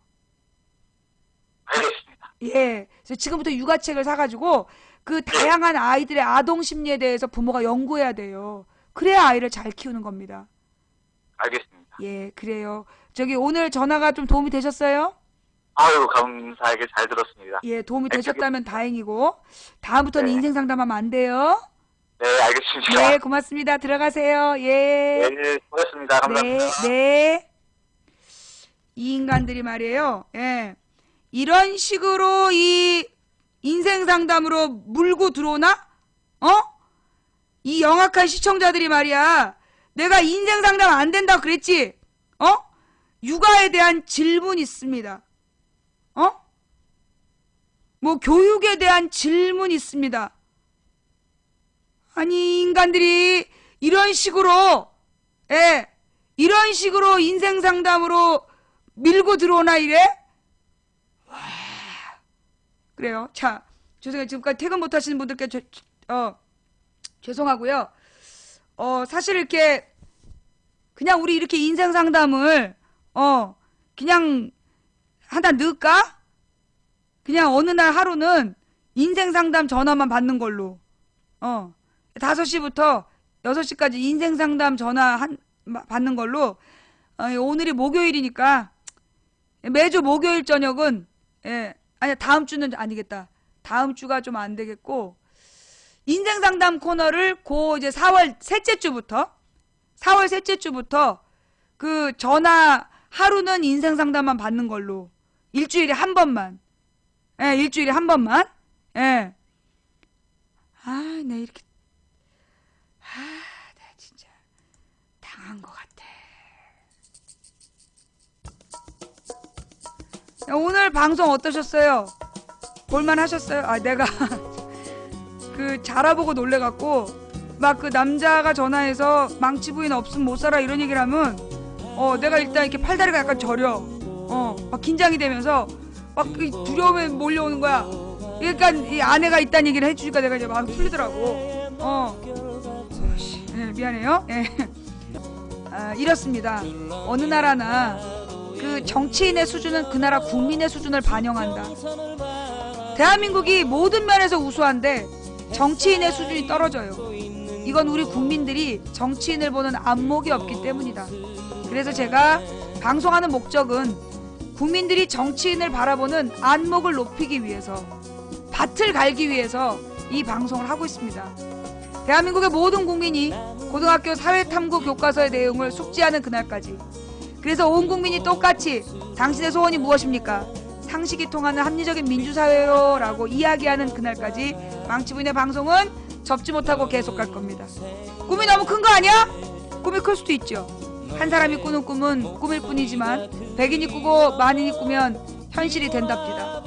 알겠습니다. 예. 그래서 지금부터 육아책을 사가지고 그 다양한 아이들의 아동 심리에 대해서 부모가 연구해야 돼요. 그래야 아이를 잘 키우는 겁니다. 알겠습니다. 예, 그래요. 저기 오늘 전화가 좀 도움이 되셨어요? 아유, 감사하게 잘 들었습니다. 예, 도움이 되셨다면 다행이고 다음부터는 인생 상담하면 안 돼요. 네, 알겠습니다. 네, 고맙습니다. 들어가세요. 예. 네, 고맙습니다. 감사합니다. 네. 이 인간들이 말이에요. 예. 이런 식으로 이 인생 상담으로 물고 들어오나? 이 영악한 시청자들이 말이야. 내가 인생 상담 안 된다고 그랬지? 육아에 대한 질문이 있습니다. 뭐 교육에 대한 질문이 있습니다. 아니 인간들이 이런 식으로 이런 식으로 인생 상담으로 밀고 들어오나 이래? 와, 그래요. 자, 죄송해요. 지금까지 퇴근 못 하시는 분들께 죄송하고요. 사실 이렇게 그냥 우리 이렇게 인생 상담을 그냥 하나 넣을까? 그냥 어느 날 하루는 인생 상담 전화만 받는 걸로. 5시부터 6시까지 인생 상담 전화 받는 걸로, 오늘이 목요일이니까 매주 목요일 저녁은, 아니 다음 주는 아니겠다. 다음 주가 좀 안 되겠고, 인생 상담 코너를 이제 4월 셋째 주부터 그 전화 하루는 인생 상담만 받는 걸로, 일주일에 한 번만. 일주일에 한 번만. 내 이렇게, 나 진짜 당한 것 같아. 오늘 방송 어떠셨어요? 볼만하셨어요? 내가 그 자라보고 놀래갖고 막 그 남자가 전화해서 망치 부인 없으면 못 살아 이런 얘기를 하면 내가 일단 이렇게 팔다리가 약간 저려. 막 긴장이 되면서 막 그 두려움에 몰려오는 거야. 그러니까 이 아내가 있다는 얘기를 해주니까 내가 이제 막 풀리더라고. 미안해요. 이렇습니다. 어느 나라나 그 정치인의 수준은 그 나라 국민의 수준을 반영한다. 대한민국이 모든 면에서 우수한데 정치인의 수준이 떨어져요. 이건 우리 국민들이 정치인을 보는 안목이 없기 때문이다. 그래서 제가 방송하는 목적은 국민들이 정치인을 바라보는 안목을 높이기 위해서, 밭을 갈기 위해서 이 방송을 하고 있습니다. 대한민국의 모든 국민이 고등학교 사회탐구 교과서의 내용을 숙지하는 그날까지. 그래서 온 국민이 똑같이 당신의 소원이 무엇입니까? 상식이 통하는 합리적인 민주사회요 라고 이야기하는 그날까지 망치부인의 방송은 접지 못하고 계속 갈 겁니다. 꿈이 너무 큰 거 아니야? 꿈이 클 수도 있죠. 한 사람이 꾸는 꿈은 꿈일 뿐이지만 백인이 꾸고 만인이 꾸면 현실이 된답니다.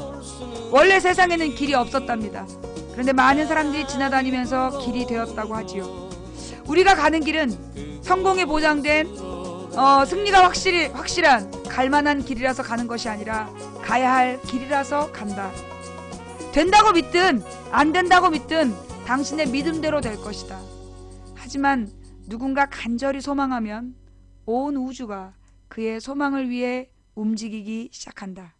원래 세상에는 길이 없었답니다. 그런데 많은 사람들이 지나다니면서 길이 되었다고 하지요. 우리가 가는 길은 성공에 보장된 승리가 확실한 갈만한 길이라서 가는 것이 아니라 가야 할 길이라서 간다. 된다고 믿든 안 된다고 믿든 당신의 믿음대로 될 것이다. 하지만 누군가 간절히 소망하면 온 우주가 그의 소망을 위해 움직이기 시작한다.